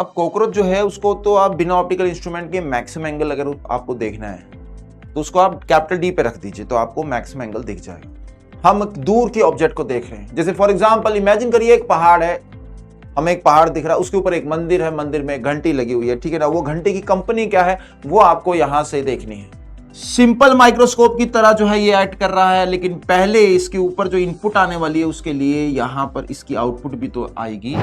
अब कॉकरोच जो है उसको तो आप बिना ऑप्टिकल इंस्ट्रूमेंट के मैक्सिमम एंगल अगर आपको देखना है तो उसको आप कैपिटल डी पे रख दीजिए तो आपको मैक्सिमम एंगल दिख जाएगा। हम दूर के ऑब्जेक्ट को देख रहे हैं, जैसे फॉर एग्जांपल इमेजिन करिए एक पहाड़ है, हमें एक पहाड़ दिख रहा है, उसके ऊपर एक मंदिर है, मंदिर में घंटी लगी हुई है, ठीक है ना। वो घंटी की कंपनी क्या है वो आपको यहां से देखनी है। सिंपल माइक्रोस्कोप की तरह जो है ये एक्ट कर रहा है, लेकिन पहले इसके ऊपर जो इनपुट आने वाली है उसके लिए यहां पर इसकी आउटपुट भी तो आएगी।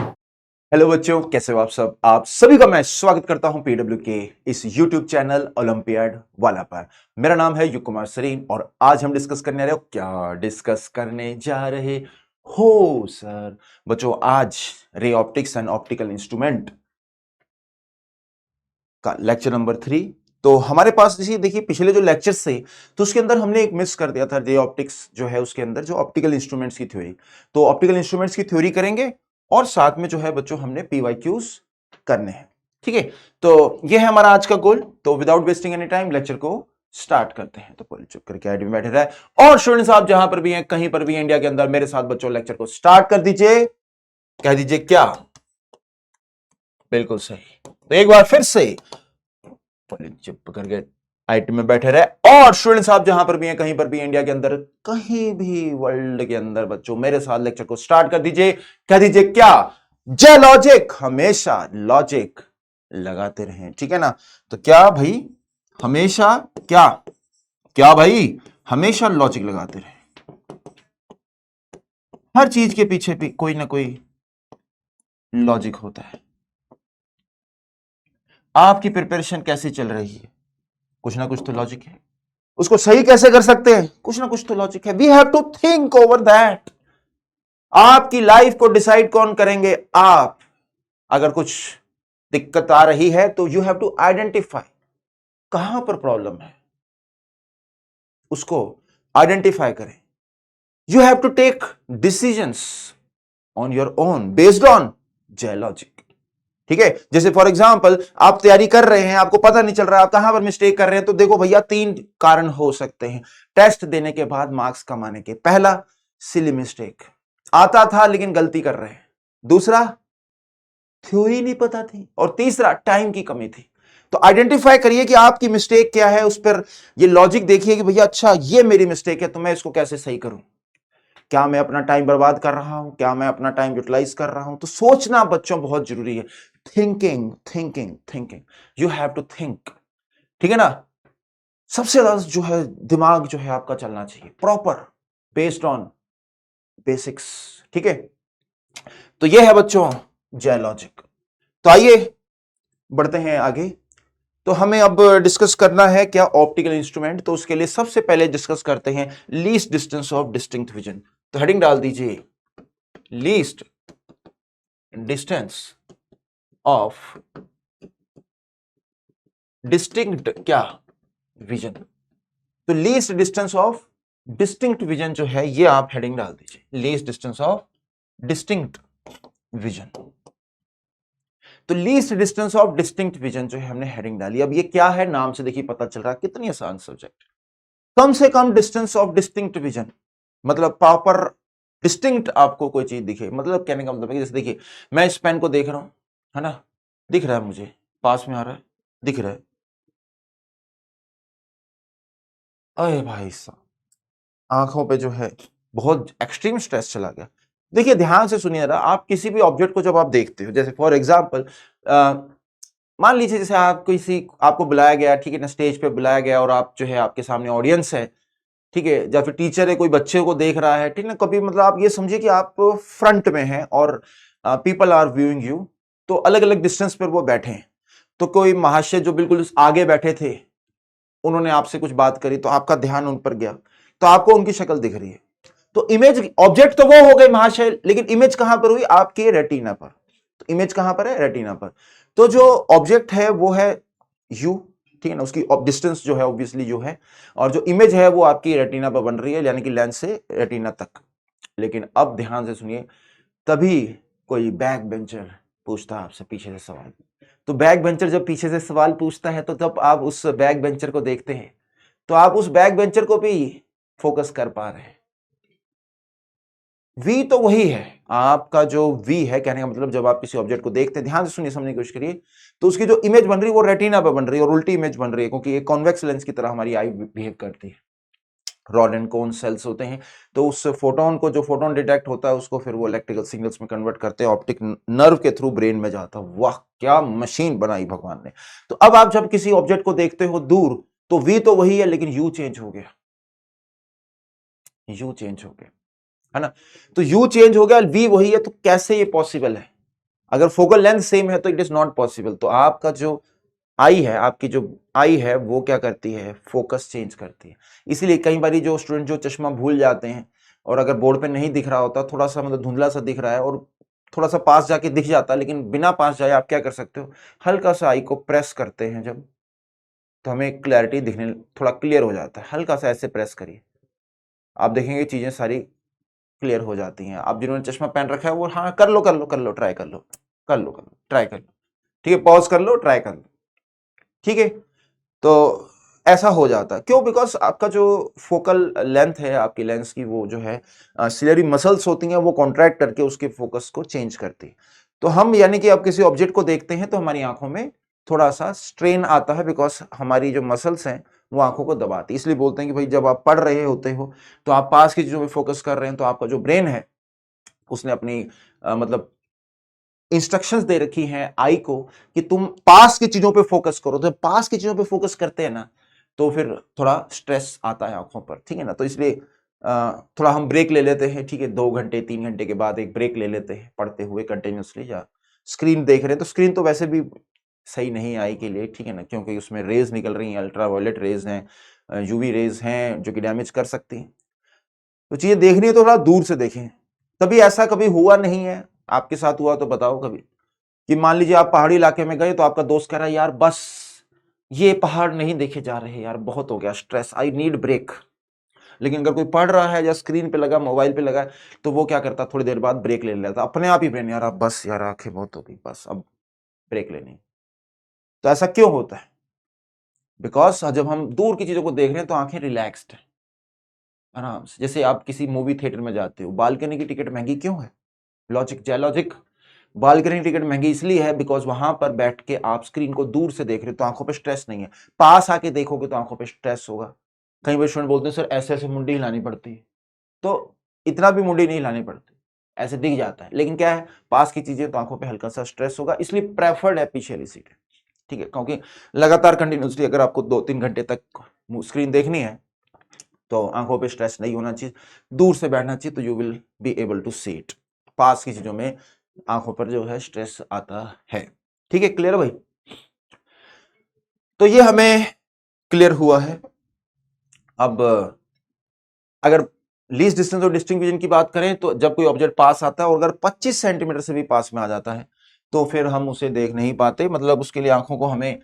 हेलो बच्चों, कैसे हो आप सब? आप सभी का मैं स्वागत करता हूं पीडब्ल्यू के इस यूट्यूब चैनल ओलंपियाड वाला पर। मेरा नाम है युग कुमार सरीन और आज हम डिस्कस करने रहे हो। क्या डिस्कस करने जा रहे हो सर? बच्चों, आज ray optics and optical instrument का लेक्चर नंबर 3। तो हमारे पास इसी देखिए पिछले जो लेक्चर्स थे तो उसके अंदर हमने एक मिस कर दिया था, रे ऑप्टिक्स जो है उसके अंदर जो ऑप्टिकल इंस्ट्रूमेंट्स की थ्योरी। तो ऑप्टिकल इंस्ट्रूमेंट्स की थ्योरी करेंगे और साथ में जो है बच्चों हमने पीवाईक्यूज करने हैं, ठीक है। तो ये है हमारा आज का गोल। तो without wasting any time lecture को स्टार्ट करते हैं। तो कोई चुप करके आईडी में बैठे रहे और स्टूडेंट्स आप जहां पर भी हैं, कहीं पर भी इंडिया के अंदर, मेरे साथ बच्चों लेक्चर को स्टार्ट कर दीजिए। कह दीजिए क्या? बिल्कुल सही। तो एक बार फिर से चुप करके आईटी में बैठे रहे और स्टूडेंट्स आप जहां पर भी हैं, कहीं पर भी इंडिया के अंदर, कहीं भी वर्ल्ड के अंदर बच्चों मेरे साथ लेक्चर को स्टार्ट कर दीजिए। कह दीजिए क्या? जय लॉजिक, हमेशा लॉजिक लगाते रहें, ठीक है ना। तो क्या भाई? हमेशा क्या? क्या भाई? हमेशा लॉजिक लगाते रहें। हर चीज के पीछे भी कोई ना कोई लॉजिक होता है। आपकी प्रिपरेशन कैसी चल रही है? कुछ ना कुछ तो लॉजिक है। उसको सही कैसे कर सकते हैं? कुछ ना कुछ तो लॉजिक है। We have to think over that. आपकी लाइफ को डिसाइड कौन करेंगे? आप। अगर कुछ दिक्कत आ रही है तो यू हैव टू आइडेंटिफाई कहां पर प्रॉब्लम है, उसको आइडेंटिफाई करें। You have to take decisions on your own based on जय लॉजिक, ठीक है। जैसे फॉर एग्जाम्पल आप तैयारी कर रहे हैं, आपको पता नहीं चल रहा आप कहां पर मिस्टेक कर रहे हैं, तो देखो भैया 3 कारण हो सकते हैं टेस्ट देने के बाद मार्क्स कमाने के। पहला, सिली मिस्टेक, आता था लेकिन गलती कर रहे हैं। दूसरा, थ्योरी नहीं पता थी। और तीसरा, टाइम की कमी थी। तो आइडेंटिफाई करिए कि आपकी मिस्टेक क्या है, उस पर ये लॉजिक देखिए कि भैया अच्छा ये मेरी मिस्टेक है तो मैं इसको कैसे सही करूं। क्या मैं अपना टाइम बर्बाद कर रहा हूं? क्या मैं अपना टाइम यूटिलाइज कर रहा हूं? तो सोचना बच्चों बहुत जरूरी है। Thinking thinking thinking, you have to think, ठीक है ना। सबसे ज्यादा जो है दिमाग जो है आपका चलना चाहिए प्रॉपर बेस्ड ऑन बेसिक्स, ठीक है। तो ये है बच्चों जय लॉजिक। तो आइए बढ़ते हैं आगे। तो हमें अब डिस्कस करना है क्या? Optical instrument. तो उसके लिए सबसे पहले डिस्कस करते हैं least distance of distinct vision. तो हेडिंग डाल दीजिए लीस्ट डिस्टेंस ऑफ डिस्टिंक्ट क्या? विजन। तो least distance of distinct vision जो है ये आप हेडिंग डाल दीजिए, least distance of distinct vision. तो least distance of distinct vision जो है हमने हेडिंग डाली। अब ये क्या है? नाम से देखिए पता चल रहा है कितनी आसान सब्जेक्ट। कम से कम डिस्टेंस ऑफ डिस्टिंक्ट विजन, मतलब प्रॉपर डिस्टिंक्ट आपको कोई चीज दिखे। मतलब कहने का मतलब है जैसे देखिए मैं इस पेन को देख रहा हूं, है ना, दिख रहा है मुझे, पास में आ रहा है, दिख रहा है। अरे भाई साहब, आंखों पे जो है बहुत एक्सट्रीम स्ट्रेस चला गया। देखिए ध्यान से सुनिए जरा, आप किसी भी ऑब्जेक्ट को जब आप देखते हो, जैसे फॉर एग्जांपल मान लीजिए जैसे आप किसी आपको बुलाया गया, ठीक है ना, स्टेज पे बुलाया गया और आप जो है आपके सामने ऑडियंस है, ठीक है, या फिर टीचर है कोई बच्चे को देख रहा है, ठीक है ना। कभी मतलब आप ये समझिए कि आप फ्रंट में हैं और पीपल आर व्यूइंग यू, तो अलग अलग डिस्टेंस पर वो बैठे हैं। तो कोई महाशय जो बिल्कुल आगे बैठे थे उन्होंने आपसे कुछ बात करी तो आपका ध्यान उन पर गया, तो आपको उनकी शक्ल दिख रही है। तो इमेज, ऑब्जेक्ट तो वो हो गए महाशय, लेकिन इमेज कहां पर हुई? आपके रेटिना पर। तो इमेज कहां पर है? रेटिना पर। तो जो ऑब्जेक्ट है वो है यू, ठीक है ना, उसकी डिस्टेंस जो है ऑब्वियसली जो है, और जो इमेज है वो आपकी रेटिना पर बन रही है, यानी कि लेंस से रेटिना तक। लेकिन अब ध्यान से सुनिए, तभी कोई बैक बेंचर पूछता है आपसे पीछे से सवाल। तो बैक बेंचर जब पीछे से सवाल पूछता है तो तब आप उस बैक बेंचर को देखते हैं, तो आप उस बैक बेंचर को भी फोकस कर पा रहे हैं। वी तो वही है, आपका जो वी है, कहने का मतलब जब आप किसी ऑब्जेक्ट को देखते हैं, ध्यान से सुनिए, समझने की कोशिश करिए, तो उसकी जो इमेज बन रही है वो रेटिना पे बन रही है और उल्टी इमेज बन रही है, क्योंकि एक कॉन्वेक्स लेंस की तरह हमारी आई बिहेव करती है। रॉड एंड कोन सेल्स होते हैं, तो उस फोटोन को, जो फोटोन डिटेक्ट होता है उसको फिर वो इलेक्ट्रिकल सिग्नल्स में कन्वर्ट करते हैं, ऑप्टिक नर्व के थ्रू ब्रेन में जाता है। वाह, क्या मशीन बनाई भगवान ने। तो अब आप जब किसी ऑब्जेक्ट को देखते हो दूर, तो वी तो वही है लेकिन यू चेंज हो गया, यू चेंज हो गया, है ना। तो यू चेंज हो गया, वी वही है, तो कैसे ये पॉसिबल है? अगर फोकल लेंथ सेम है तो इट इज नॉट पॉसिबल। तो आपका जो आई है, आपकी जो आई है वो क्या करती है, फोकस चेंज करती है। इसीलिए कई बार जो स्टूडेंट जो चश्मा भूल जाते हैं और अगर बोर्ड पे नहीं दिख रहा होता, थोड़ा सा मतलब धुंधला सा दिख रहा है और थोड़ा सा पास जाके दिख जाता है, लेकिन बिना पास जाए आप क्या कर सकते हो, हल्का सा आई को प्रेस करते हैं जब, तो हमें क्लैरिटी दिखने, थोड़ा क्लियर हो जाता है। हल्का सा ऐसे प्रेस करिए, आप देखेंगे चीजें सारी क्लियर हो जाती हैं। आप जिन्होंने चश्मा पहन रखा है वो हाँ कर लो, कर लो, कर लो, ट्राई कर लो, कर लो, कर लो, ट्राई कर लो, ठीक है, पॉज कर लो, ट्राई कर लो, ठीक है। तो ऐसा हो जाता है, क्यों? बिकॉज आपका जो फोकल लेंथ है, आपकी लेंस की, वो जो है सिलेरी मसल्स होती हैं, वो कॉन्ट्रैक्ट करके उसके फोकस को चेंज करती है। तो हम यानी कि अब किसी ऑब्जेक्ट को देखते हैं तो हमारी आंखों में थोड़ा सा स्ट्रेन आता है, बिकॉज हमारी जो मसल्स हैं वो आंखों को दबाती है। इसलिए बोलते हैं कि भाई जब आप पढ़ रहे होते हो तो आप पास की चीजों में फोकस कर रहे हैं, तो आपका जो ब्रेन है उसने अपनी मतलब इंस्ट्रक्शंस दे रखी हैं आई को कि तुम पास की चीजों पे फोकस करो। तो पास की चीजों पे फोकस करते हैं ना, तो फिर थोड़ा स्ट्रेस आता है आंखों पर, ठीक है ना। तो इसलिए थोड़ा हम ब्रेक ले लेते हैं, ठीक है, 2 घंटे 3 घंटे के बाद एक ब्रेक ले लेते हैं पढ़ते हुए कंटिन्यूसली, या स्क्रीन देख रहे हैं तो स्क्रीन तो वैसे भी सही नहीं आई के लिए, ठीक है ना, क्योंकि उसमें रेज निकल रही हैं, अल्ट्रावायलेट रेज हैं, यूवी रेज हैं जो कि डैमेज कर सकती हैं। तो चीजें देखनी है तो थोड़ा दूर से देखें। कभी ऐसा कभी हुआ नहीं है, आपके साथ हुआ तो बताओ कभी, कि मान लीजिए आप पहाड़ी इलाके में गए तो आपका दोस्त कह रहा है यार बस ये पहाड़ नहीं देखे जा रहे यार, बहुत हो गया स्ट्रेस, आई नीड ब्रेक। लेकिन अगर कोई पढ़ रहा है या स्क्रीन पे लगा, मोबाइल पे लगा है, तो वो क्या करता, थोड़ी देर बाद ब्रेक ले लेता, अपने आप ही ब्रेन, यार अब बस यार आंखें बहुत हो गई, बस अब ब्रेक लेनी। तो ऐसा क्यों होता है? बिकॉज जब हम दूर की चीजों को देख रहे हैं तो आंखें रिलैक्स्ड है, आराम से। जैसे आप किसी मूवी थिएटर में जाते हो, बालकनी की टिकट महंगी क्यों है? लॉजिक, जय लॉजिक। बालकनी टिकट महंगी इसलिए है बिकॉज वहां पर बैठ के आप स्क्रीन को दूर से देख रहे हो तो आंखों पे स्ट्रेस नहीं है। पास आके देखोगे तो आंखों पे स्ट्रेस होगा। कई बार स्टूडेंट बोलते हैं सर ऐसे ऐसे मुंडी हिलानी पड़ती है, तो इतना भी मुंडी नहीं हिलानी पड़ती, ऐसे दिख जाता है, लेकिन क्या है, पास की चीजें तो आंखों पे हल्का सा स्ट्रेस होगा, इसलिए प्रेफर्ड है पीछे वाली सीट, ठीक है। क्योंकि लगातार कंटिन्यूसली अगर आपको 2-3 घंटे तक स्क्रीन देखनी है तो आंखों पे स्ट्रेस नहीं होना चाहिए, दूर से बैठना चाहिए, तो you will be able to see it. पास की चीजों में आंखों पर जो है स्ट्रेस आता है, ठीक है, क्लियर भाई? तो ये हमें क्लियर हुआ है। अब अगर लीस्ट डिस्टेंस और डिस्टिंक्ट विजन की बात करें तो जब कोई ऑब्जेक्ट पास आता है और अगर 25 सेंटीमीटर से भी पास में आ जाता है तो फिर हम उसे देख नहीं पाते, मतलब उसके लिए आंखों को हमें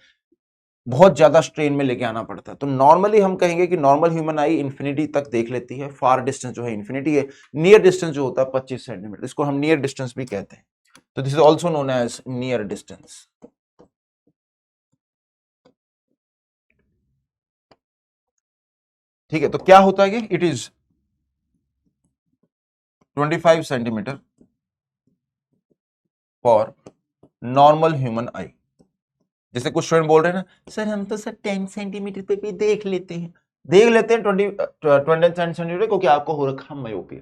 बहुत ज्यादा स्ट्रेन में लेके आना पड़ता है। तो नॉर्मली हम कहेंगे कि नॉर्मल ह्यूमन आई इन्फिनिटी तक देख लेती है, फार डिस्टेंस जो है इन्फिनिटी है, नियर डिस्टेंस जो होता है 25 सेंटीमीटर, इसको हम नियर डिस्टेंस भी कहते हैं। तो this is also known as near distance, ठीक है। तो क्या होता है कि it is 25 centimetre for normal human eye. जैसे कुछ स्टूडेंट बोल रहे हैं ना सर हम तो सर 10 सेंटीमीटर पे भी देख लेते हैं, 20 सेंटीमीटर क्योंकि आपको हो रखा मायोपिया,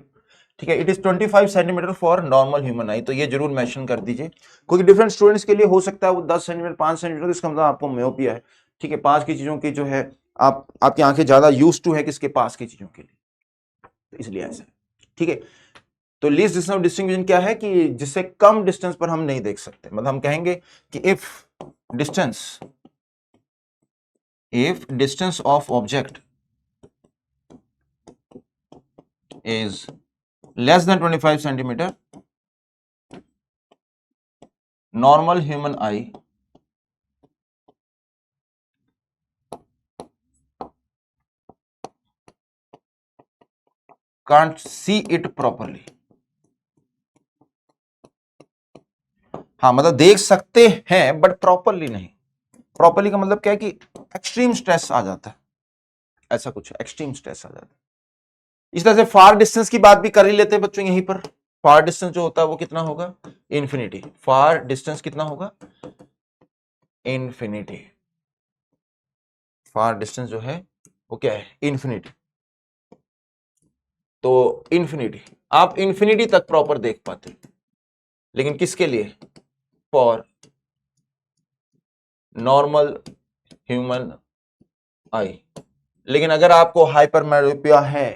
ठीक है। It is 25 centimetre for normal human आई, तो ये जरूर मेंशन कर दीजिए, क्योंकि डिफरेंट स्टूडेंट्स के लिए हो सकता है वो 10 सेंटीमीटर 5 सेंटीमीटर, इसका मतलब आपको मायोपिया है, ठीक है। पास की चीजों की जो है आपकी आंखें ज्यादा यूज टू है किसके, पास की चीजों के लिए, तो इसलिए ऐसा है, ठीक है। तो least distance of distinct vision क्या है कि जिससे कम डिस्टेंस पर हम नहीं देख सकते, मतलब हम कहेंगे कि if distance of object is less than 25 centimeter, normal human eye can't see it properly। हाँ मतलब देख सकते हैं बट प्रॉपरली नहीं। प्रॉपरली का मतलब क्या है कि एक्सट्रीम स्ट्रेस आ जाता है, ऐसा कुछ एक्सट्रीम स्ट्रेस आ जाता है, इस तरह से फार डिस्टेंस की बात भी कर ही लेते हैं बच्चों यहीं पर। फार डिस्टेंस जो होता है वो कितना होगा, इन्फिनिटी। फार डिस्टेंस कितना होगा, इन्फिनिटी। फार डिस्टेंस जो है वो क्या है, इन्फिनिटी। तो इन्फिनिटी, आप इन्फिनिटी तक प्रॉपर देख पाते, लेकिन किसके लिए, फॉर नॉर्मल ह्यूमन आई। लेकिन अगर आपको हाइपरमेट्रोपिया है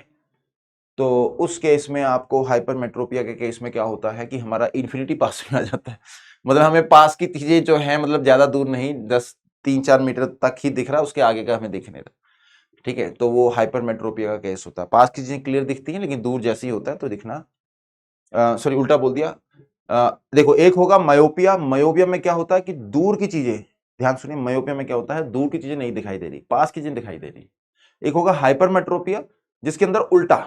तो उस केस में आपको, हाइपरमेट्रोपिया के केस में क्या होता है कि हमारा इन्फिनिटी पास में आ जाता है। मतलब हमें पास की चीजें जो है, मतलब ज्यादा दूर नहीं, 3-4 मीटर तक ही दिख रहा है, उसके आगे का हमें दिख नहीं रहा। ठीक है, तो वो हाइपरमेट्रोपिया का केस होता है। पास की चीजें क्लियर दिखती हैं, लेकिन दूर जैसे ही होता है तो दिखना, सॉरी उल्टा बोल दिया। देखो, एक होगा मायोपिया। मायोपिया में क्या होता है कि दूर की चीजें, ध्यान सुनिए, मायोपिया में क्या होता है, दूर की चीजें नहीं दिखाई दे रही, पास की चीजें दिखाई दे रही। एक होगा हाइपरमेट्रोपिया, जिसके अंदर उल्टा,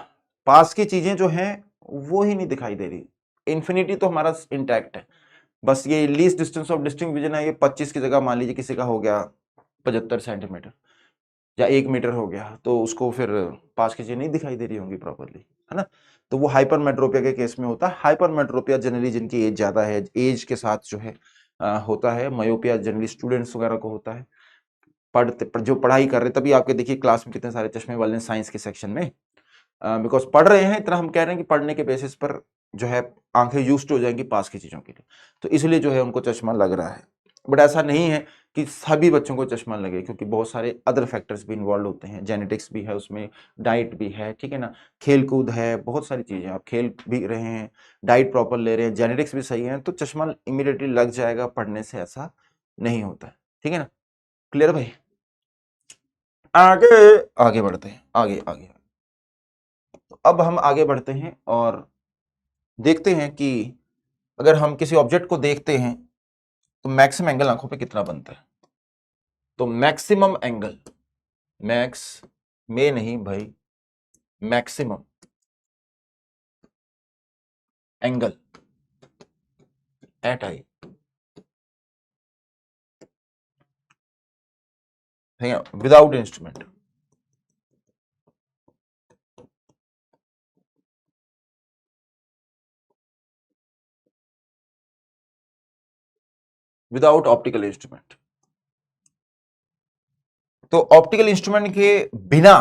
पास की चीजें जो हैं वो ही नहीं दिखाई दे रही। इन्फिनिटी तो हमारा इंटैक्ट है, बस ये least distance of distinct vision है, ये 25 की जगह मान लीजिए किसी का हो गया 75 सेंटीमीटर या 1 मीटर हो गया, तो उसको फिर पास की चीजें नहीं दिखाई दे रही होंगी प्रॉपरली, है ना। तो वो हाइपरमेट्रोपिया के केस में होता है। हाइपरमेट्रोपिया जनरली जिनकी एज ज्यादा है, एज के साथ जो है होता है। मायोपिया जनरली स्टूडेंट्स वगैरह को होता है, जो पढ़ाई कर रहे, तभी आपके देखिए क्लास में कितने सारे चश्मे वाले साइंस के सेक्शन में, बिकॉज पढ़ रहे हैं इतना, हम कह रहे हैं कि पढ़ने के बेसिस पर जो है आंखें यूज्ड हो जाएंगी पास की चीजों के लिए, तो इसलिए जो है उनको चश्मा लग रहा है। बट ऐसा नहीं है कि सभी बच्चों को चश्मा लगे, क्योंकि बहुत सारे अदर फैक्टर्स भी इन्वॉल्व होते हैं, जेनेटिक्स भी है उसमें, डाइट भी है, ठीक है ना, खेल कूद है, बहुत सारी चीजें, आप खेल भी रहे हैं, डाइट प्रॉपर ले रहे हैं, जेनेटिक्स भी सही है, तो चश्मा इमीडिएटली लग जाएगा पढ़ने से, ऐसा नहीं होता है। ठीक है ना, क्लियर भाई। आगे आगे बढ़ते हैं, आगे आगे। तो अब हम आगे बढ़ते हैं और देखते हैं कि अगर हम किसी ऑब्जेक्ट को देखते हैं तो मैक्सिमम एंगल आंखों पे कितना बनता है। तो मैक्सिमम एंगल, मैक्स में नहीं भाई, maximum angle at eye, without instrument, without optical instrument. तो ऑप्टिकल इंस्ट्रूमेंट के बिना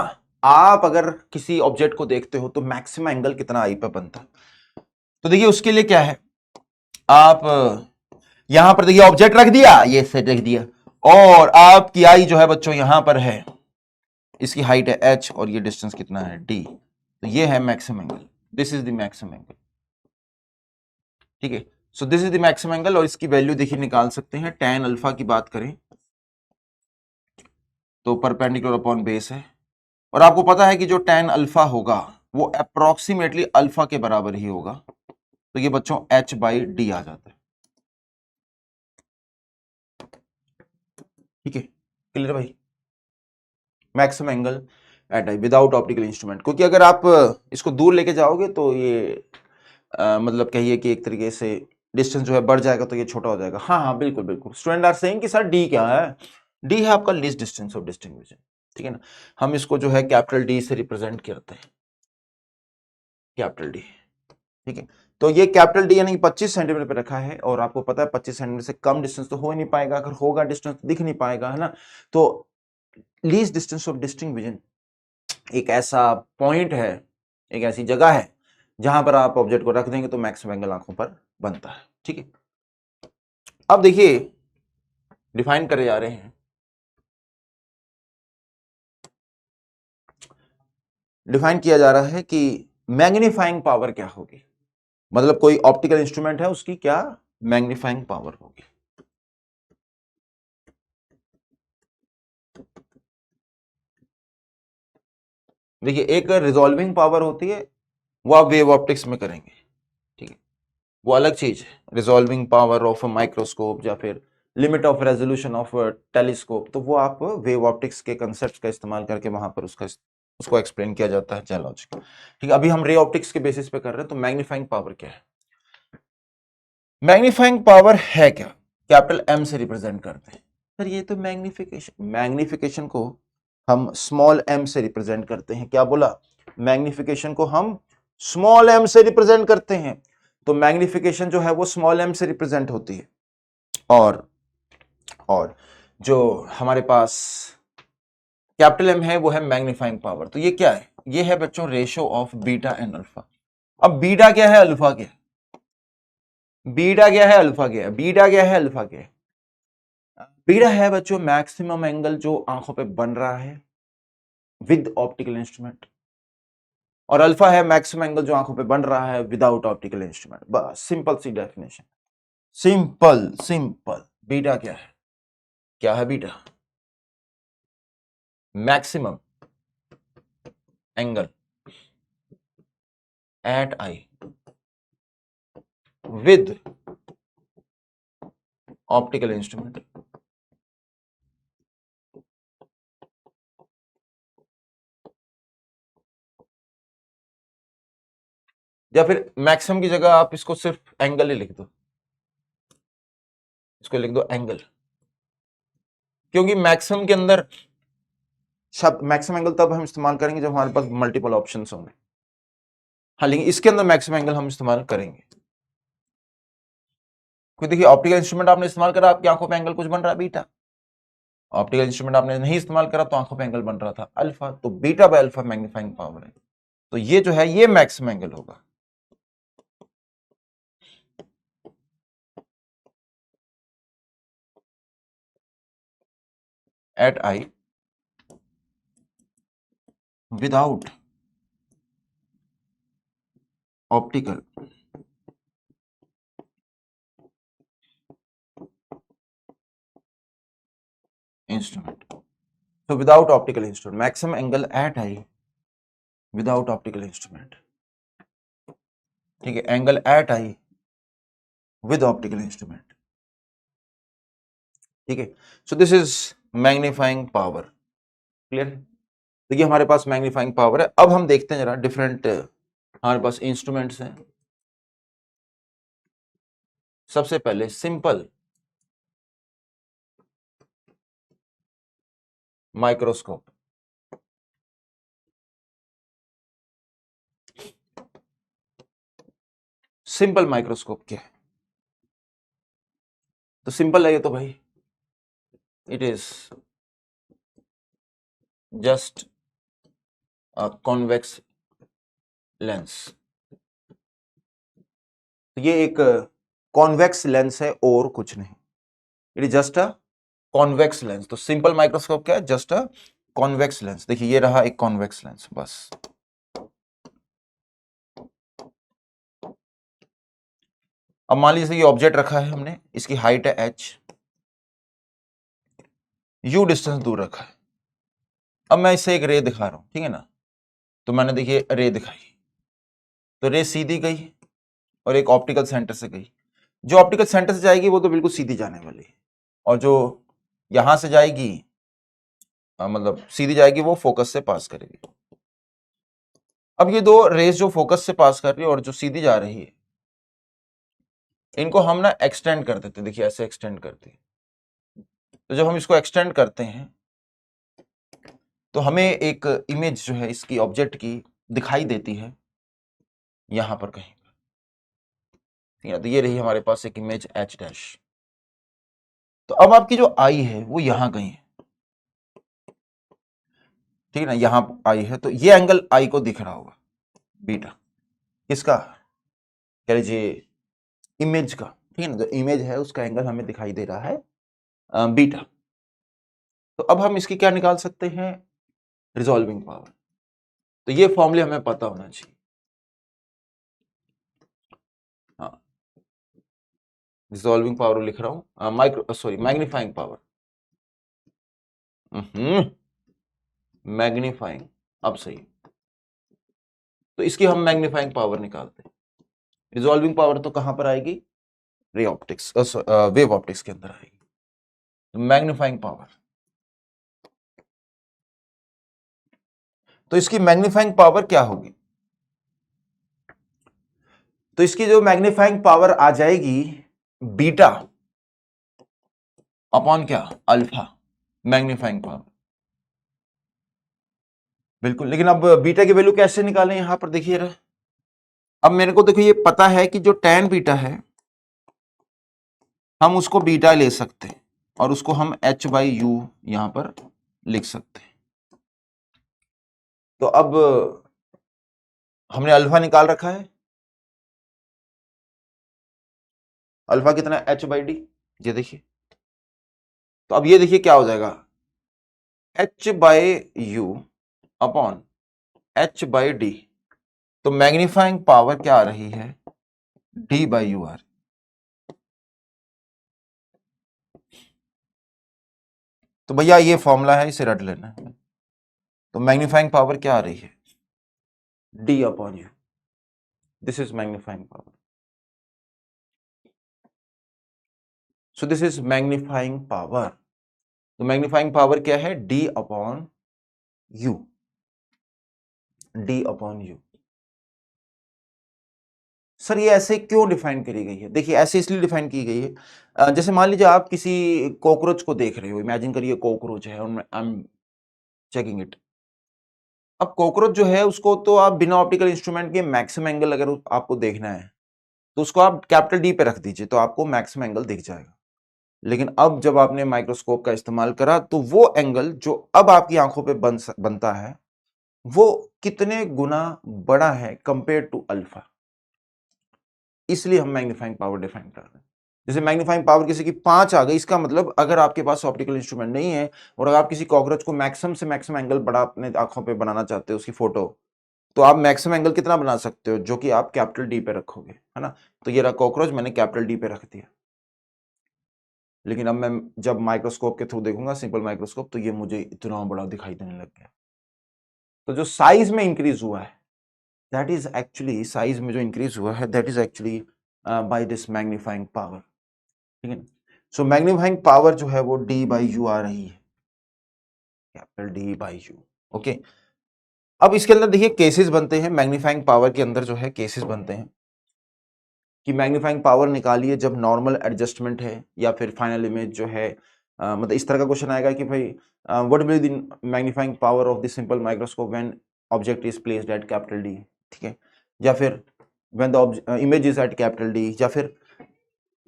आप अगर किसी ऑब्जेक्ट को देखते हो तो मैक्सिमम एंगल कितना आई पे बनता है। तो देखिए उसके लिए क्या है, आप यहां पर देखिए ऑब्जेक्ट रख दिया, ये सेट रख दिया, और आपकी आई जो है बच्चों यहां पर है, इसकी हाइट है h और ये डिस्टेंस कितना है d, तो ये है maximum angle, this is the maximum angle. ठीक है, so this is the maximum angle, और इसकी वैल्यू देखिए निकाल सकते हैं। tan अल्फा की बात करें तो परपेंडिकुलर अपॉन बेस है, और आपको पता है कि जो tan अल्फा होगा वो अप्रोक्सीमेटली अल्फा के बराबर ही होगा, तो ये बच्चों h/d आ जाता है। ठीक है, क्लियर भाई, maximum angle at eye without optical instrument. क्योंकि अगर आप इसको दूर लेके जाओगे तो ये मतलब कहिए कि एक तरीके से डिस्टेंस जो है बढ़ जाएगा, तो ये छोटा हो जाएगा। हाँ हाँ बिल्कुल बिल्कुल, स्टूडेंट आर सेइंग कि सर डी क्या है, डी है आपका least distance of distinct vision. ठीक है ना, हम इसको जो है कैपिटल डी से रिप्रेजेंट करते हैं, कैपिटल डी। ठीक है, तो ये कैपिटल डी यानी 25 सेंटीमीटर पे रखा है, और आपको पता है 25 सेंटीमीटर से कम डिस्टेंस तो हो ही नहीं पाएगा, अगर होगा डिस्टेंस तो दिख नहीं पाएगा, है ना। तो least distance of distinct vision एक ऐसा पॉइंट है, एक ऐसी जगह है जहां पर आप ऑब्जेक्ट को रख देंगे तो मैक्सिमम एंगल आंखों पर बनता है। ठीक है, अब देखिए डिफाइन करे जा रहे हैं, डिफाइन किया जा रहा है कि मैग्नीफाइंग पावर क्या होगी, मतलब कोई ऑप्टिकल इंस्ट्रूमेंट है उसकी क्या मैग्नीफाइंग पावर होगी। देखिए एक रिजॉल्विंग पावर होती है, वो आप वेव ऑप्टिक्स में करेंगे, ठीक है, वो अलग चीज है। रिजॉल्विंग पावर ऑफ माइक्रोस्कोप या फिर limit of resolution of telescope, तो वो आप वेव ऑप्टिक्स के कंसेप्ट का इस्तेमाल करके वहां पर उसको एक्सप्लेन किया जाता है जैलॉजिक। ठीक है, अभी हम रे ऑप्टिक्स के बेसिस पे कर रहे हैं। तो मैग्नीफाइंग पावर क्या है, मैग्नीफाइंग पावर है क्या, कैपिटल एम से रिप्रेजेंट करते हैं। सर ये तो मैग्निफिकेशन, मैग्निफिकेशन को हम स्मॉल एम से रिप्रेजेंट करते हैं, क्या बोला, मैग्निफिकेशन को हम स्मॉल m से रिप्रेजेंट करते हैं, तो मैग्निफिकेशन जो है वो स्मॉल m से रिप्रेजेंट होती है। और जो हमारे पास कैपिटल M है वो है मैग्नीफाइंग पावर। तो ये क्या है? ये है बच्चों ratio of beta and alpha. अब बीटा क्या है, अल्फा क्या है? बीटा क्या है, अल्फा क्या है? बीटा क्या है, अल्फा क्या है? बीटा है बच्चों मैक्सिमम एंगल जो आंखों पे बन रहा है विद ऑप्टिकल इंस्ट्रूमेंट, और अल्फा है मैक्सिमम एंगल जो आंखों पे बन रहा है विदाउट ऑप्टिकल इंस्ट्रूमेंट। बस सिंपल सी डेफिनेशन, सिंपल। बीटा क्या है? क्या है beta? Maximum angle at eye with optical instrument. या फिर मैक्सिमम की जगह आप इसको सिर्फ एंगल ही लिख दो, इसको लिख दो एंगल, क्योंकि मैक्सिमम के अंदर शब्द मैक्सिमम एंगल तब हम इस्तेमाल करेंगे जब हमारे पास मल्टीपल ऑप्शंस होंगे। हाँ, लेकिन इसके अंदर मैक्सिमम एंगल हम इस्तेमाल करेंगे, क्योंकि देखिए ऑप्टिकल इंस्ट्रूमेंट आपने इस्तेमाल करा, आपकी आंखों पे एंगल कुछ बन रहा है बीटा। ऑप्टिकल इंस्ट्रूमेंट आपने नहीं इस्तेमाल करा तो आंखों पे एंगल बन रहा था अल्फा। तो beta by alpha magnifying power है, तो ये जो है ये मैक्सिमम एंगल होगा। At eye without optical instrument. तो without optical instrument maximum angle at eye without optical instrument. ठीक है, angle at eye with optical instrument. ठीक है, so this is magnifying power. Clear है? देखिए हमारे पास मैग्नीफाइंग पावर है। अब हम देखते हैं जरा डिफरेंट हमारे पास इंस्ट्रूमेंट्स हैं। सबसे पहले सिंपल माइक्रोस्कोप। सिंपल माइक्रोस्कोप क्या है? तो सिंपल है ये तो भाई, it is just a convex lens. तो ये एक कॉन्वेक्स लेंस है और कुछ नहीं, it is just a convex lens. तो सिंपल माइक्रोस्कोप क्या है? Just a convex lens. देखिए ये रहा एक कॉन्वेक्स लेंस, बस। अब मान लीजिए ये ऑब्जेक्ट रखा है हमने, इसकी हाइट है h, u डिस्टेंस दूर रखा है। अब मैं इससे एक रे दिखा रहा हूं, ठीक है ना? तो मैंने देखिए रे दिखाई, तो रे सीधी गई और एक ऑप्टिकल सेंटर से गई। जो ऑप्टिकल सेंटर से जाएगी वो तो बिल्कुल सीधी जाने वाली है, और जो यहां से जाएगी मतलब सीधी जाएगी वो फोकस से पास करेगी। अब ये दो रेस जो फोकस से पास कर रही है और जो सीधी जा रही है, इनको हम ना एक्सटेंड कर देते हैं। देखिए ऐसे एक्सटेंड करते हैं। तो जब हम इसको एक्सटेंड करते हैं तो हमें एक इमेज जो है इसकी ऑब्जेक्ट की दिखाई देती है यहां पर कहीं पर, ठीक है? तो ये रही हमारे पास एक इमेज एच डैश। तो अब आपकी जो आई है वो यहां कहीं है, ठीक है ना? यहां आई है, तो ये एंगल आई को दिख रहा होगा बीटा। किसका? कह लीजिए इमेज का, ठीक है ना? जो इमेज है उसका एंगल हमें दिखाई दे रहा है बीटा। तो अब हम इसकी क्या निकाल सकते हैं? Resolving power. तो ये फॉर्मूले हमें पता होना चाहिए। हाँ, रिजॉल्विंग पावर लिख रहा हूं, मैग्नीफाइंग पावर। मैग्नीफाइंग, अब सही। तो इसकी हम मैग्नीफाइंग पावर निकालते हैं। रिजॉल्विंग पावर तो कहां पर आएगी? रे ऑप्टिक्स, वेव ऑप्टिक्स के अंदर आएगी। तो मैग्नीफाइंग पावर, तो इसकी मैग्नीफाइंग पावर क्या होगी? तो इसकी जो मैग्नीफाइंग पावर आ जाएगी बीटा अपॉन क्या? अल्फा। मैग्नीफाइंग पावर बिल्कुल, लेकिन अब बीटा की वैल्यू कैसे निकालें यहां पर देखिए रहा। अब मेरे को देखो ये पता है कि जो tan बीटा है हम उसको बीटा ले सकते हैं और उसको हम h/u यहां पर लिख सकते हैं। तो अब हमने अल्फा निकाल रखा है, अल्फा कितना है h/d, ये देखिए। तो अब ये देखिए क्या हो जाएगा, h/u अपॉन h/d। तो मैग्नीफाइंग पावर क्या आ रही है, d/u आ रही। तो भैया ये फॉर्मूला है, इसे रट लेना है। तो मैग्नीफाइंग पावर क्या आ रही है, d/u। This is magnifying power. So this is magnifying power. तो मैग्नीफाइंग पावर क्या है, d/u, d/u। सर ये ऐसे क्यों डिफाइन करी गई है, देखिए ऐसे इसलिए डिफाइन की गई है, जैसे मान लीजिए आप किसी कॉकरोच को देख रहे हो, इमेजिन करिए कॉकरोच है और आई एम चेकिंग इट। अब कॉकरोच जो है उसको तो आप बिना ऑप्टिकल इंस्ट्रूमेंट के मैक्सिमम एंगल अगर आपको देखना है तो उसको आप कैपिटल डी पे रख दीजिए तो आपको मैक्सिमम एंगल दिख जाएगा। लेकिन अब जब आपने माइक्रोस्कोप का इस्तेमाल करा तो वो एंगल जो अब आपकी आंखों पे बनता है वो कितने गुना बड़ा है कंपेयर टू अल्फा, इसलिए हम मैग्नीफाइंग पावर डिफाइन कर रहे हैं। जैसे मैग्नीफाइंग पावर किसी की 5 आ गई, इसका मतलब अगर आपके पास ऑप्टिकल इंस्ट्रूमेंट नहीं है और अगर आप किसी कॉकरोच को मैक्सिमम से मैक्सिमम एंगल बड़ा अपने आंखों पे बनाना चाहते हो उसकी फोटो, तो आप मैक्सिमम एंगल कितना बना सकते हो, जो कि आप कैपिटल डी पे रखोगे, है ना। तो ये रहा कॉकरोच, मैंने कैपिटल डी पे रख दिया। लेकिन अब मैं जब माइक्रोस्कोप के थ्रू देखूंगा, सिंपल माइक्रोस्कोप, तो ये मुझे इतना बड़ा दिखाई देने लग गया। तो जो साइज में इंक्रीज हुआ है दैट इज एक्चुअली, साइज में जो इंक्रीज हुआ है that is actually by this magnifying power, ठीक है। सो मैग्नीफाइंग पावर जो है वो d/u आ रही है, कैपिटल d/u। ओके, अब इसके अंदर देखिए केसेस बनते हैं, मैग्नीफाइंग पावर के अंदर जो है केसेस बनते हैं कि मैग्नीफाइंग पावर निकालिए जब नॉर्मल एडजस्टमेंट है या फिर फाइनल इमेज जो है, मतलब इस तरह का क्वेश्चन आएगा कि भाई what will be the magnifying power of the simple microscope when object is placed at capital D, ठीक है, या फिर when the image is at capital D, या फिर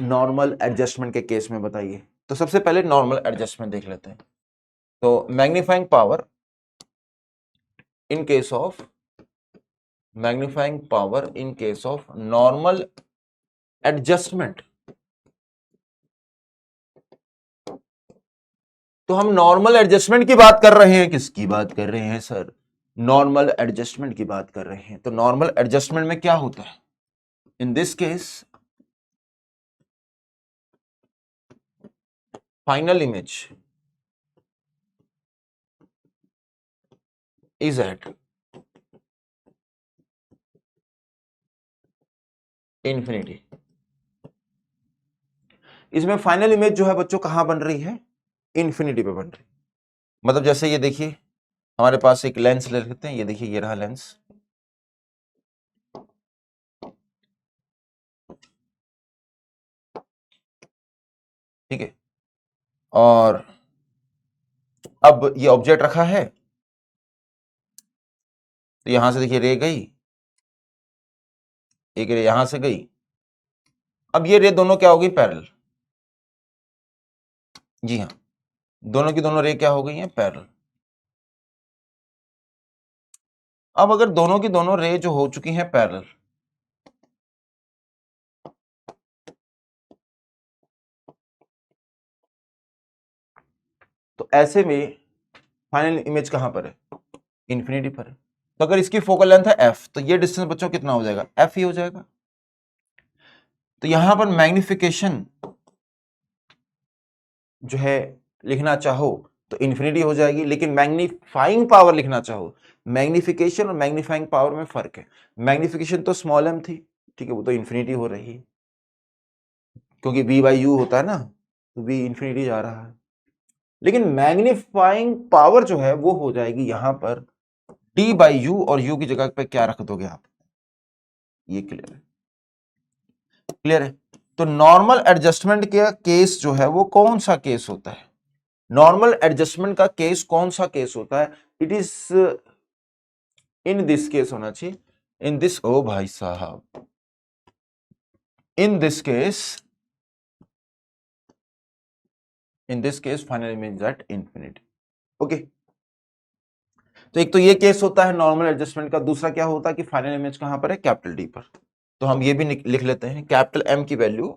नॉर्मल एडजस्टमेंट के केस में बताइए। तो सबसे पहले नॉर्मल एडजस्टमेंट देख लेते हैं। तो magnifying power in case of, magnifying power in case of normal adjustment, तो हम नॉर्मल एडजस्टमेंट की बात कर रहे हैं, किसकी बात कर रहे हैं सर, नॉर्मल एडजस्टमेंट की बात कर रहे हैं। तो नॉर्मल एडजस्टमेंट में क्या होता है, in this case final image is at infinity. इसमें फाइनल इमेज जो है बच्चों कहां बन रही है, इंफिनिटी पे बन रही है। मतलब जैसे ये देखिए हमारे पास एक लेंस ले लेते हैं, ये देखिए ये रहा लेंस, ठीक है, और अब ये ऑब्जेक्ट रखा है, तो यहां से देखिए रे गई, एक रे यहां से गई, अब ये रे दोनों क्या हो गई, पैरेलल। जी हाँ, दोनों की दोनों रे क्या हो गई हैं, पैरेलल। अब अगर दोनों की दोनों रे जो हो चुकी हैं पैरेलल, तो ऐसे में फाइनल इमेज कहां पर है, इंफिनिटी पर है। तो अगर इसकी फोकल लेंथ है f, तो ये डिस्टेंस बच्चों कितना हो जाएगा, f ही हो जाएगा। तो यहां पर मैग्निफिकेशन जो है लिखना चाहो तो इंफिनिटी हो जाएगी, लेकिन मैग्नीफाइंग पावर लिखना चाहो, मैग्निफिकेशन और मैग्नीफाइंग पावर में फर्क है। मैग्निफिकेशन तो स्मॉल m थी, ठीक है, वो तो इंफिनिटी हो रही है क्योंकि v/u होता है ना, तो v इंफिनिटी जा रहा है। लेकिन मैग्नीफाइंग पावर जो है वो हो जाएगी यहां पर d/u, और u की जगह पे क्या रख दोगे आप, ये क्लियर है, क्लियर है। तो नॉर्मल एडजस्टमेंट का केस जो है वो कौन सा केस होता है, नॉर्मल एडजस्टमेंट का केस कौन सा केस होता है, it is in this case होना चाहिए, इन दिस, ओ भाई साहब, in this case final image at infinity. Okay, तो एक तो ये केस होता है नॉर्मल एडजस्टमेंट का, दूसरा क्या होता है कि फाइनल इमेज कहां पर है, कैपिटल डी पर। तो हम ये भी लिख लेते हैं, कैपिटल एम की value,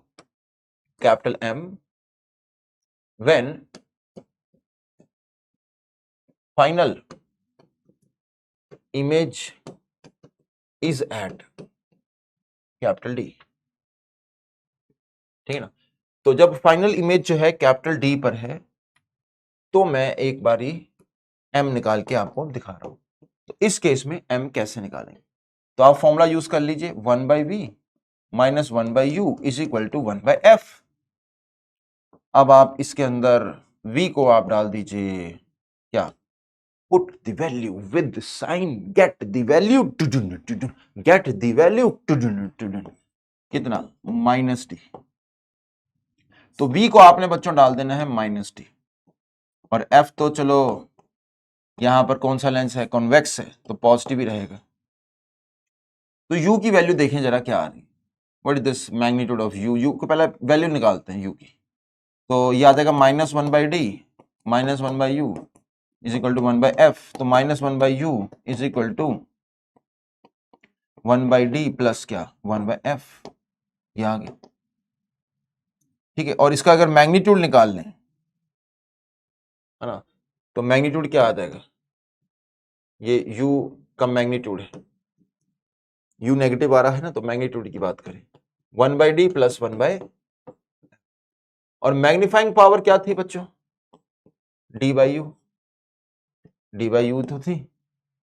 capital M when final image is at capital D. ठीक है ना, तो जब फाइनल इमेज जो है कैपिटल डी पर है, तो मैं एक बारी एम निकाल के आपको दिखा रहा हूं। तो इस केस में एम कैसे निकालेंगे, तो आप फॉर्मूला यूज कर लीजिए, 1/v minus 1/u is equal to 1/f। अब आप इसके अंदर v को आप डाल दीजिए, क्या, put the value with sign, get the value, get the value, कितना, -d। तो v को आपने बच्चों डाल देना है -d, और f तो चलो यहां पर कौन सा लेंस है, कॉन्वेक्स है, तो पॉजिटिव ही रहेगा। तो u की वैल्यू देखें जरा क्या आ रही है, what is this magnitude of u, u को पहले वैल्यू निकालते हैं u की, तो ये आ जाएगा -1/d -1/u is equal to 1/f, तो -1/u is equal to 1/d plus क्या, 1/f, ये आ गया। ठीक है, और इसका अगर मैग्नीट्यूड निकाल लें, है ना, तो मैग्नीट्यूड क्या आ जाएगा, ये u का मैग्नीट्यूड है, u नेगेटिव आ रहा है ना, तो मैग्नीट्यूड की बात करें 1/d प्लस 1/, और मैग्नीफाइंग पावर क्या थी बच्चों, d/u, d/u तो थी,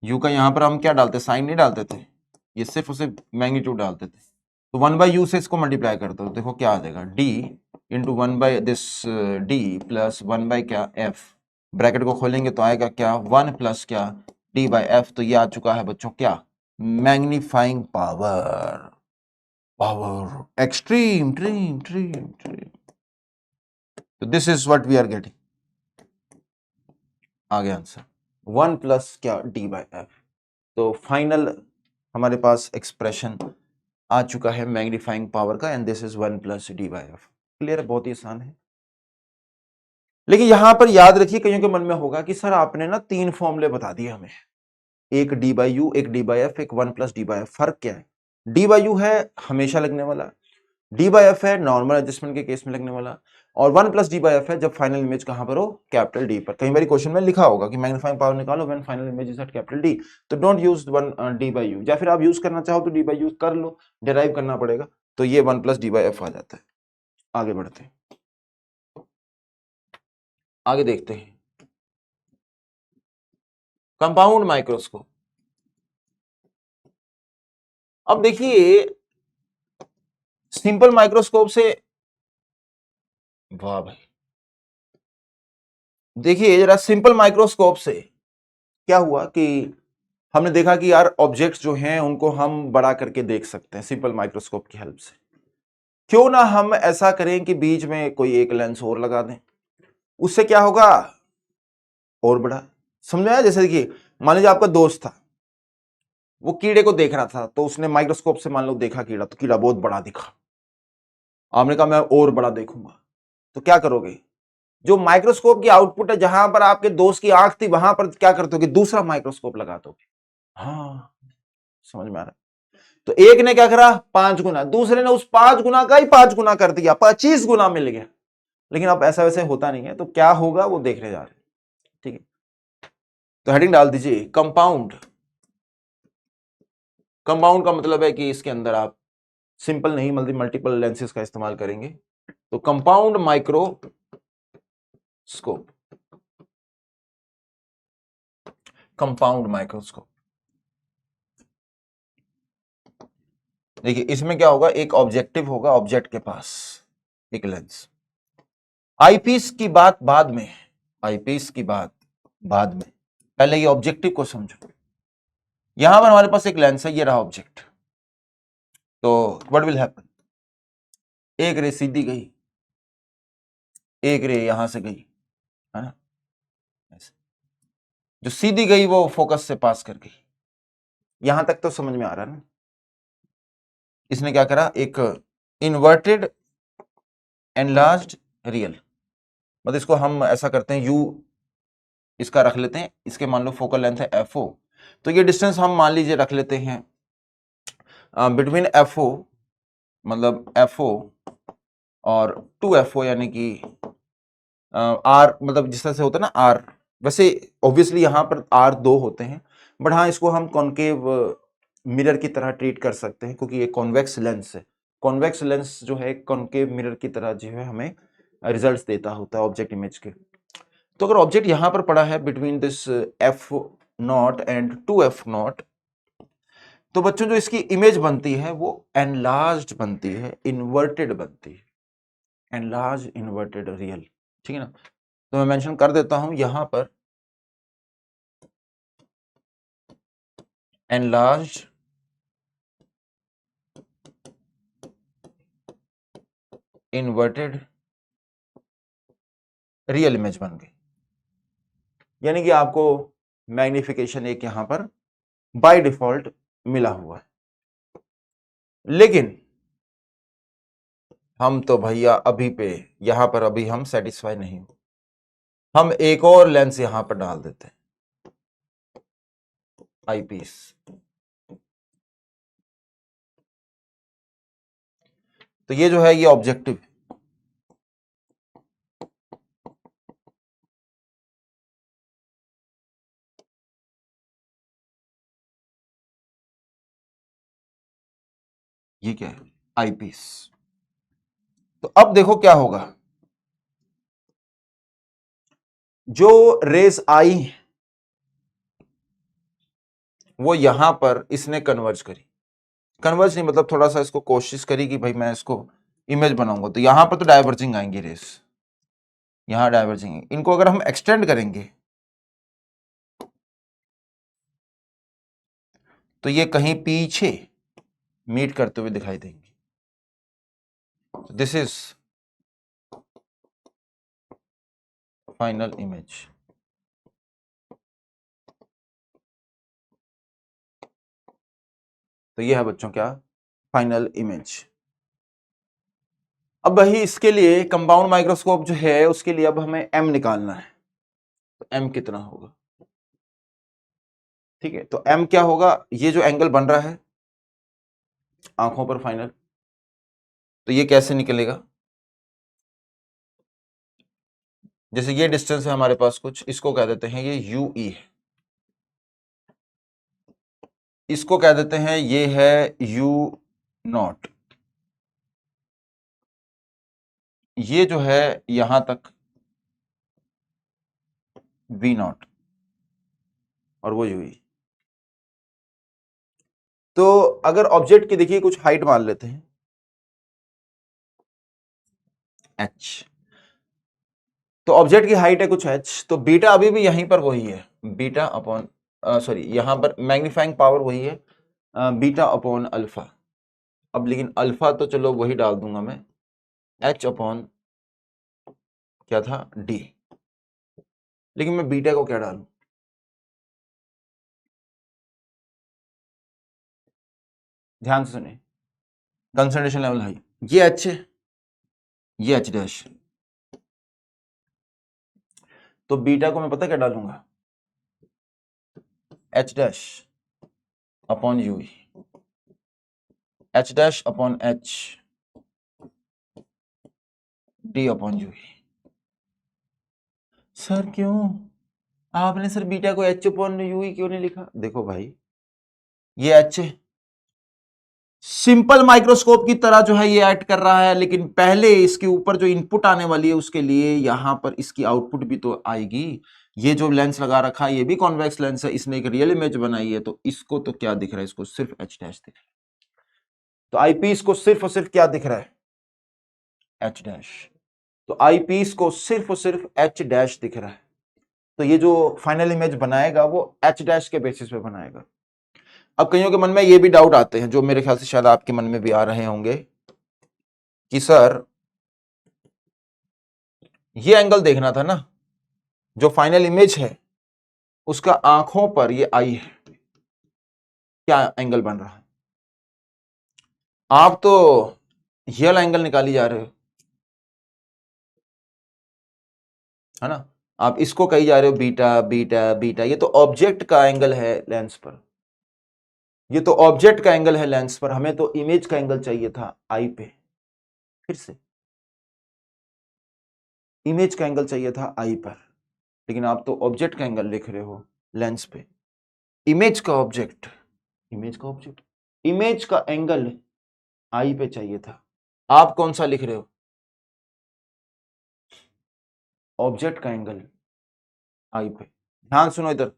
u का यहां पर हम क्या डालते, साइन नहीं डालते थे, ये सिर्फ उसे मैग्नीट्यूड डालते थे। तो 1/u से इसको मल्टीप्लाई कर दो, देखो क्या आ जाएगा, d इंटू 1/दिस d प्लस 1/ क्या, f, ब्रैकेट को खोलेंगे तो आएगा क्या, 1 प्लस क्या, d/f। तो ये आ चुका है बच्चों क्या, मैग्नीफाइंग पावर, पावर एक्सट्रीम, ट्रीम ट्रीम ट्रीम। तो this is what we are getting, आ गया आंसर 1 प्लस क्या, d/f। तो फाइनल हमारे पास एक्सप्रेशन आ चुका है मैग्नीफाइंग पावर का, and this is 1 plus d/f। Clear है, बहुत ही आसान है। लेकिन यहां पर याद रखिए, कईयों के मन में होगा कि सर आपने ना 3 फॉर्मूले बता दिए हमें, एक d/u, एक d/f, एक 1 प्लस d/f, फर्क क्या है, d/u है हमेशा लगने वाला, d/f है नॉर्मल एडजस्टमेंट के केस में लगने वाला, और 1 प्लस d/f है जब फाइनल इमेज कहां पर हो, कैपिटल डी पर। कई बार क्वेश्चन में लिखा होगा कि मैग्नीफाइंग पावर निकालो when final image is at capital D, तो डोंट यूज 1 d/u, या फिर आप यूज करना चाहो तो d/u कर लो, डिराइव करना पड़ेगा, तो ये 1 प्लस d/f आ जाता है। आगे बढ़ते हैं, आगे देखते हैं कंपाउंड माइक्रोस्कोप। अब देखिए सिंपल माइक्रोस्कोप से, वाह भाई, देखिए जरा सिंपल माइक्रोस्कोप से क्या हुआ कि हमने देखा कि यार ऑब्जेक्ट्स जो हैं उनको हम बड़ा करके देख सकते हैं सिंपल माइक्रोस्कोप की हेल्प से। क्यों ना हम ऐसा करें कि बीच में कोई एक लेंस और लगा दें, उससे क्या होगा, और बड़ा, समझ में आया। जैसे देखिए मान लीजिए आपका दोस्त था, वो कीड़े को देख रहा था, तो उसने माइक्रोस्कोप से मान लो देखा कीड़ा, तो कीड़ा बहुत बड़ा दिखा, आपने कहा मैं और बड़ा देखूंगा, तो क्या करोगे, जो माइक्रोस्कोप की आउटपुट है, जहां पर आपके दोस्त की आंख थी वहां पर क्या करते हो, दूसरा माइक्रोस्कोप लगा दोगे। हाँ, समझ में आ रहा है। तो एक ने क्या करा, 5 गुना, दूसरे ने उस 5 गुना का ही 5 गुना कर दिया, 25 गुना मिल गया। लेकिन अब ऐसा वैसे होता नहीं है, तो क्या होगा वो देखने जा रहे हैं। ठीक है, तो हेडिंग डाल दीजिए कंपाउंड। कंपाउंड का मतलब है कि इसके अंदर आप सिंपल नहीं मल्टीपल लेंसेज का इस्तेमाल करेंगे। तो कंपाउंड माइक्रोस्कोप, कंपाउंड माइक्रोस्कोप, देखिए इसमें क्या होगा, एक ऑब्जेक्टिव होगा, ऑब्जेक्ट के पास एक लेंस। आईपीस की बात बाद में, आईपीस की बात बाद में, पहले ये ऑब्जेक्टिव को समझो। यहां पर हमारे पास एक लेंस है, ये रहा ऑब्जेक्ट। तो व्हाट विल हैपन, एक रे सीधी गई, एक रे यहां से गई, है ना, ऐसे। जो सीधी गई वो फोकस से पास कर गई, यहां तक तो समझ में आ रहा है ना। इसने क्या करा, एक इन्वर्टेड एनलार्ज्ड रियल, मतलब इसको हम ऐसा करते हैं, यू इसका रख लेते हैं, इसके मान लो फोकल लेंथ है FO, तो ये डिस्टेंस हम मान लीजिए रख लेते हैं बिटवीन FO, मतलब FO और 2FO, यानी कि R, मतलब जिस तरह से होता है ना R, वैसे ऑब्वियसली यहां पर R 2 होते हैं, बट हाँ इसको हम कॉन्केव मिरर की तरह ट्रीट कर सकते हैं, क्योंकि ये कॉन्वेक्स लेंस है। कॉन्वेक्स लेंस जो है कॉन्केव मिरर की तरह जो है हमें रिजल्ट्स देता होता है ऑब्जेक्ट इमेज के। तो अगर ऑब्जेक्ट यहां पर पड़ा है between this F0 and 2F0, तो बच्चों जो इसकी इमेज बनती है वो एनलार्ज्ड बनती है, इन्वर्टेड बनती है, एनलार्ज इन्वर्टेड रियल, ठीक है ना। तो मैं मेंशन कर देता हूं यहां पर एनलार्ज्ड इन्वर्टेड रियल इमेज बन गई, यानी कि आपको मैग्निफिकेशन एक यहां पर बाय डिफॉल्ट मिला हुआ है। लेकिन हम तो भैया अभी पे यहां पर अभी हम सेटिस्फाई नहीं हो, हम एक और लेंस यहां पर डाल देते हैं, आईपीस। तो ये जो है ये ऑब्जेक्टिव, ये क्या है, आईपीस। तो अब देखो क्या होगा, जो रेज आई वो यहां पर इसने कन्वर्ज करी, कन्वर्ज नहीं मतलब थोड़ा सा इसको कोशिश करी कि भाई मैं इसको इमेज बनाऊंगा, तो यहां पर तो डाइवर्जिंग आएंगे रेस, यहां डाइवर्जिंग, इनको अगर हम एक्सटेंड करेंगे तो ये कहीं पीछे मीट करते हुए दिखाई देंगे। This is final image. तो ये है बच्चों क्या, फाइनल इमेज। अब वही इसके लिए कंपाउंड माइक्रोस्कोप जो है उसके लिए अब हमें m निकालना है, तो m कितना होगा, ठीक है। तो m क्या होगा, ये जो एंगल बन रहा है आंखों पर फाइनल, तो ये कैसे निकलेगा, जैसे ये डिस्टेंस है हमारे पास कुछ, इसको कह देते हैं ये UE है, इसको कह देते हैं ये है U0, ये जो है यहां तक V0 और वो UE। तो अगर ऑब्जेक्ट की देखिए कुछ हाइट मान लेते हैं h, तो ऑब्जेक्ट की हाइट है कुछ h, तो बीटा अभी भी यहीं पर वही है, बीटा अपॉन सॉरी यहां पर मैग्नीफाइंग पावर वही है, बीटा अपॉन अल्फा। अब लेकिन अल्फा तो चलो वही डाल दूंगा मैं, h अपॉन क्या था d, लेकिन मैं बीटा को क्या डालूं, ध्यान से सुनिए, कंसंट्रेशन लेवल हाई, ये h है, ये h डैश, तो बीटा को मैं पता क्या डालूंगा, h dash upon you, h dash upon h d upon you. Sir क्यों आपने सर बीटा को h अपॉन यू क्यों नहीं लिखा, देखो भाई ये h सिंपल माइक्रोस्कोप की तरह जो है ये ऐड कर रहा है, लेकिन पहले इसके ऊपर जो इनपुट आने वाली है उसके लिए यहां पर इसकी आउटपुट भी तो आएगी। ये जो लेंस लगा रखा है ये भी कॉन्वेक्स लेंस है, इसने एक रियल इमेज बनाई है, तो इसको तो क्या दिख रहा है, इसको सिर्फ h डैश दिख रहा है, तो आईपीस को सिर्फ और सिर्फ क्या दिख रहा है, h डैश, तो आईपीस को सिर्फ और सिर्फ h डैश दिख रहा है, तो ये जो फाइनल इमेज बनाएगा वो h डैश के बेसिस पे बनाएगा। अब कईयों के मन में ये भी डाउट आते हैं, जो मेरे ख्याल से शायद आपके मन में भी आ रहे होंगे कि सर ये एंगल देखना था ना, जो फाइनल इमेज है उसका आंखों पर ये आई है, क्या एंगल बन रहा है? आप तो ये वाला एंगल निकाली जा रहे हो, है ना? आप इसको कही जा रहे हो बीटा बीटा बीटा। ये तो ऑब्जेक्ट का एंगल है लेंस पर, ये तो ऑब्जेक्ट का एंगल है लेंस पर। हमें तो इमेज का एंगल चाहिए था आई पे। फिर से इमेज का एंगल चाहिए था आई पर, लेकिन आप तो ऑब्जेक्ट का एंगल लिख रहे हो लेंस पे। इमेज का ऑब्जेक्ट, इमेज का ऑब्जेक्ट, इमेज का एंगल आई पे चाहिए था। आप कौन सा लिख रहे हो? ऑब्जेक्ट का एंगल आई पे। ध्यान सुनो इधर,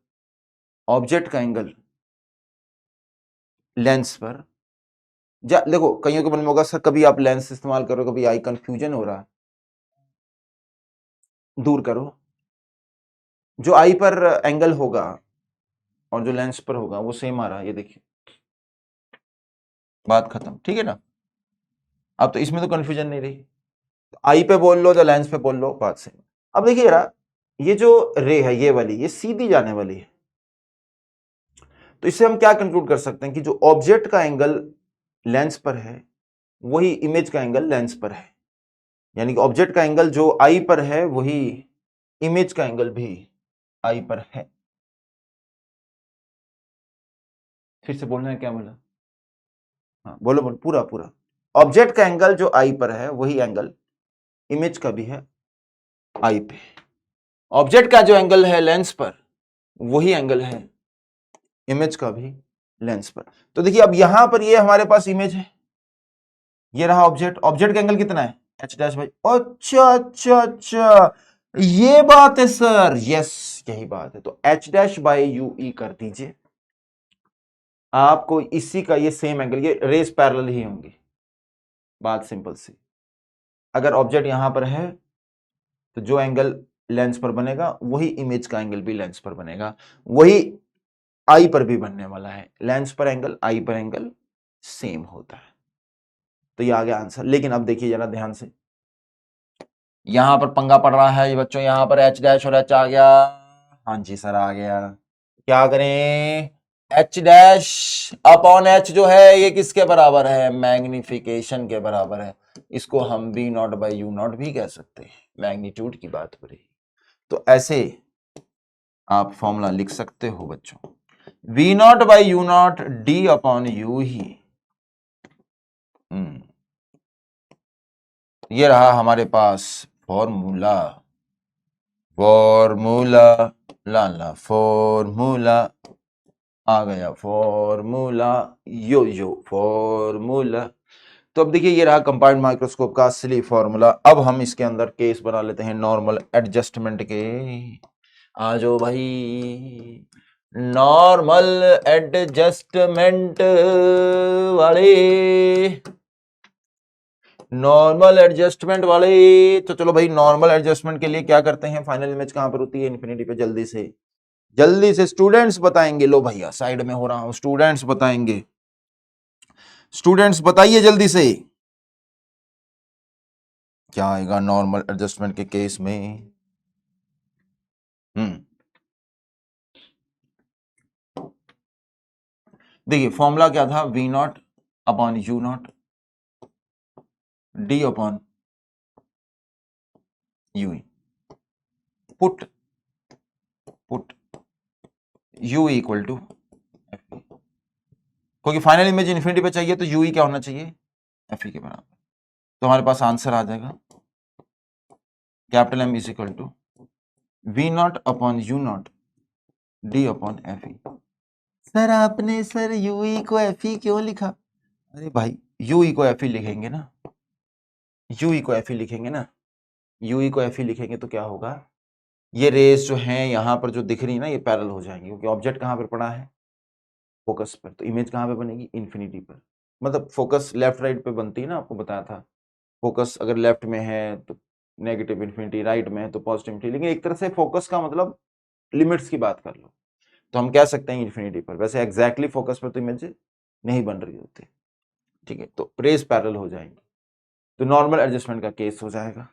ऑब्जेक्ट का एंगल लेंस पर। देखो कईयों के मन में होगा सर कभी आप लेंस इस्तेमाल करो, कभी आई कंफ्यूजन हो रहा है। दूर करो, जो आई पर एंगल होगा और जो लेंस पर होगा वो सेम आ रहा है, ये देखिए, बात खत्म, ठीक है ना? अब तो इसमें तो कंफ्यूजन नहीं रही, आई पे बोल लो या लेंस पे बोल लो, बात सेम। अब देखिए यार, ये जो रे है ये वाली, ये सीधी जाने वाली है, तो इससे हम क्या कंक्लूड कर सकते हैं कि जो ऑब्जेक्ट का एंगल लेंस पर है वही इमेज का एंगल लेंस पर है, यानी कि ऑब्जेक्ट का एंगल जो आई पर है वही इमेज का एंगल भी आई पर है। फिर से बोलना है क्या बोला? हाँ बोलो बोलो, पूरा पूरा। ऑब्जेक्ट का एंगल जो आई पर है वही एंगल इमेज का भी है आई पे। ऑब्जेक्ट का जो एंगल है लेंस पर वही एंगल है इमेज का भी लेंस पर। तो देखिए अब यहां पर ये हमारे पास इमेज है, ये रहा ऑब्जेक्ट। ऑब्जेक्ट का एंगल कितना है? H dash by. अच्छा अच्छा अच्छा, ये बात है सर, यस यही बात है। तो एच डैश बाई यू ई कर दीजिए, आपको इसी का ये सेम एंगल, ये रेस पैरेलल ही होंगी, बात सिंपल सी। अगर ऑब्जेक्ट यहां पर है तो जो एंगल लेंस पर बनेगा वही इमेज का एंगल भी लेंस पर बनेगा, वही आई पर भी बनने वाला है। लेंस पर एंगल आई पर एंगल सेम होता है। तो ये आ गया आंसर। लेकिन अब देखिए जरा ध्यान से, यहां पर पंगा पड़ रहा है ये बच्चों, यहां पर एच डैश और एच आ गया। हाँ जी सर आ गया। क्या करें? एच डैश अपॉन एच जो है ये किसके बराबर है? मैग्निफिकेशन के बराबर है। इसको हम B naught by you naught भी कह सकते हैं, मैग्नीट्यूड की बात हो रही। तो ऐसे आप फॉर्मूला लिख सकते हो बच्चों, v naught by you naught D upon u e. ये रहा हमारे पास फॉर्मूला, फॉर्मूला लाला फॉर्मूला आ गया, फॉर्मूला यो यो फॉर्मूला। तो अब देखिए ये रहा कंपाउंड माइक्रोस्कोप का असली फॉर्मूला। अब हम इसके अंदर केस बना लेते हैं नॉर्मल एडजस्टमेंट के। आ जाओ भाई, नॉर्मल एडजस्टमेंट वाले, नॉर्मल एडजस्टमेंट वाले। तो चलो भाई, नॉर्मल एडजस्टमेंट के लिए क्या करते हैं? फाइनल इमेज कहां पर होती है? इन्फिनिटी पे। जल्दी से स्टूडेंट्स बताएंगे। लो भैया साइड में हो रहा हूं, स्टूडेंट्स बताएंगे, स्टूडेंट्स बताइए जल्दी से क्या आएगा नॉर्मल एडजस्टमेंट के केस में। देखिए फॉर्मूला क्या था? V naught upon U naught D upon U. Put put U equal to F, क्योंकि फाइनल इमेज इन्फिनिटी पे चाहिए तो यू क्या होना चाहिए? एफ के बराबर। तो हमारे पास आंसर आ जाएगा capital M is equal to V naught upon U naught D upon F E. Sir आपने सर यूई को एफ ई क्यों लिखा? अरे भाई यूई को एफ ई लिखेंगे ना, यूई को एफ ई लिखेंगे ना, यूई को एफ ई लिखेंगे तो क्या होगा? ये रेस जो हैं यहाँ पर जो दिख रही है ना, ये पैरेलल हो जाएंगे, क्योंकि ऑब्जेक्ट कहाँ पर पड़ा है? फोकस पर। तो इमेज कहाँ पे बनेगी? इन्फिनिटी पर। मतलब फोकस लेफ्ट राइट पे बनती है ना, आपको बताया था। फोकस अगर लेफ्ट में है तो नेगेटिव इन्फिनिटी, राइट में है तो पॉजिटिव इन्फिनिटी। लेकिन एक तरह से फोकस का मतलब लिमिट्स की बात कर लो तो हम कह सकते हैं इन्फिनिटी पर। वैसे एग्जैक्टली फोकस पर तो इमेज नहीं बन रही होती, ठीक है? तो रेस पैरेलल हो जाएंगी, तो नॉर्मल एडजस्टमेंट का केस हो जाएगा।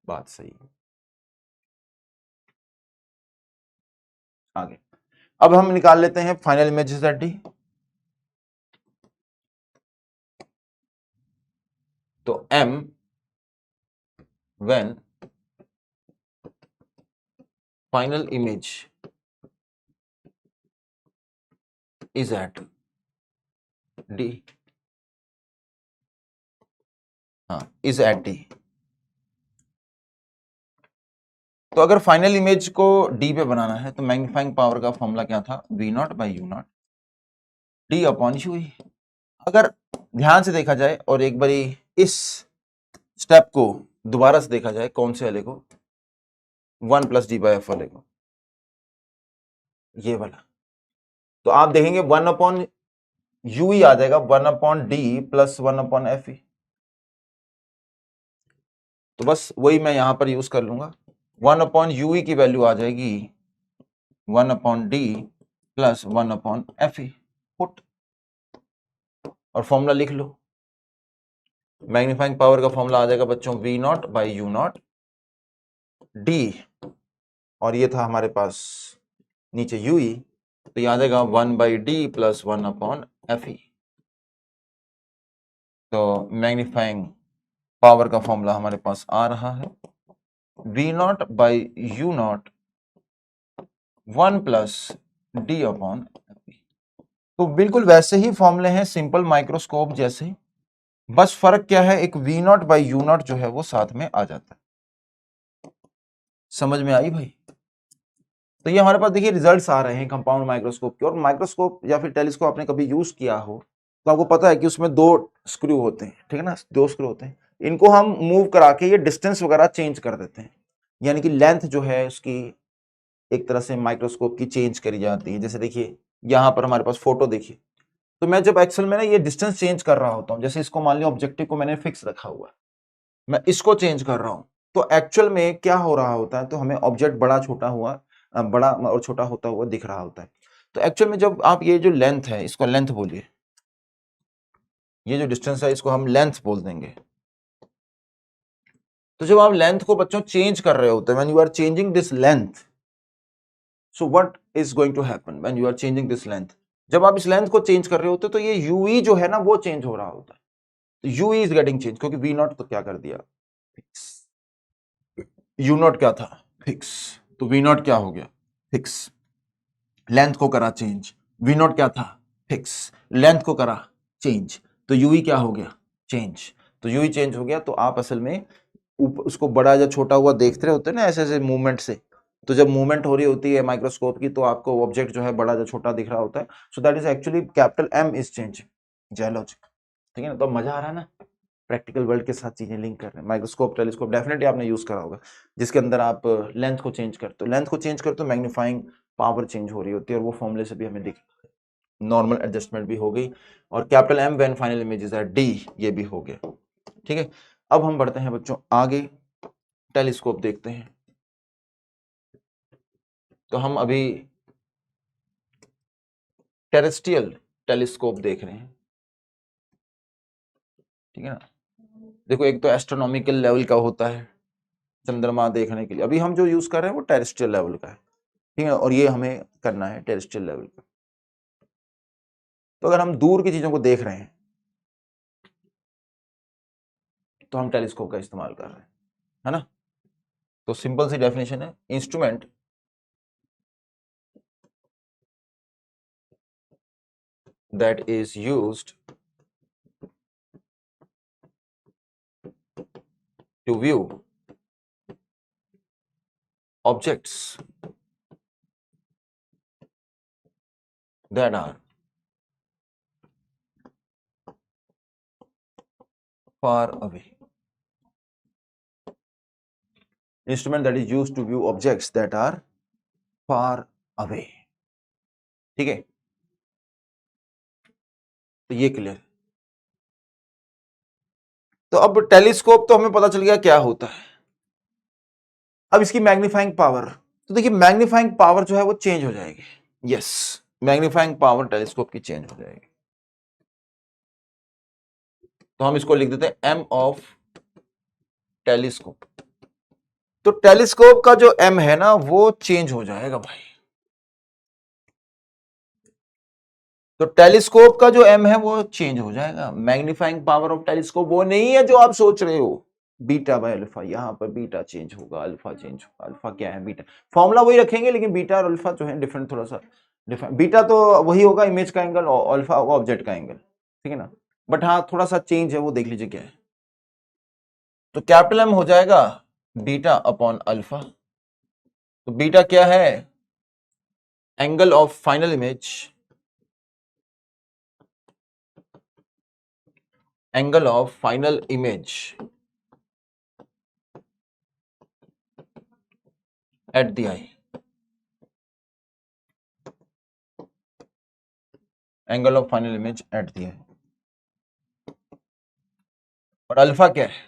बात सही है। आगे अब हम निकाल लेते हैं फाइनल इमेज एट डी। तो m when final image is at d, हाँ is at d। तो अगर फाइनल इमेज को डी पे बनाना है तो मैग्नीफाइंग पावर का फॉर्मूला क्या था, V naught by you naught D upon U. अगर ध्यान से देखा जाए और एक बारी इस स्टेप को दोबारा से देखा जाए, कौन से वाले को, 1 प्लस डी बाई एफ वाले को, ये वाला, तो आप देखेंगे 1 अपॉन यू ही आ जाएगा, 1 upon D plus 1 upon f e. तो बस वही मैं यहां पर यूज कर लूंगा, 1 अपॉन यू की वैल्यू आ जाएगी 1 upon D plus 1 upon f e, put, और फॉर्मूला लिख लो। मैग्नीफाइंग पावर का फॉर्मूला आ जाएगा बच्चों v naught by you naught D, और ये था हमारे पास नीचे यू ई, तो ये आ जाएगा 1 by D plus 1 upon F E. तो मैग्नीफाइंग पावर का फॉर्मूला हमारे पास आ रहा है we naught by you naught 1 plus D upon F E. तो बिल्कुल वैसे ही फॉर्मूले हैं, सिंपल माइक्रोस्कोप जैसे, बस फर्क क्या है, एक V naught by you naught जो है वो साथ में आ जाता है। समझ में आई भाई? तो ये हमारे पास देखिए रिजल्ट्स आ रहे हैं कंपाउंड माइक्रोस्कोप के। और माइक्रोस्कोप या फिर टेलीस्कोप आपने कभी यूज किया हो तो आपको पता है कि उसमें 2 स्क्रू होते हैं, ठीक है ना, 2 स्क्रू होते हैं। इनको हम मूव करा के ये डिस्टेंस वगैरह चेंज कर देते हैं, यानी कि लेंथ जो है उसकी एक तरह से माइक्रोस्कोप की चेंज करी जाती है। जैसे देखिए यहाँ पर हमारे पास फोटो देखिए, तो मैं जब एक्सेल में ना ये डिस्टेंस चेंज कर रहा होता हूँ, जैसे इसको मान लिया ऑब्जेक्टिव को मैंने फिक्स रखा हुआ है, मैं इसको चेंज कर रहा हूँ, तो एक्चुअल में क्या हो रहा होता है, तो हमें ऑब्जेक्ट बड़ा छोटा हुआ, बड़ा और छोटा होता हुआ दिख रहा होता है। तो एक्चुअल में जब आप ये जो लेंथ है, इसको लेंथ बोलिए, ये जो डिस्टेंस है इसको हम लेंथ बोल देंगे। तो जब आप लेंथ को बच्चों चेंज कर रहे होते हैं, when you are changing this length, so what is going to happen when you are changing this length, जब आप इस लेंथ को चेंज कर रहे होते तो ये यूई जो है ना वो चेंज हो रहा होता है। तो यूई इज गेटिंग चेंज, क्योंकि वी नॉट तो क्या कर दिया फिक्स, यू नॉट क्या था फिक्स, तो वी नॉट क्या हो गया फिक्स, लेंथ को करा चेंज, वी नॉट क्या था फिक्स, लेंथ को करा चेंज, तो यूई क्या हो गया चेंज, तो यूई चेंज हो गया। तो आप असल में उसको बड़ा या छोटा हुआ देखते रहे होते हैं ना ऐसे ऐसे मूवमेंट से, तो जब मूवमेंट हो रही होती है माइक्रोस्कोप की तो आपको ऑब्जेक्ट जो है बड़ा या छोटा दिख रहा होता है, so that is actually capital M is change, जयलॉजिक, ठीक है ना। तो मजा आ रहा है ना, प्रैक्टिकल वर्ल्ड के साथ चीजें लिंक कर रहे हैं। माइक्रोस्कोप टेलीस्कोप डेफिनेटली आपने यूज करा होगा, जिसके अंदर आप लेंथ को चेंज करते हो, लेंथ को चेंज करते हो मैग्नीफाइंग पावर चेंज हो रही होती है, और वो फॉर्मूले से भी हमें दिख, नॉर्मल एडजस्टमेंट भी हो गई, और capital M when final images है डी, ये भी हो गया, ठीक है। अब हम बढ़ते हैं बच्चों आगे, टेलीस्कोप देखते हैं। तो हम अभी टेरेस्ट्रियल टेलीस्कोप देख रहे हैं, ठीक है ना। देखो एक तो एस्ट्रोनॉमिकल लेवल का होता है चंद्रमा देखने के लिए, अभी हम जो यूज कर रहे हैं वो टेरेस्ट्रियल लेवल का है, ठीक है, और ये हमें करना है टेरेस्ट्रियल लेवल का। तो अगर हम दूर की चीजों को देख रहे हैं तो हम टेलीस्कोप का इस्तेमाल कर रहे हैं, है ना। तो सिंपल सी डेफिनेशन है, instrument that is used to view objects that are far away. Instrument that is used to view objects that are far away. ठीक है, तो ये क्लियर। तो अब टेलीस्कोप तो हमें पता चल गया क्या होता है। अब इसकी मैग्नीफाइंग पावर, तो देखिए मैग्नीफाइंग पावर जो है वो चेंज हो जाएगी, यस, मैग्नीफाइंग पावर टेलीस्कोप की चेंज हो जाएगी। तो हम इसको लिख देते हैं एम ऑफ टेलीस्कोप। तो टेलीस्कोप का जो एम है ना वो चेंज हो जाएगा भाई, तो टेलीस्कोप का जो एम है वो चेंज हो जाएगा। मैग्नीफाइंग पावर ऑफ टेलीस्कोप वो नहीं है जो आप सोच रहे हो, बीटा बाय अल्फा। यहां पर बीटा चेंज होगा, अल्फा चेंज होगा। अल्फा क्या है, बीटा, फॉर्मूला वही रखेंगे लेकिन बीटा और अल्फा जो है डिफरेंट, थोड़ा सा डिफरेंट। बीटा तो वही होगा इमेज का एंगल और अल्फा होगा ऑब्जेक्ट का एंगल, ठीक है ना। बट हाँ थोड़ा सा चेंज है, वो देख लीजिए क्या है। तो कैपिटल एम हो जाएगा बीटा अपॉन अल्फा। तो बीटा क्या है, angle of final image, angle of final image at the eye, angle of final image at the eye. और अल्फा क्या है,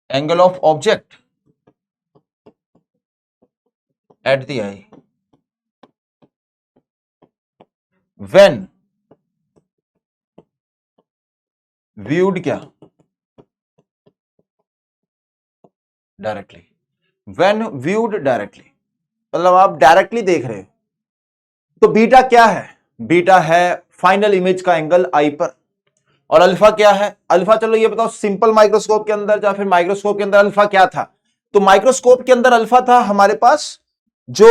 angle of object at the eye when viewed क्या, directly, when viewed directly, मतलब आप directly देख रहे हो। तो बीटा क्या है, बीटा है फाइनल इमेज का एंगल आई पर। और अल्फा क्या है, अल्फा चलो ये बताओ सिंपल माइक्रोस्कोप के अंदर या फिर माइक्रोस्कोप के अंदर अल्फा क्या था। तो माइक्रोस्कोप के अंदर अल्फा था हमारे पास जो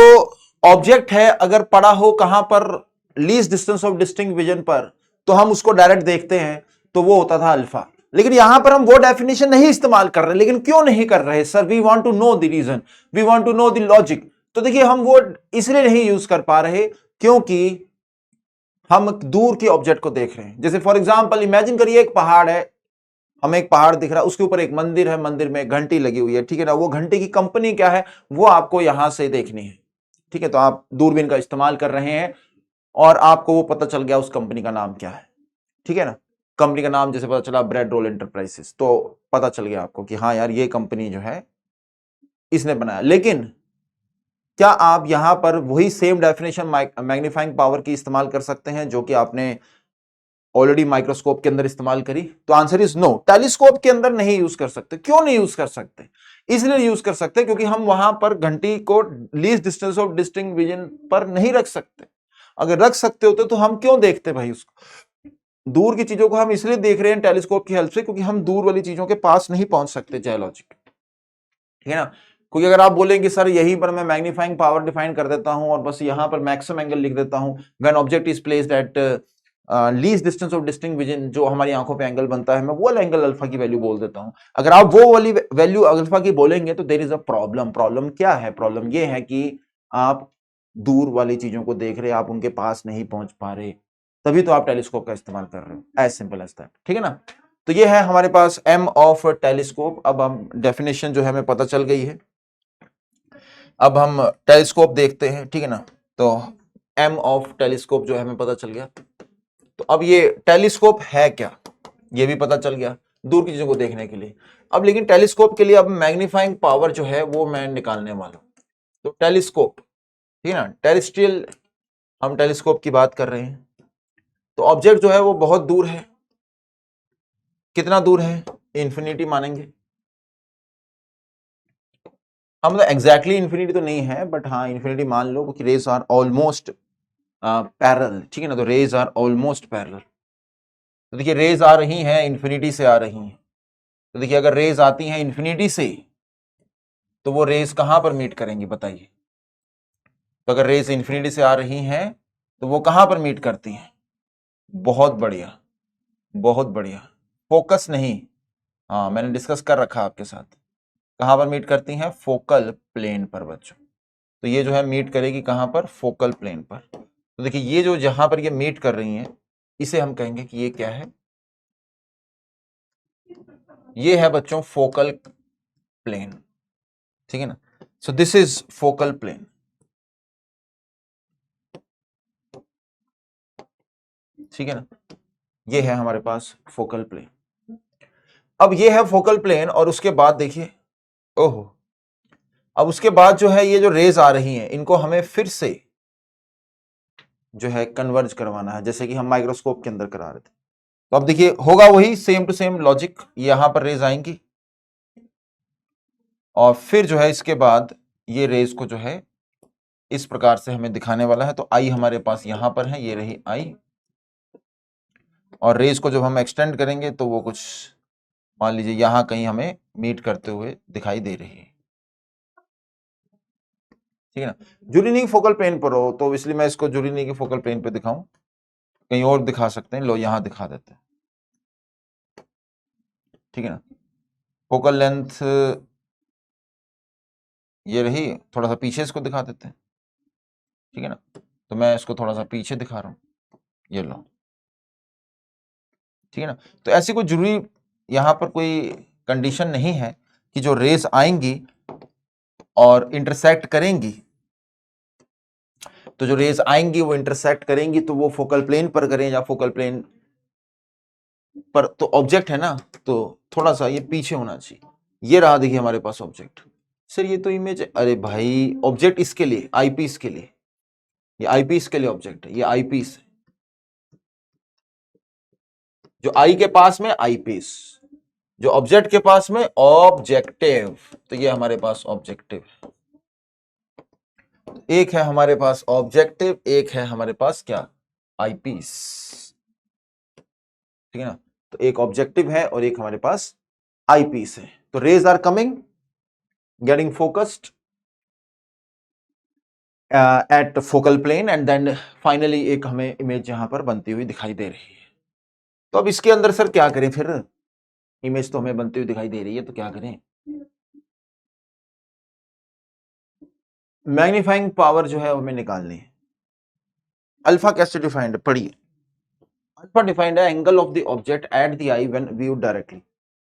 ऑब्जेक्ट है अगर पड़ा हो कहां पर, least distance of distinct vision पर, तो हम उसको डायरेक्ट देखते हैं, तो वो होता था अल्फा। लेकिन यहां पर हम वो डेफिनेशन नहीं इस्तेमाल कर रहे। लेकिन क्यों नहीं कर रहे sir, we want to know the reason, we want to know the logic. तो देखिए हम वो इसलिए नहीं यूज कर पा रहे क्योंकि हम दूर के ऑब्जेक्ट को देख रहे हैं। जैसे फॉर एग्जांपल इमेजिन करिए एक पहाड़ है, हमें एक पहाड़ दिख रहा है, उसके ऊपर एक मंदिर है, मंदिर में घंटी लगी हुई है, ठीक है ना। वो घंटी की कंपनी क्या है वो आपको यहां से देखनी है, ठीक है। तो आप दूरबीन का इस्तेमाल कर रहे हैं और आपको वो पता चल गया उस कंपनी का नाम क्या है, ठीक है ना। कंपनी का नाम जैसे पता चला ब्रेड रोल एंटरप्राइजेस, तो पता चल गया आपको कि हाँ यार ये कंपनी जो है इसने बनाया। लेकिन क्या आप यहां पर वही सेम डेफिनेशन मैग्नीफाइंग पावर की इस्तेमाल कर सकते हैं जो कि आपने ऑलरेडी माइक्रोस्कोप के अंदर इस्तेमाल करी? तो आंसर इज नो, टेलीस्कोप के अंदर नहीं यूज कर सकते। क्यों नहीं यूज कर सकते, इसलिए यूज कर सकते क्योंकि हम वहां पर घंटी को least distance of distinct vision पर नहीं रख सकते। अगर रख सकते होते तो हम क्यों देखते भाई उसको। दूर की चीजों को हम इसलिए देख रहे हैं टेलीस्कोप की हेल्प से क्योंकि हम दूर वाली चीजों के पास नहीं पहुंच सकते, जियोलॉजिक, ठीक है ना। क्योंकि अगर आप बोलेंगे सर यहीं पर मैं मैग्नीफाइंग पावर डिफाइन कर देता हूं और बस यहां पर मैक्सिमम एंगल लिख देता हूं, when object is placed at least distance of distinct vision, जो हमारी आंखों पे एंगल बनता है, मैं वो वाला एंगल अल्फा की वैल्यू बोल देता हूं। अगर आप वो वाली वैल्यू अल्फा की बोलेंगे तो there is a problem. Problem क्या है, प्रॉब्लम ये है कि आप दूर वाली चीजों को देख रहे, आप उनके पास नहीं पहुंच पा रहे, तभी तो आप टेलीस्कोप का इस्तेमाल कर रहे हो, एज सिंपल एज दैट, ठीक है ना। तो ये है हमारे पास एम ऑफ टेलीस्कोप। अब हम डेफिनेशन जो है हमें पता चल गई है, अब हम टेलीस्कोप देखते हैं, ठीक है ना। तो एम ऑफ टेलीस्कोप जो है हमें पता चल गया। तो अब ये टेलीस्कोप है क्या, ये भी पता चल गया दूर की चीजों को देखने के लिए। अब लेकिन टेलीस्कोप के लिए अब मैग्नीफाइंग पावर जो है वो मैं निकालने वाला हूं। तो टेलीस्कोप, ठीक है ना, टेरेस्ट्रियल हम टेलीस्कोप की बात कर रहे हैं। तो ऑब्जेक्ट जो है वो बहुत दूर है, कितना दूर है, इंफिनिटी मानेंगे हम। मतलब एग्जैक्टली इंफिनिटी तो नहीं है बट हाँ इंफिनिटी मान लो क्योंकि रेज आर ऑलमोस्ट पैरेलल, ठीक है ना। तो रेज आर ऑलमोस्ट पैरेलल। तो देखिए रेज आ रही हैं इंफिनिटी से आ रही हैं। तो देखिए अगर रेज आती हैं इंफिनिटी से तो वो रेज कहां पर मीट करेंगी बताइए। तो अगर रेज इंफिनिटी से आ रही हैं तो वो कहां पर मीट करती हैं, बहुत बढ़िया, बहुत बढ़िया, फोकस नहीं, हाँ मैंने डिस्कस कर रखा आपके साथ, कहां पर मीट करती हैं, फोकल प्लेन पर बच्चों। तो ये जो है मीट करेगी कहां पर, फोकल प्लेन पर। तो देखिए ये जो जहां पर ये मीट कर रही हैं इसे हम कहेंगे कि ये क्या है, ये है बच्चों फोकल प्लेन, ठीक है ना। So this is focal plane, ठीक है ना। ये है हमारे पास फोकल प्लेन। अब ये है फोकल प्लेन और उसके बाद देखिए, ओहो, अब उसके बाद जो है ये जो रेज आ रही हैं इनको हमें फिर से जो है कन्वर्ज करवाना है, जैसे कि हम माइक्रोस्कोप के अंदर करा रहे थे। तो अब देखिए होगा वही सेम टू सेम लॉजिक, यहां पर रेज आएंगी और फिर जो है इसके बाद ये रेज को जो है इस प्रकार से हमें दिखाने वाला है। तो आई हमारे पास यहां पर है, ये रही आई, और रेज को जब हम एक्सटेंड करेंगे तो वो कुछ मान लीजिए यहां कहीं हमें मीट करते हुए दिखाई दे रही है, ठीक है ना। जुरिनी की फोकल प्लेन पर हो तो इसलिए मैं इसको जुरिनी की फोकल प्लेन पे दिखाऊं, कहीं और दिखा सकते हैं, लो यहां दिखा देते हैं, ठीक है ना। फोकल लेंथ ये रही, थोड़ा सा पीछे इसको दिखा देते हैं, ठीक है ना। तो मैं इसको थोड़ा सा पीछे दिखा रहा हूं, ये लो, ठीक है ना। तो ऐसी कोई जरूरी यहां पर कोई कंडीशन नहीं है कि जो रेस आएंगी और इंटरसेक्ट करेंगी, तो जो रेज आएंगी वो इंटरसेक्ट करेंगी तो वो फोकल प्लेन पर करें या फोकल प्लेन पर, तो ऑब्जेक्ट है ना, तो थोड़ा सा ये पीछे होना चाहिए। ये रहा देखिए हमारे पास ऑब्जेक्ट, सर ये तो इमेज है, अरे भाई ऑब्जेक्ट इसके लिए, आईपीस के लिए, ये आईपीस के लिए ऑब्जेक्ट है, ये आईपीस है, जो आई के पास में आईपीस, जो ऑब्जेक्ट के पास में ऑब्जेक्टिव, तो ये हमारे पास ऑब्जेक्टिव है। एक है हमारे पास ऑब्जेक्टिव, एक है हमारे पास क्या, आईपीस, ठीक है ना। तो एक ऑब्जेक्टिव है और एक हमारे पास आईपीस है। तो rays are coming, getting focused at focal plane and then finally एक हमें इमेज यहां पर बनती हुई दिखाई दे रही है। तो अब इसके अंदर सर क्या करें फिर, इमेज तो हमें बनती हुई दिखाई दे रही है, तो क्या करें। मैग्नीफाइंग पावर जो है हमें निकालनी है। अल्फा कैसे डिफाइंड है, पढ़िए। अल्फा डिफाइंड है angle of the object at the eye when viewed directly.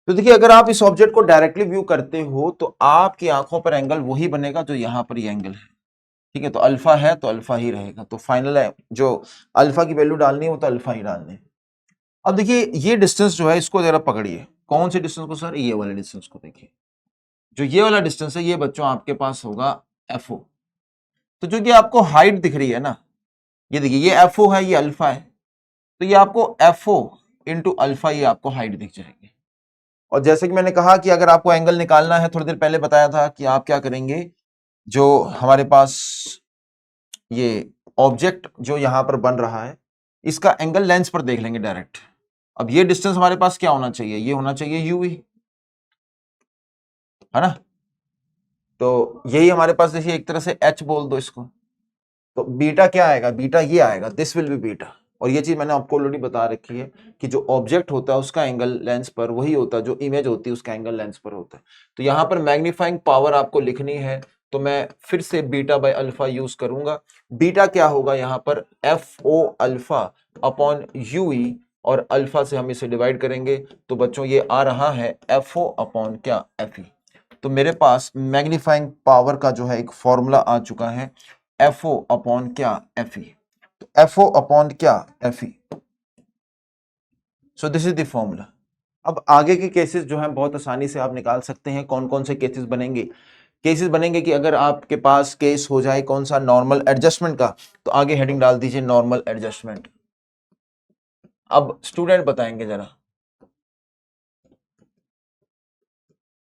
तो देखिए अगर आप इस ऑब्जेक्ट को डायरेक्टली व्यू करते हो तो आपकी आंखों पर एंगल वही बनेगा जो यहां पर ये एंगल है, ठीक है। तो अल्फा है तो अल्फा ही रहेगा, तो फाइनल है जो अल्फा की वैल्यू डालनी है वो तो अल्फा ही डालनी है। अब देखिए ये डिस्टेंस जो है इसको जरा पकड़िए, कौन से डिस्टेंस को सर, ये वाले डिस्टेंस को देखिए, जो ये वाला डिस्टेंस है ये बच्चों आपके पास होगा एफओ। तो जो ये आपको हाइट दिख रही है ना, ये देखिए ये एफओ है, ये अल्फा है, तो ये आपको एफओ इंटू अल्फा ये आपको हाइट दिख जाएगी। और जैसे कि मैंने कहा कि अगर आपको एंगल निकालना है, थोड़ी देर पहले बताया था कि आप क्या करेंगे, जो हमारे पास ये ऑब्जेक्ट जो यहां पर बन रहा है इसका एंगल लेंस पर देख लेंगे डायरेक्ट। अब ये डिस्टेंस हमारे पास क्या होना चाहिए, ये होना चाहिए यूवी, है ना। तो यही हमारे पास, देखिए एक तरह से एच बोल दो इसको, तो बीटा क्या आएगा, बीटा ये आएगा, दिस विल बी बीटा। और ये चीज मैंने आपको ऑलरेडी बता रखी है कि जो ऑब्जेक्ट होता है उसका एंगल लेंस पर वही होता है, जो इमेज होती है उसका एंगल लेंस पर होता है। तो यहां पर मैग्नीफाइंग पावर आपको लिखनी है, तो मैं फिर से बीटा बाय अल्फा यूज करूंगा। बीटा क्या होगा यहाँ पर, F O alpha upon UE, और अल्फा से हम इसे डिवाइड करेंगे तो बच्चों ये आ रहा है एफ ओ अपॉन क्या, एफ ई। तो मेरे पास मैग्नीफाइंग पावर का जो है एक फॉर्मूला आ चुका है, एफ ओ अपॉन क्या, एफ ई। तो एफ ओ अपॉन क्या, F E. So this is the formula. अब आगे के केसेस जो हैं बहुत आसानी से आप निकाल सकते हैं। कौन कौन से केसेस बनेंगे, केसेस बनेंगे कि अगर आपके पास केस हो जाए कौन सा, नॉर्मल एडजस्टमेंट का, तो आगे हेडिंग डाल दीजिए नॉर्मल एडजस्टमेंट। अब स्टूडेंट बताएंगे जरा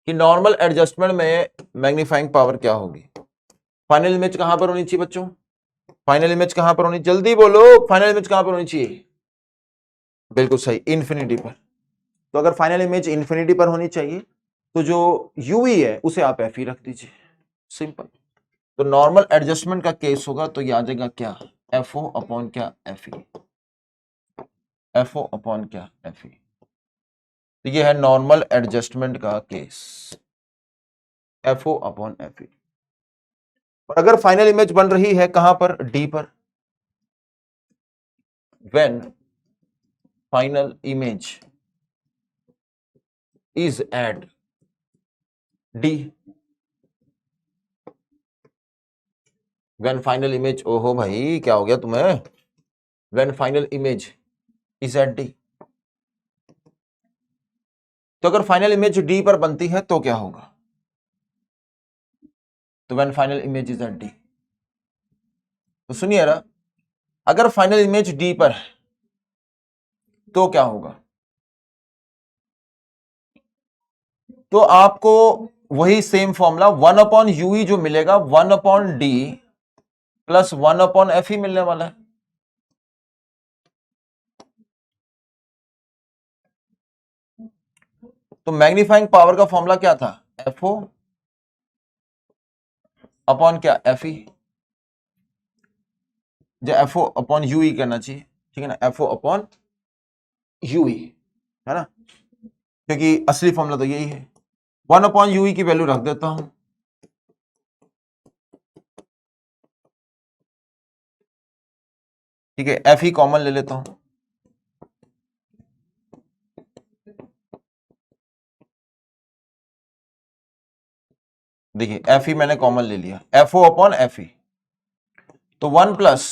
कि नॉर्मल एडजस्टमेंट में मैग्नीफाइंग पावर क्या होगी। फाइनल इमेज कहां पर होनी चाहिए बच्चों, फाइनल इमेज कहां पर होनी, जल्दी बोलो, फाइनल इमेज कहां पर होनी चाहिए, बिल्कुल सही, इन्फिनिटी पर। तो अगर फाइनल इमेज इन्फिनिटी पर होनी चाहिए तो जो यूवी है उसे आप एफ ई रख दीजिए, सिंपल। तो नॉर्मल एडजस्टमेंट का केस होगा तो ये आ जाएगा क्या, एफ ओ अपॉन क्या, F E, F O upon क्या, एफ ई। तो ये है नॉर्मल एडजस्टमेंट का केस, F O upon F E. और अगर फाइनल इमेज बन रही है कहां पर, डी पर, when final image is at D, when final image, ओहो भाई क्या हो गया तुम्हें, when final image is at D. तो अगर फाइनल इमेज डी पर बनती है तो क्या होगा, तो when final image is at D. तो सुनिए ना, अगर फाइनल इमेज डी पर है तो क्या होगा, तो आपको वही सेम फॉर्मूला 1 अपॉन यूई जो मिलेगा 1 अपॉन डी प्लस 1/f ही मिलने वाला है। तो मैग्नीफाइंग पावर का फॉर्मूला क्या था? FO अपॉन क्या? FE, जो FO अपॉन UE करना चाहिए, ठीक है ना, FO अपॉन UE, है ना, क्योंकि असली फॉर्मूला तो यही है। 1/UE की वैल्यू रख देता हूं, ठीक है, FE कॉमन ले लेता हूं, देखिए FE मैंने कॉमन ले लिया, FO अपॉन FE, तो 1 प्लस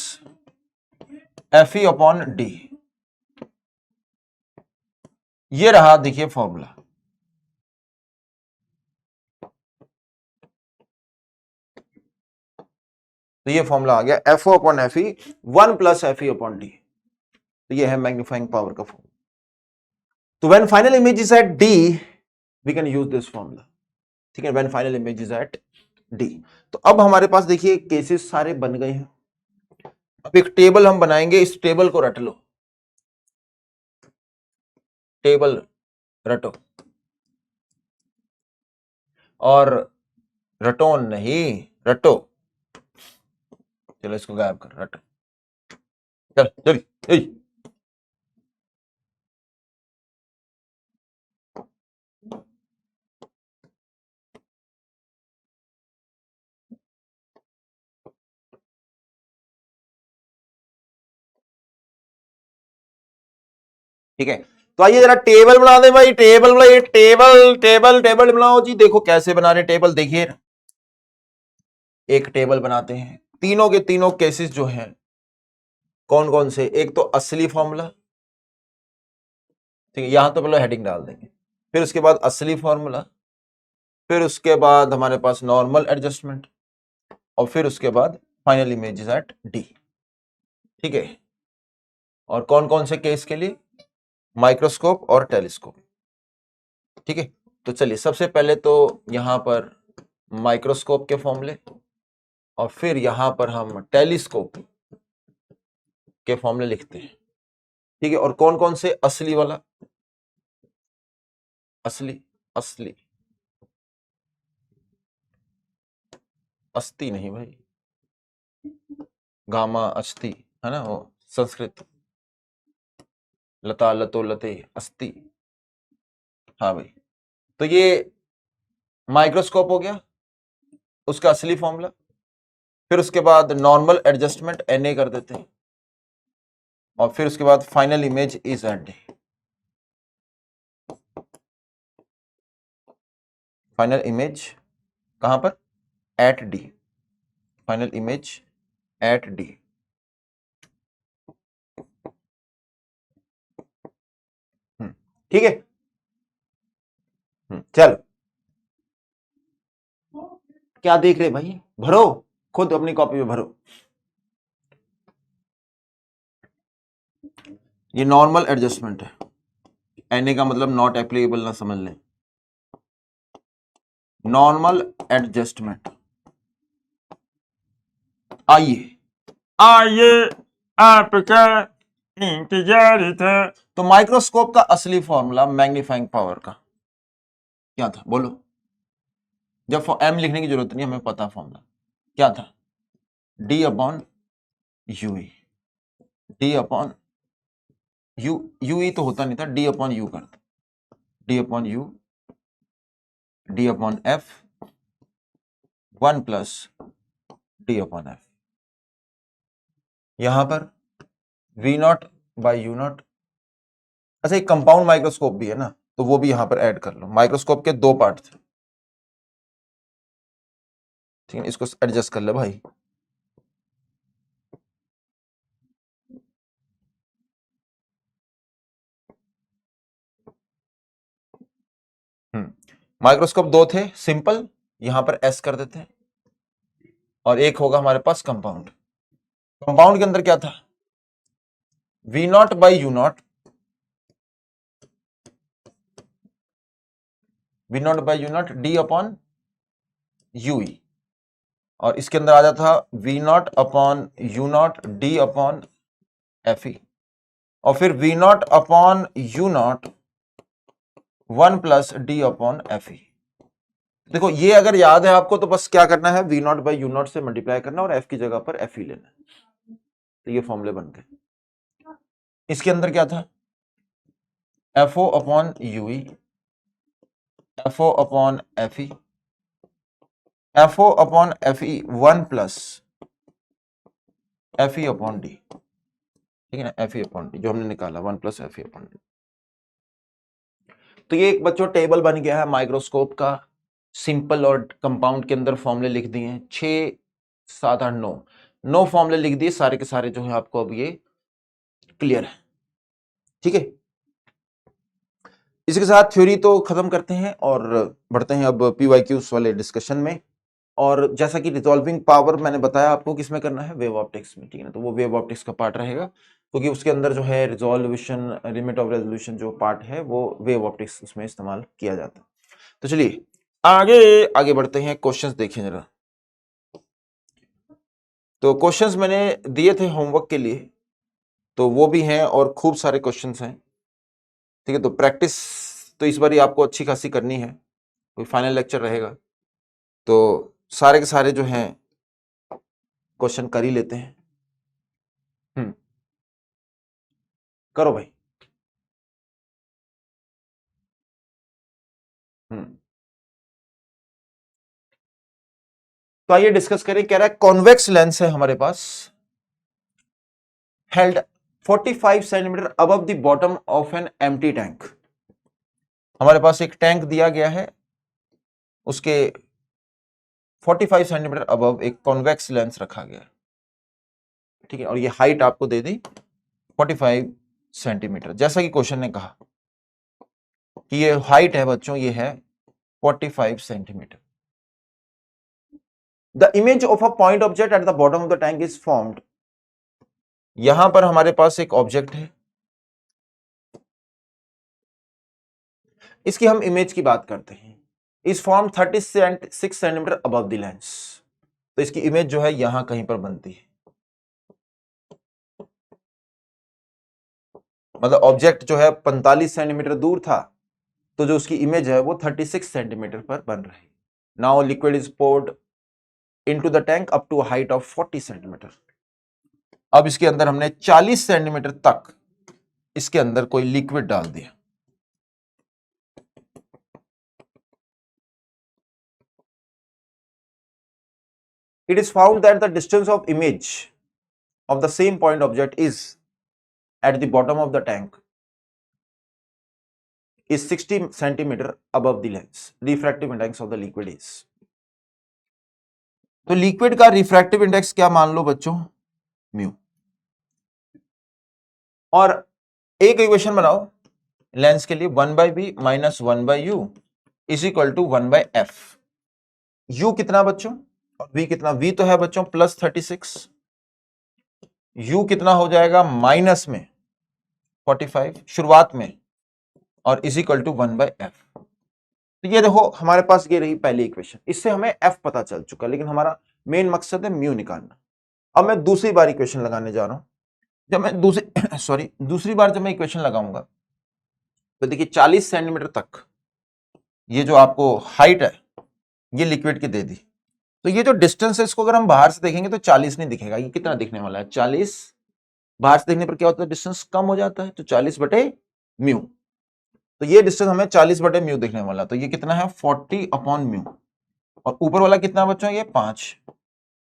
FE अपॉन D, ये रहा देखिए फॉर्मूला। तो ये फॉर्मूला आ गया, FO upon FE 1 plus FE upon D, तो ये है मैग्नीफाइंग पावर का फॉर्मूला। तो when final image is at D we can use this formula, ठीक है, when final image is at D। तो अब हमारे पास देखिए केसेस सारे बन गए हैं। अब एक टेबल हम बनाएंगे, इस टेबल को रट लो, टेबल रटो, और रटोन नहीं, रटो, चलो इसको गायब कर, रटो, चल चल। ठीक है, तो आइए जरा टेबल बना दे भाई, टेबल बनाइए, टेबल टेबल टेबल बनाओ जी। देखो कैसे बना रहे टेबल, देखिए एक टेबल बनाते हैं, तीनों के तीनों केसेस जो हैं कौन कौन से, एक तो असली फॉर्मूला, ठीक है, यहां तो पहले हेडिंग डाल देंगे, फिर उसके बाद असली फॉर्मूला, फिर उसके बाद हमारे पास नॉर्मल एडजस्टमेंट, और फिर उसके बाद final image is at D, ठीक है। और कौन कौन से केस के लिए? माइक्रोस्कोप और टेलीस्कोप, ठीक है। तो चलिए सबसे पहले तो यहां पर माइक्रोस्कोप के फॉर्मूले, और फिर यहां पर हम टेलीस्कोप के फॉर्मूले लिखते हैं, ठीक है। और कौन कौन से? असली वाला, असली, असली, अस्ति नहीं भाई, गामा अस्थि, है ना, वो संस्कृत, लता लतो लते अस्ति, हाँ भाई। तो ये माइक्रोस्कोप हो गया, उसका असली फॉर्मूला, फिर उसके बाद नॉर्मल एडजस्टमेंट Na कर देते हैं, और फिर उसके बाद final image is at D, final image कहां पर? At D, final image at D, ठीक है। चल, क्या देख रहे भाई, भरो, खुद अपनी कॉपी में भरो। ये नॉर्मल एडजस्टमेंट है, Na का मतलब नॉट एप्लीकेबल ना समझ लें, नॉर्मल एडजस्टमेंट। आइए आइए आपका इंतजार था। तो माइक्रोस्कोप का असली फॉर्मूला मैग्नीफाइंग पावर का क्या था, बोलो? जब एम लिखने की जरूरत नहीं, हमें पता फॉर्मूला क्या था, D upon UE, D upon U, UE तो होता नहीं था, डी अपॉन यू करता, D upon U, D upon F, 1 plus D upon F, यहां पर V naught by you naught. अच्छा, एक कंपाउंड माइक्रोस्कोप भी है ना, तो वो भी यहां पर ऐड कर लो, माइक्रोस्कोप के दो पार्ट थे, ठीक है, इसको एडजस्ट कर ले भाई। माइक्रोस्कोप दो थे सिंपल, यहां पर एस कर देते हैं, और एक होगा हमारे पास कंपाउंड। कंपाउंड के अंदर क्या था? V naught by you naught, V naught by you naught D upon UE, और इसके अंदर आ जाता V naught upon U naught D upon F E, और फिर V naught upon U naught 1 plus D upon F E. देखो ये अगर याद है आपको तो बस क्या करना है, we naught by you naught से मल्टीप्लाई करना और एफ की जगह पर एफ ई लेना है। तो ये फॉर्मूले बन गए। इसके अंदर क्या था, F O upon U E, F O upon F E, F O upon F E 1 plus F E upon D, ठीक है ना, एफ ई अपॉन डी जो हमने निकाला 1 plus F E upon D. तो ये एक बच्चों टेबल बन गया है माइक्रोस्कोप का, सिंपल और कंपाउंड के अंदर फॉर्मूले लिख दिए हैं, 6 7 8 9 फॉर्मूले लिख दिए, सारे के सारे जो है आपको अब ये क्लियर है, ठीक है। इसके साथ थ्योरी तो खत्म करते हैं और बढ़ते हैं अब पीवाईक्यूज वाले डिस्कशन में। और जैसा कि रिजॉल्विंग पावर मैंने बताया आपको किसमें करना है, वेव ऑप्टिक्स में, ठीक है ना, तो वो वेव ऑप्टिक्स का पार्ट रहेगा क्योंकि उसके अंदर जो है रिजोल्यूशन, लिमिट ऑफ रेजोल्यूशन जो पार्ट है वो वेव ऑप्टिक्स उसमें इस्तेमाल किया जाता है। तो चलिए आगे आगे बढ़ते हैं, क्वेश्चंस देखिए जरा। तो क्वेश्चंस मैंने दिए थे होमवर्क के लिए, तो वो भी हैं और खूब सारे क्वेश्चंस हैं, ठीक है। तो प्रैक्टिस तो इस बार ही आपको अच्छी खासी करनी है, कोई फाइनल लेक्चर रहेगा तो सारे के सारे जो हैं क्वेश्चन कर ही लेते हैं। करो भाई। तो आइए डिस्कस करें। कह रहा है कॉन्वेक्स लेंस है हमारे पास, held 45 centimetre above the bottom of an empty tank. हमारे पास एक टैंक दिया गया है, उसके 45 सेंटीमीटर अबव एक कॉन्वेक्स लेंस रखा गया है, ठीक है, और ये हाइट आपको दे दी 45 सेंटीमीटर। जैसा कि क्वेश्चन ने कहा कि ये हाइट है बच्चों, ये है 45 centimetre. The image of a point object at the bottom of the tank is formed. यहां पर हमारे पास एक ऑब्जेक्ट है, इसकी हम इमेज की बात करते हैं, इस form 36 centimetre above the lens. तो इसकी इमेज जो है यहां कहीं पर बनती है, मतलब ऑब्जेक्ट जो है 45 सेंटीमीटर दूर था, तो जो उसकी इमेज है वो 36 सेंटीमीटर पर बन रही। Now liquid is poured into the tank up to height of 40 centimetre. अब इसके अंदर हमने 40 सेंटीमीटर तक इसके अंदर कोई लिक्विड डाल दिया। It is found that the distance of image of the same point object is at the bottom of the tank is 60 centimeter above the lens. Refractive index of the liquid is. तो liquid का refractive index क्या मान लो बच्चों, mu. और एक equation बनाओ lens के लिए, 1/b minus 1/u is equal to 1/f। u कितना बच्चों और v कितना, v तो है बच्चों प्लस 36, u कितना हो जाएगा माइनस में 45 शुरुआत में, और इज इक्वल टू 1/f। तो ये देखो हमारे पास ये रही पहली इक्वेशन, इससे हमें f पता चल चुका, लेकिन हमारा मेन मकसद है म्यू निकालना। अब मैं दूसरी बार इक्वेशन लगाने जा रहा हूं। जब मैं दूसरी बार जब मैं इक्वेशन लगाऊंगा तो देखिए 40 सेंटीमीटर तक ये जो आपको हाइट है ये लिक्विड की दे दी, तो ये जो डिस्टेंस है इसको अगर हम बाहर से देखेंगे तो 40 नहीं दिखेगा, ये कितना दिखने वाला है 40। बाहर से देखने पर क्या होता है, डिस्टेंस कम हो जाता है, तो 40/म्यू। तो ये डिस्टेंस हमें 40/म्यू दिखने वाला, तो ये कितना है 40/म्यू। और ऊपर वाला कितना बच्चों, ये 5।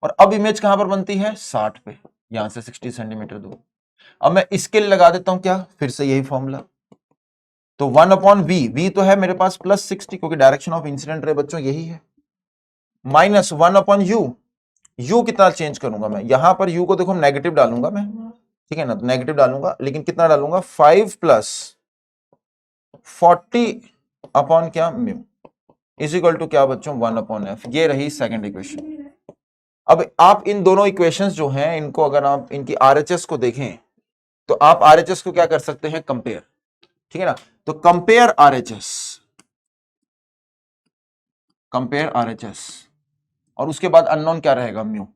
और अब इमेज कहां पर बनती है 60 पे, यहां से 60 सेंटीमीटर दूर। अब मैं इसके लिए लगा देता हूं क्या, फिर से यही फॉर्मूला, तो 1/v, v तो है मेरे पास प्लस 60 क्योंकि डायरेक्शन ऑफ इंसिडेंट रे बच्चों यही है, माइनस 1/u। u कितना चेंज करूंगा मैं, यहां पर u को देखो नेगेटिव डालूंगा मैं, ठीक है ना, तो नेगेटिव डालूंगा, लेकिन कितना डालूंगा 5 प्लस 40 क्या म्यू इज इक्वल टू क्या बच्चों 1/f। ये रही सेकंड इक्वेशन। अब आप इन दोनों इक्वेशंस जो हैं इनको अगर आप इनकी आरएचएस को देखें तो आप आरएचएस को क्या कर सकते हैं, कंपेयर, ठीक है ना। तो कंपेयर आरएचएस, कंपेयर आरएचएस। और उसके बाद अननोन क्या रहेगा, म्यू,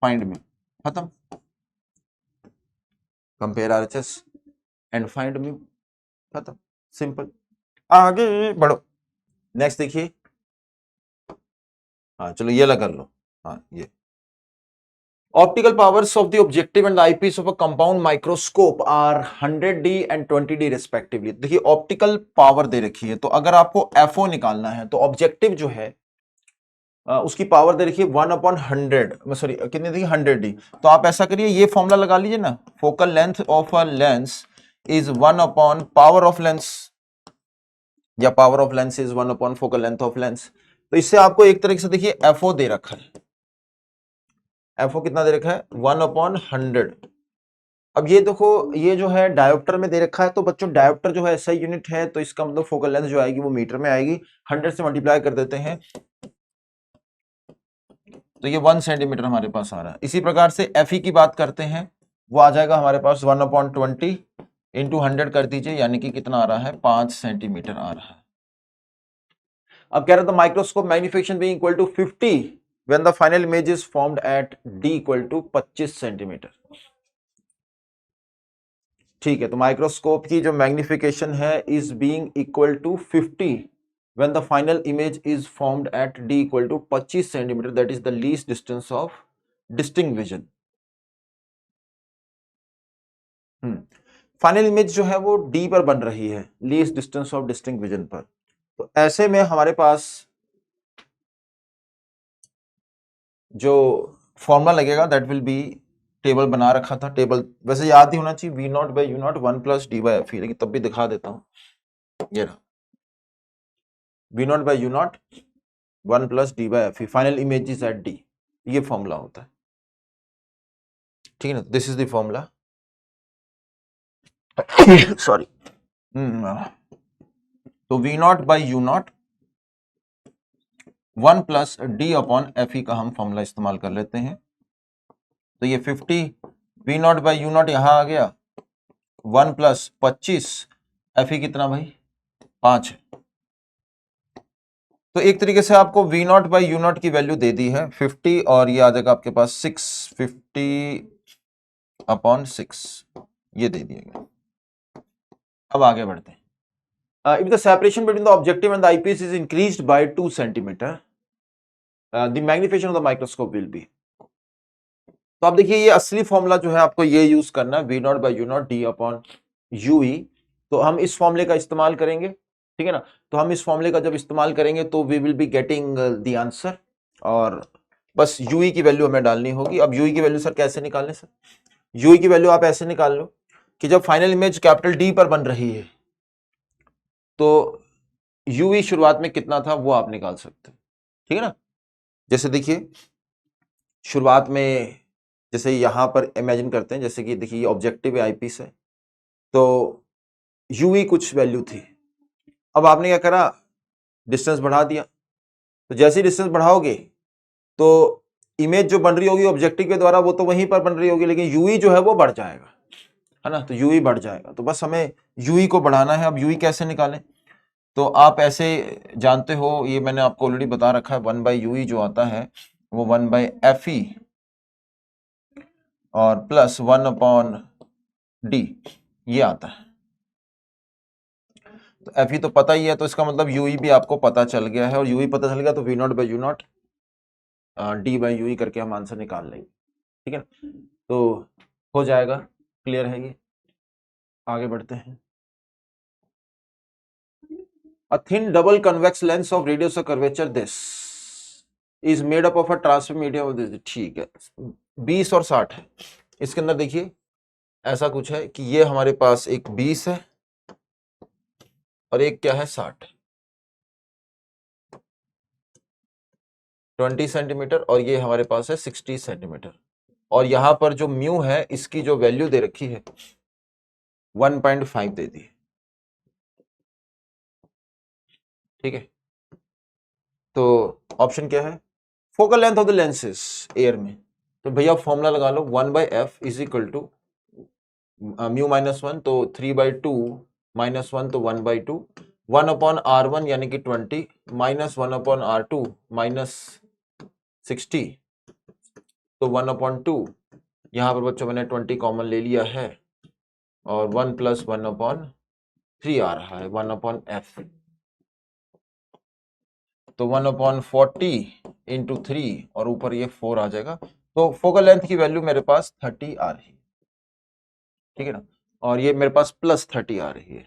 फाइंड म्यू, खत्म, compare RHS and find mu, खत्म, सिंपल, आगे बढ़ो। नेक्स्ट देखिए, हाँ चलो ये लगा कर लो, हाँ ये optical powers of the objective and eyepiece of a compound microscope are 100D and 20D respectively. देखिए ऑप्टिकल पावर दे रखी है, तो अगर आपको एफओ निकालना है तो ऑब्जेक्टिव जो है उसकी पावर दे रखी है 1/100, सॉरी कितनी देखिए 100D। तो आप ऐसा करिए, ये फॉर्मूला लगा लीजिए ना, focal length of a lens is 1 power of lens, या power of lens is 1 focal length of lens. तो इससे आपको एक तरीके से देखिए एफओ दे रखा है, एफओ कितना दे रखा है 1/100। अब ये देखो, ये जो है डायोप्टर में दे रखा है, तो बच्चों डायोप्टर जो है एसआई यूनिट है, तो इसका मतलब फोकल लेंथ जो आएगी वो मीटर में आएगी, 100 से मल्टीप्लाई कर देते हैं तो ये 1 सेंटीमीटर हमारे पास आ रहा है। इसी प्रकार से एफई की बात करते हैं, वो आ जाएगा हमारे पास 1/20 इंटू 100 कर दीजिए, यानी कि कितना आ रहा है 5 सेंटीमीटर आ रहा है। अब कह रहा था microscope magnification being equal to 50 when the final image is formed at D equal to 25 centimetre. ठीक है, तो माइक्रोस्कोप की जो मैग्निफिकेशन है is being equal to 50 when the final image is formed at d equal to 25 centimeter, that is the least distance of distinct vision। Final image जो है वो d पर बन रही है, least distance of distinct vision पर। तो ऐसे में हमारे पास जो फॉर्मूला लगेगा दैट विल बी, टेबल बना रखा था, टेबल वैसे याद ही होना चाहिए, v naught by you naught 1 plus D by F, लेकिन तब भी दिखा देता हूं, ये रहा v naught by you naught 1 plus D by F, final image is at d, ये फॉर्मूला होता है, ठीक है ना, this is the formula, sorry. तो v naught by you naught 1 plus D upon F E का हम फॉर्मूला इस्तेमाल कर लेते हैं। तो ये 50 v naught by you not यहां आ गया, 1 प्लस 25 एफ ई कितना भाई 5 है। तो एक तरीके से आपको v naught by you naught की वैल्यू दे दी है 50, और ये आ जाएगा आपके पास 650/6, ये दे दिया गया। अब आगे बढ़ते हैं। If the separation between the objective and the eyepiece is increased by 2 centimeter, the magnification of the microscope will be। तो आप देखिए ये असली फॉर्मूला जो है आपको ये यूज करना है, v naught by you naught D upon UE. तो हम इस फॉर्मूले का इस्तेमाल करेंगे, ठीक है ना। तो हम इस फॉर्मूले का जब इस्तेमाल करेंगे तो we will be getting the answer, और बस यूई की वैल्यू हमें डालनी होगी। अब यूई की वैल्यू सर कैसे निकालने, सर यूई की वैल्यू आप ऐसे निकाल लो कि जब फाइनल इमेज कैपिटल डी पर बन रही है तो यूवी शुरुआत में कितना था वो आप निकाल सकते हैं, ठीक है ना। जैसे देखिए शुरुआत में, जैसे यहां पर इमेजिन करते हैं, जैसे कि देखिए ये ऑब्जेक्टिव आईपीस है, तो यूवी कुछ वैल्यू थी। अब आपने क्या करा, डिस्टेंस बढ़ा दिया। तो जैसे ही डिस्टेंस बढ़ाओगे तो इमेज जो बन रही होगी ऑब्जेक्टिव के द्वारा वो तो वहीं पर बन रही होगी, लेकिन यूवी जो है वो बढ़ जाएगा, है ना। तो यूवी बढ़ जाएगा, तो बस हमें यूवी को बढ़ाना है। अब यूवी कैसे निकालें, तो आप ऐसे जानते हो, ये मैंने आपको ऑलरेडी बता रखा है, 1 बाई यूई जो आता है वो 1 बाई एफ ई और प्लस 1 अपॉन डी, ये आता है। तो एफ ई तो पता ही है, तो इसका मतलब यूई भी आपको पता चल गया है, और यूई पता चल गया तो V naught by you naught D by UE करके हम आंसर निकाल लेंगे, ठीक है। तो हो जाएगा, क्लियर है ये। आगे बढ़ते हैं। A thin double convex lens of radius of curvature this is made up of a transfer medium of this, ठीक है। 20 और 60 है, इसके अंदर देखिए ऐसा कुछ है कि ये हमारे पास एक 20 है और एक क्या है 60, 20 सेंटीमीटर, और ये हमारे पास है 60 सेंटीमीटर। और यहां पर जो म्यू है इसकी जो वैल्यू दे रखी है 1.5 दे दी, ठीक है। तो ऑप्शन क्या है, focal length of the lenses air में, तो भैया फॉर्मूला लगा लो 1 by F is equal to mu minus 1, तो 3/2 माइनस 1 तो 1/2, 1 अपॉन R1 यानी कि 20 माइनस 1 अपॉन R2 माइनस 60, तो 1/2, यहां पर बच्चों मैंने 20 कॉमन ले लिया है और 1 + 1/3 आ रहा है 1/f, तो 1/40 × 3 और ऊपर ये 4 आ जाएगा। तो फोकल लेंथ की वैल्यू मेरे पास 30 आ रही है, ठीक है ना, और ये मेरे पास +30 आ रही है।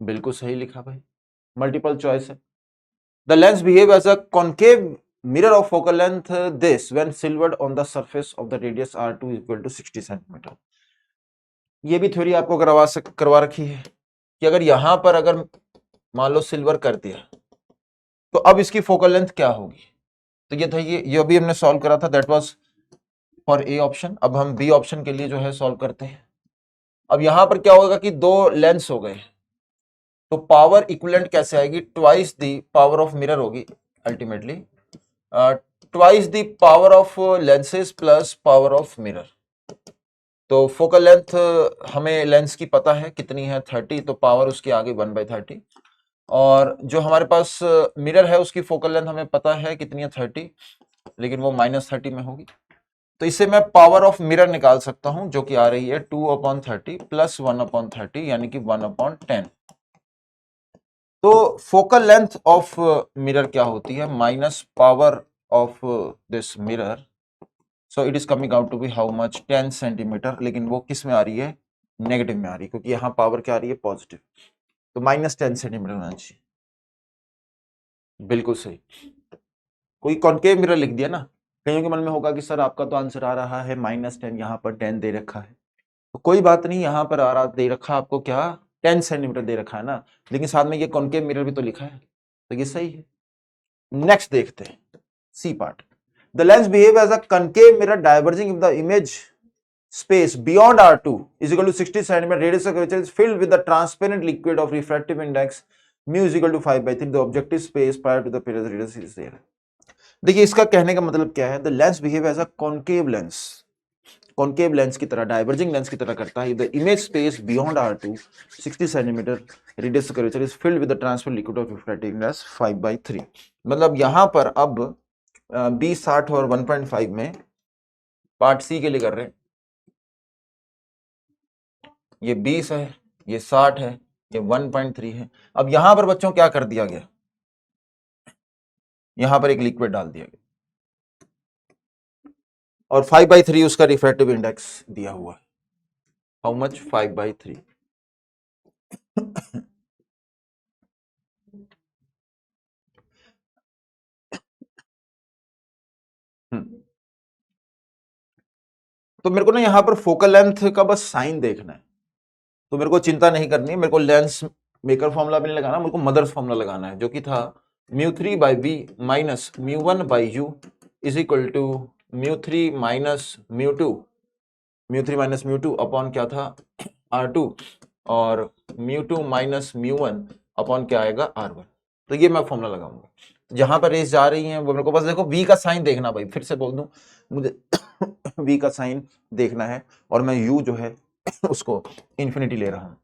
बिल्कुल सही लिखा भाई, मल्टीपल चॉइस है। The lens behave as a concave mirror of focal length this when silvered on the surface of the radius R2 = 60 centimetre. ये भी थ्योरी आपको करवा रखी है कि अगर यहां पर अगर मान लो सिल्वर कर दिया तो अब इसकी फोकल लेंथ क्या होगी। तो ये था, ये अभी हमने सॉल्व करा था, that was for A option. अब हम बी ऑप्शन के लिए जो है सॉल्व करते हैं। अब यहां पर क्या होगा कि दो लेंस हो गए, तो पावर इक्विवेलेंट कैसे आएगी, twice the power of mirror होगी ultimately, twice the power of lenses plus power of mirror. तो फोकल लेंथ हमें लेंस की पता है कितनी है 30, तो पावर उसकी आगे 1/30, और जो हमारे पास मिरर है उसकी फोकल लेंथ हमें पता है कितनी है 30, लेकिन वो -30 में होगी। तो इससे मैं पावर ऑफ मिरर निकाल सकता हूं जो कि आ रही है 2/30 + 1/30 यानी कि 1/10। तो फोकल लेंथ ऑफ मिरर क्या होती है, minus power of this mirror, so it is coming out to be how much, 10 centimetre, लेकिन वो किस में आ रही है, नेगेटिव में आ रही है, क्योंकि यहां पावर क्या आ रही है, पॉजिटिव, तो -10 सेंटीमीटर होना चाहिए। बिल्कुल सही, कोई कॉन्केव मिरर लिख दिया ना, कईयों के मन में होगा कि सर आपका तो आंसर आ रहा है -10, यहाँ पर 10 दे रखा है, तो कोई बात नहीं, यहाँ पर आ रहा दे रखा आपको क्या, 10 सेंटीमीटर दे रखा है ना, लेकिन साथ में ये कॉन्केव मिरर भी तो लिखा है, तो ये सही है। नेक्स्ट देखते हैं C part. The lens behave as a concave mirror diverging if the image space beyond R2 is equal to 60 centimeter, radius of curvature is filled with the transparent liquid of refractive index mu is equal to 5/3, the objective space prior to the period radius is there। देखिए इसका कहने का मतलब क्या है, the lens behave as a concave lens, concave lens की तरह, diverging lens की तरह करता है। The image space beyond R2 60 centimetre, radius curvature is filled with the transfer liquid of refractive index 5/3। मतलब यहां पर अब 20, 60 और 1.5 में पार्ट सी के लिए कर रहे हैं, ये 20 है, ये 60 है, ये 1.3 है। अब यहां पर बच्चों क्या कर दिया गया, यहां पर एक लिक्विड डाल दिया गया और 5/3 उसका रिफ्रैक्टिव इंडेक्स दिया हुआ है, हाउ मच, 5/3। तो मेरे को ना यहां पर फोकल लेंथ का बस साइन देखना है, तो मेरे को चिंता नहीं करनी है, मेरे को लेंस मेकर फॉर्मूला भी नहीं लगाना, मेरे को मदर्स फॉर्मूला लगाना है, जो कि था μ3/b minus μ1/u is equal to μ3 minus μ2 upon क्या था R2, और μ2 माइनस μ1 अपॉन क्या आएगा R1। तो ये मैं फॉर्मूला लगाऊंगा, तो जहां पर रेस जा रही हैं वो मेरे को बस देखो v का साइन देखना भाई, फिर से बोल दूं, मुझे v का साइन देखना है, और मैं u जो है उसको इन्फिनिटी ले रहा हूं,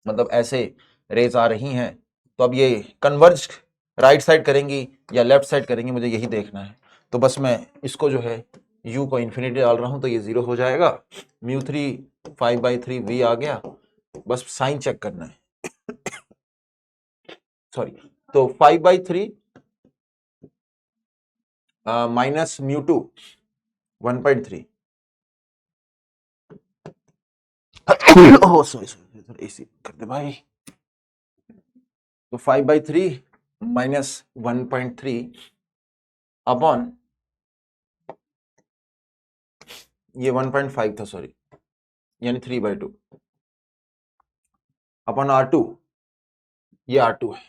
मतलब ऐसे रेज आ रही हैं, तो अब ये कन्वर्ज राइट साइड करेंगी या लेफ्ट साइड करेंगी, मुझे यही देखना है। तो बस मैं इसको जो है u को इन्फिनिटी डाल रहा हूं, तो ये 0 हो जाएगा, μ3 5/3 v आ गया, बस साइन चेक करना है, सॉरी, तो 5/3 माइनस μ2 1.3, ओह सॉरी एसी कर दे भाई, तो 5/3 माइनस 1.3 अपॉन ये 1.5 था, सॉरी, यानी 3/2 अपॉन R2, ये R2 है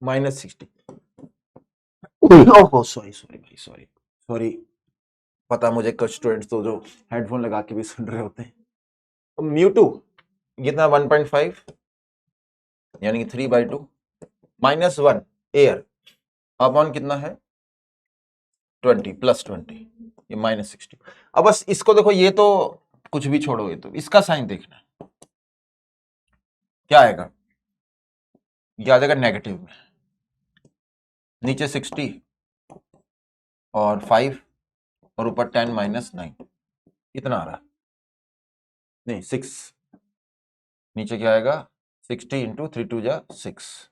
-60, ओह सॉरी भाई, सॉरी, पता मुझे कुछ स्टूडेंट्स तो जो हेडफोन लगा के भी सुन रहे होते हैं। तो μ2 कितना 1.5 यानी कि 3/2 -1 एयर अपॉन कितना है 20 + 20, ये -60। अब बस इसको देखो, ये तो कुछ भी छोड़ोगे, तो इसका साइन देखना है, क्या आएगा, ये आ जाएगा नेगेटिव में, नीचे 60 और 5 और ऊपर 10 माइनस 9, इतना आ रहा है, नहीं 6, नीचे क्या आएगा 60 इंटू 3 2 जा 6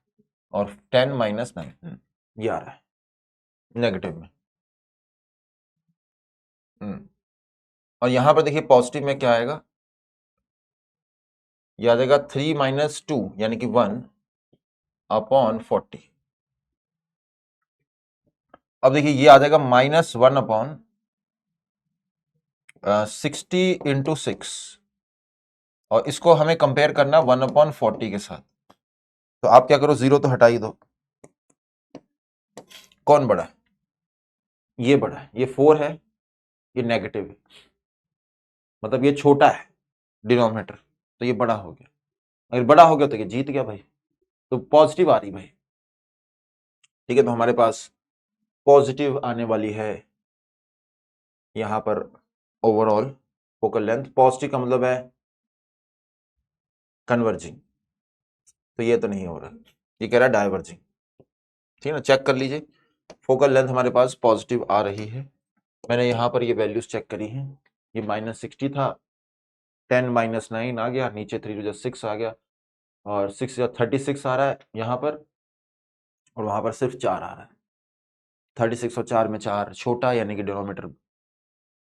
और 10 माइनस 9, ये आ रहा है नेगेटिव में। और यहां पर देखिए पॉजिटिव में क्या आएगा, ये आ जाएगा 3 माइनस 2 यानी कि 1 अपॉन 40। अब देखिए ये आ जाएगा माइनस 1 अपॉन 60 इंटू 6 और इसको हमें कंपेयर करना 1 अपॉन 40 के साथ। तो आप क्या करो, 0 तो हटा ही दो। कौन बड़ा है? ये बड़ा है, ये 4 है, ये नेगेटिव है, मतलब ये छोटा है डिनोमिनेटर, तो ये बड़ा हो गया। अगर बड़ा हो गया तो ये जीत गया भाई, तो पॉजिटिव आ रही भाई। ठीक है, तो हमारे पास पॉजिटिव आने वाली है यहां पर ओवरऑल फोकल लेंथ। पॉजिटिव का मतलब है कन्वर्जिंग, तो ये तो नहीं हो रहा, ये कह रहा है डाइवर्जिंग। ठीक है ना, चेक कर लीजिए, फोकल लेंथ हमारे पास पॉजिटिव आ रही है। मैंने यहां पर ये वैल्यूज चेक करी हैं, ये -60 था, 10 माइनस 9 आ गया, नीचे 3 2 6 आ गया और 6 36 आ रहा है यहां पर, और वहां पर सिर्फ 4 आ रहा है। 36 और 4 में 4 छोटा, यानी कि डिनोमिनेटर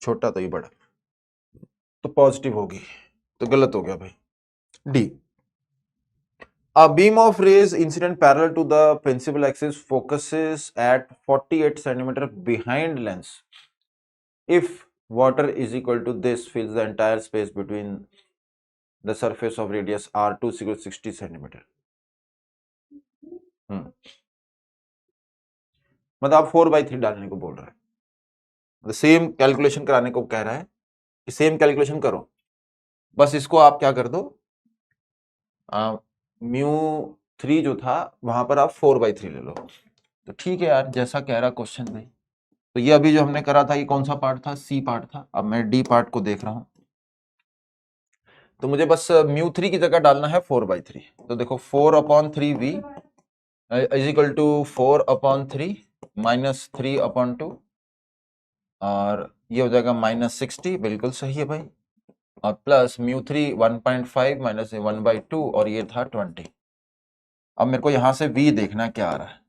छोटा तो ये बड़ा, तो पॉजिटिव होगी, तो गलत हो गया भाई D. A beam of rays incident parallel to the principal axis focuses at 48 centimeter behind lens. If water is equal to this, fills the entire space between the surface of radius R2 is equal to 60 centimeter. मतलब आप 4/3 डालने को बोल रहा है, मतलब same calculation कराने को कह रहा है कि सेम कैलकुलेशन करो, बस इसको आप क्या कर दो, μ3 जो था वहां पर आप 4/3 ले लो। तो ठीक है यार, जैसा कह रहा क्वेश्चन भाई। तो ये अभी जो हमने करा था, ये कौन सा पार्ट था? सी पार्ट था। अब मैं डी पार्ट को देख रहा हूं, तो मुझे बस μ3 की जगह डालना है 4/3। तो देखो 4/3v is equal to 4/3 minus 3/2 और ये हो जाएगा -60, बिल्कुल सही है भाई, और प्लस μ3 1.5 माइनस 1/2 और ये था 20। अब मेरे को यहां से v देखना क्या आ रहा है,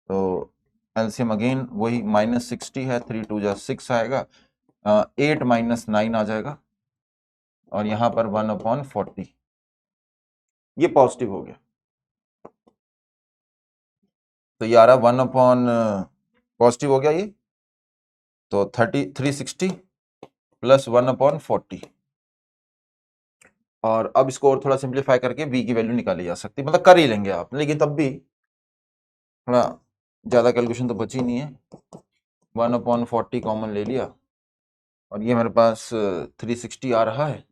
तो एलसीएम अगेन वही -60 है, 3 2 जा 6 आएगा, 8 माइनस 9 आ जाएगा और यहां पर 1/40, ये पॉजिटिव हो गया। तो ये आ रहा 1 पॉजिटिव हो गया ये, तो 360 प्लस 1/40, और अब इसको और थोड़ा सिंप्लीफाई करके v की वैल्यू निकाली जा सकती है, मतलब कर ही लेंगे आप, लेकिन तब भी थोड़ा ज्यादा कैलकुलेशन तो बची नहीं है। 1/40 कॉमन ले लिया और ये मेरे पास 360 आ रहा है,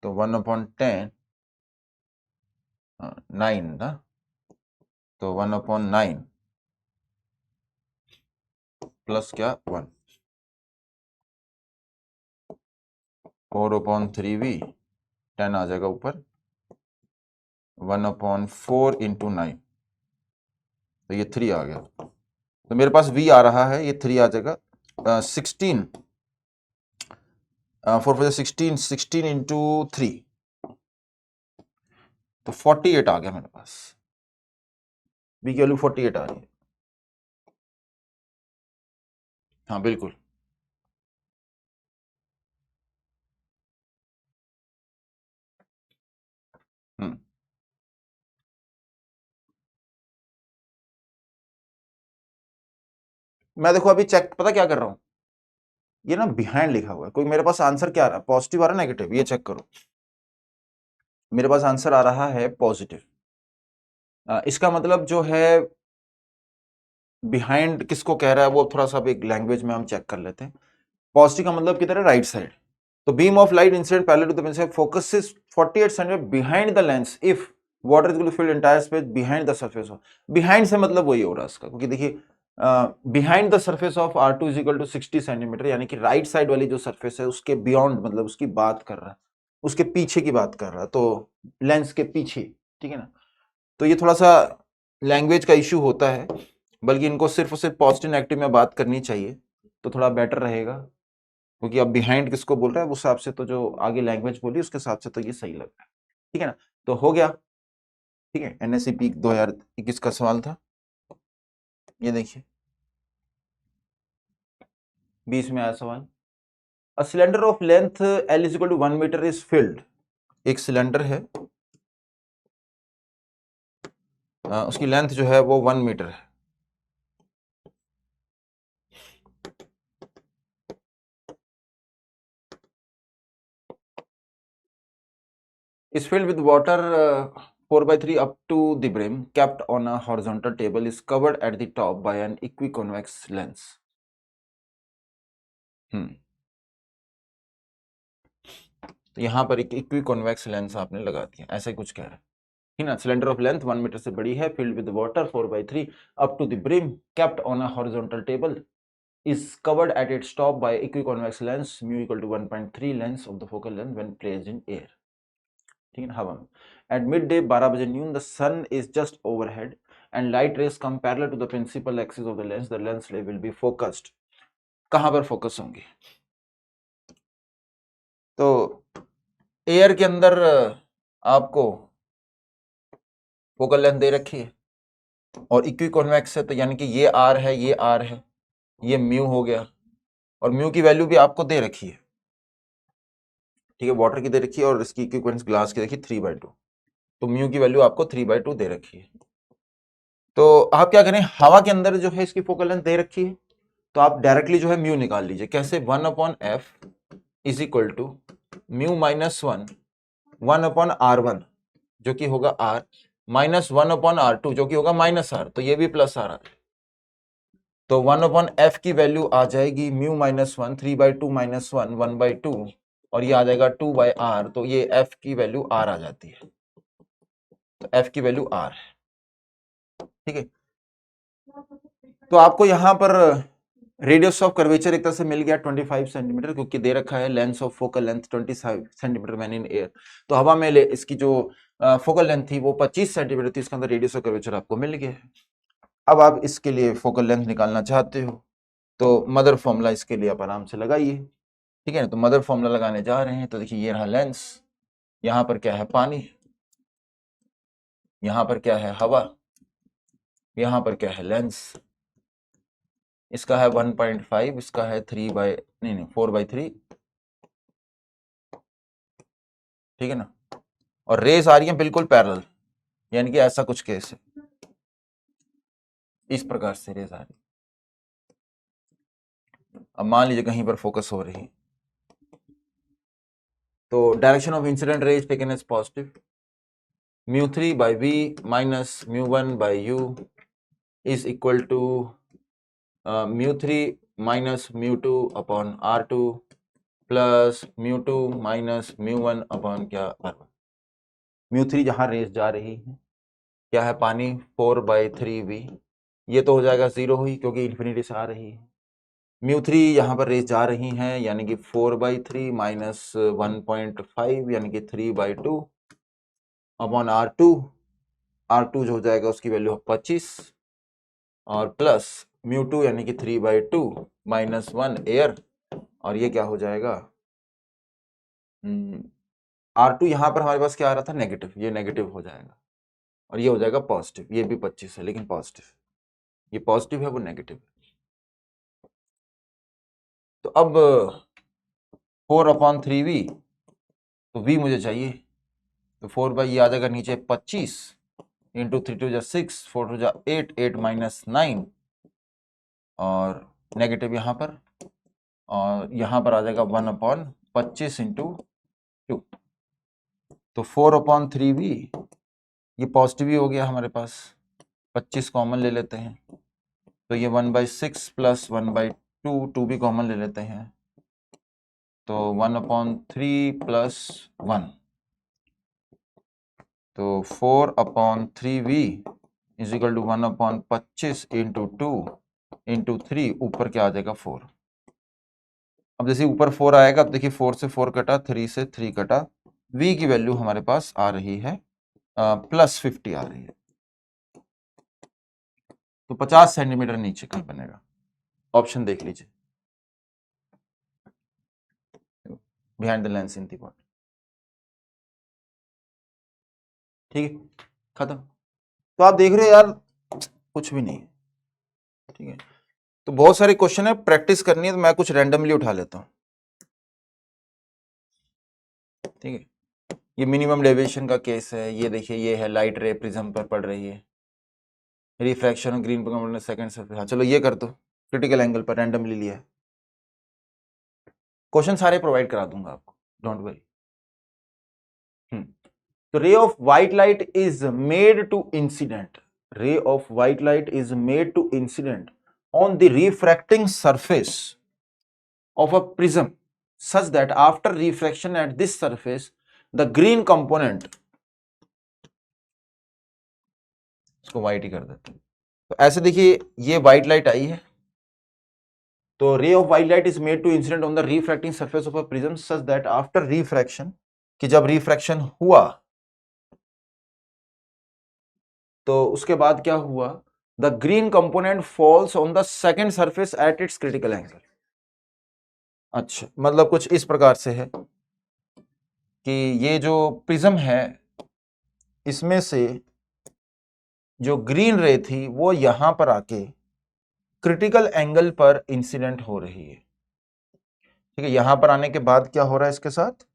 तो 1/10 9 ना, तो 1/9 प्लस क्या 1, 4/3v 10 आ जाएगा ऊपर, 1/4 इंटू 9, तो ये 3 आ गया। तो मेरे पास v आ रहा है, ये 3 आ जाएगा, 16 4 4 16 16 इंटू 3, तो 48 आ गया मेरे पास, v की वैल्यू 48 आ रही है। हाँ बिल्कुल, मैं देखो अभी चेक पता क्या कर रहा हूं, ये ना बिहाइंड लिखा हुआ है, कोई मेरे पास आंसर क्या आ रहा है, पॉजिटिव आ रहा है नेगेटिव, ये चेक करो। मेरे पास आंसर आ रहा है पॉजिटिव, इसका मतलब जो है बिहाइंड किसको कह रहा है वो थोड़ा सा एक लैंग्वेज में हम चेक कर लेते हैं। पॉजिटिव का मतलब किधर है, राइट साइड। तो beam of light incident parallel to the pencil focuses 48 centimetre behind the lens if water is going to fill entire space behind the surface of, behind से मतलब वही हो रहा है इसका, क्योंकि देखिए behind the surface of R2 is equal to 60 centimetre, यानी कि राइट साइड वाली जो सरफेस है उसके बियॉन्ड, मतलब उसकी बात कर रहा है, उसके पीछे की बात कर रहा है, तो लेंस के पीछे, ठीक है ना। तो ये थोड़ा सा लैंग्वेज का इश्यू होता है, बल्कि इनको सिर्फ और सिर्फ पॉजिटिव नेगेटिव में बात करनी चाहिए तो थोड़ा बेटर रहेगा, क्योंकि अब बिहाइंड किसको बोल रहा है उस हिसाब से तो जो आगे लैंग्वेज बोली उसके हिसाब से तो ये सही लग रहा है। ठीक है ना, तो हो गया। ठीक है, एनएसईपी 2021 का सवाल था, ये देखिए 20 में आया सवाल। A cylinder of length L is equal to 1 metre is filled. एक सिलेंडर है, उसकी लेंथ जो है वो 1 मीटर है। is filled with water 4/3 up to the brim, kept on a horizontal table, is covered at the top by an equiconvex lens. तो यहाँ पर एक इक्विकॉन्वेक्स लेंस आपने लगा दिया, ऐसा कुछ कह रहा है, ठीक ना। सिलेंडर ऑफ लेंथ 1 मीटर से बड़ी है, filled with water 4/3 up to the brim, kept on a horizontal table, is covered at its top by equiconvex lens mu equal to 1.3 length of the focal length when placed in air. ठीक है, हवा में। At midday 12 बजे noon, the sun is just overhead and light rays come parallel to the principal axis of the lens. The lens ray will be focused. कहाँ पर focus होंगे? तो air के अंदर आपको फोकल लेंथ दे रखी है और इक्विकॉन्वेक्स है, तो यानी कि ये आर है, ये आर है, ये म्यू हो गया, और म्यू की वैल्यू भी आपको दे रखी है। ठीक है, वाटर की दे रखी है और इसकी इक्विवेलेंस ग्लास की देखिए 3/2, तो म्यू की वैल्यू आपको 3/2 दे रखी है। तो आप क्या करें, हवा के अंदर जो है इसकी फोकल लेंथ दे रखी है, तो आप डायरेक्टली जो है म्यू निकाल लीजिए। कैसे? 1/f is equal to mu minus 1/r1 जो कि होगा r, माइनस 1/r2 जो कि होगा माइनस r, तो ये भी प्लस r। तो 1/f की वैल्यू आ जाएगी म्यू माइनस 1, 3/2 माइनस 1, 1/2, और ये आ जाएगा 2/r, तो ये f की वैल्यू r आ जाती है, तो f की वैल्यू r है। ठीक है, तो आपको यहां पर रेडियस ऑफ कर्वेचर एक तरह से मिल गया 25 सेंटीमीटर, क्योंकि दे रखा है lens of focal length 25 centimetre when in air, तो हवा में इसकी जो फोकल लेंथ थी वो 25 सेंटीमीटर थी, इसके अंदर रेडियस ऑफ कर्वेचर आपको मिल गया है। अब आप इसके लिए फोकल लेंथ निकालना चाहते हो तो मदर फॉर्मूला इसके लिए आप आराम से लगाइए। ठीक है ना, तो मदर फॉर्मूला लगाने जा रहे हैं, तो देखिए ये रहा लेंस, यहाँ पर क्या है पानी, यहाँ पर क्या है हवा, यहाँ पर क्या है लेंस, इसका है 1.5, इसका है 4/3, ठीक है ना, और रेस आ रही है बिल्कुल पैरेलल, यानी कि ऐसा कुछ केस है, इस प्रकार से रेस आ रही है। अब मान लीजिए कहीं पर फोकस हो रही है, तो direction of incident rays taken as positive, μ3/v minus μ1/u is equal to μ3 minus μ2 upon r2 plus μ2 minus μ1 upon क्या r1। μ3 जहां रेस जा रही है क्या है पानी 4/3v, ये तो हो जाएगा 0 ही क्योंकि इन्फिनिटी से आ रही है। μ3 यहाँ पर रेस जा रही हैं यानी कि 4/3 माइनस 1.5 यानी कि 3/2 अपॉन r2 जो हो जाएगा उसकी वैल्यू 25, और प्लस μ2 यानी कि 3/2 माइनस 1 एयर, और ये क्या हो जाएगा r2 यहाँ पर हमारे पास क्या आ रहा था नेगेटिव, ये नेगेटिव हो जाएगा, और ये हो जाएगा पॉजिटिव, ये भी 25 है लेकिन पॉजिटिव, ये पॉजिटिव है वो नेगेटिव है। तो अब 4/3v, तो v मुझे चाहिए, तो 4 ये आ जाएगा नीचे 25 इंटू 3 2 6, 4 2 8, 8 माइनस 9, और नेगेटिव यहाँ पर, और यहाँ पर आ जाएगा 1/25 इंटू 2, तो 4/3v ये पॉजिटिव ही हो गया हमारे पास, 25 कॉमन ले लेते हैं, तो ये 1/6 प्लस 1/2, 2 भी कॉमन ले लेते हैं, तो 1/3 प्लस 1, तो 4/3v is equal to 1/25 into 2 into 3, ऊपर क्या आ जाएगा 4। अब जैसे ऊपर 4 आएगा, अब देखिए 4 से 4 कटा, 3 से 3 कटा, v की वैल्यू हमारे पास आ रही है +50 आ रही है, तो 50 सेंटीमीटर नीचे कहीं बनेगा। ऑप्शन देख लीजिए, behind the lens in the body. ठीक है, खत्म। तो आप देख रहे हो यार कुछ भी नहीं है। ठीक है, तो बहुत सारे क्वेश्चन है, प्रैक्टिस करनी है तो मैं कुछ रैंडमली उठा लेता हूं। ठीक है, ये मिनिमम डेविएशन का केस है। ये देखिए, ये है लाइट रे प्रिज्म पर पड़ रही है, रिफ्रैक्शन ऑफ ग्रीन पर सेकंड सरफेस। हाँ चलो ये कर दो, क्रिटिकल एंगल पर रैंडमली लिया है। क्वेश्चन सारे प्रोवाइड करा दूंगा आपको, डोंट वरी। तो ray of white light is made to incident, ray of white light is made to incident on the refracting surface of a prism such that after refraction at this surface the green component, इसको white ही कर देते हैं। तो ऐसे देखिए, ये white light आई है, तो ray of white light is made to incident on the refracting surface of a prism such that after refraction, कि जब refraction हुआ तो उसके बाद क्या हुआ, the green component falls on the second surface at its critical angle. अच्छा, मतलब कुछ इस प्रकार से है कि ये जो प्रिज्म है इसमें से जो ग्रीन रे थी वो यहां पर आके क्रिटिकल एंगल पर इंसिडेंट हो रही है। ठीक है, यहां पर आने के बाद क्या हो रहा है इसके साथ,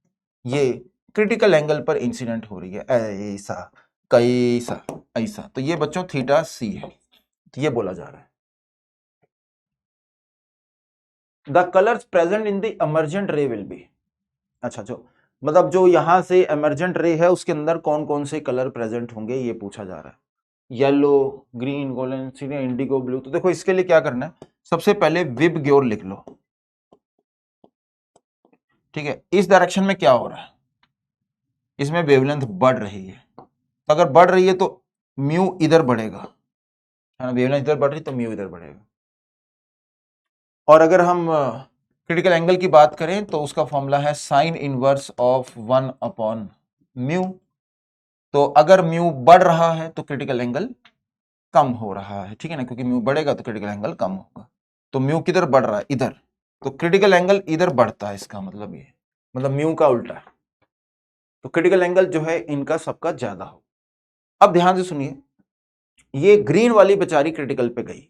ये क्रिटिकल एंगल पर इंसिडेंट हो रही है, ऐसा कैसा ऐसा। तो ये बच्चों थीटा सी है, तो ये बोला जा रहा है। The colours present in the emergent रे विल बी, अच्छा जो मतलब जो यहां से इमर्जेंट रे है उसके अंदर कौन कौन से कलर प्रेजेंट होंगे ये पूछा जा रहा है। Yellow, green, golden, Indigo, blue. तो देखो इसके लिए क्या करना है, सबसे पहले विब ग्योर लिख लो। ठीक है, इस डायरेक्शन में क्या हो रहा है, इसमें वेवलेंथ बढ़ रही है, तो अगर बढ़ रही है तो म्यू इधर बढ़ेगा, है ना, वेवलेंथ इधर बढ़ रही तो म्यू इधर बढ़ेगा। और अगर हम क्रिटिकल एंगल की बात करें तो उसका फॉर्मूला है sine inverse of 1 upon mu. तो अगर म्यू बढ़ रहा है तो क्रिटिकल एंगल कम हो रहा है, ठीक है ना, क्योंकि म्यू बढ़ेगा तो क्रिटिकल एंगल कम होगा। तो म्यू किधर बढ़ रहा है, इधर, तो क्रिटिकल एंगल इधर बढ़ता है, इसका मतलब ये, मतलब म्यू का उल्टा है। तो क्रिटिकल एंगल जो है इनका सबका ज्यादा हो। अब ध्यान से सुनिए, ये ग्रीन वाली बेचारी क्रिटिकल पे गई,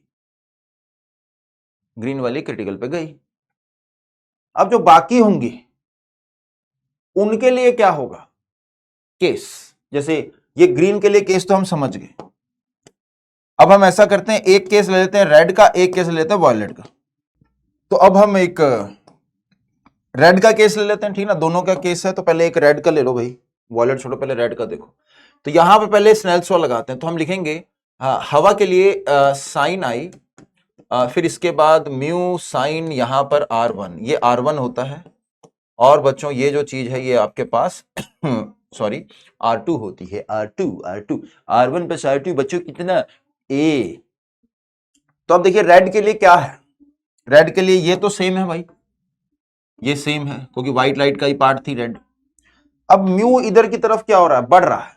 ग्रीन वाली क्रिटिकल पे गई। अब जो बाकी होंगी उनके लिए क्या होगा केस, जैसे ये ग्रीन के लिए केस तो हम समझ गए। अब हम ऐसा करते हैं, एक केस ले लेते हैं रेड का, एक केस ले लेते हैं वॉयलेट का। तो अब हम एक रेड का केस ले लेते हैं, ठीक ना, दोनों का केस है। तो पहले एक रेड का ले लो भाई, वॉयलेट छोड़ो, पहले रेड का देखो। तो यहां पे पहले स्नेल्स लॉ लगाते हैं। तो हम लिखेंगे हवा के लिए साइन आई, फिर इसके बाद म्यू साइन यहां पर R1, ये R1 होता है। और बच्चों ये जो चीज है ये आपके पास सॉरी R2 होती है, R2 R1 प्लस R2 बच्चों कितना A। तो अब देखिए रेड के लिए क्या है, रेड के लिए ये तो सेम है भाई, ये सेम है क्योंकि व्हाइट लाइट का ही पार्ट थी रेड। अब म्यू इधर की तरफ क्या हो रहा है, बढ़ रहा है,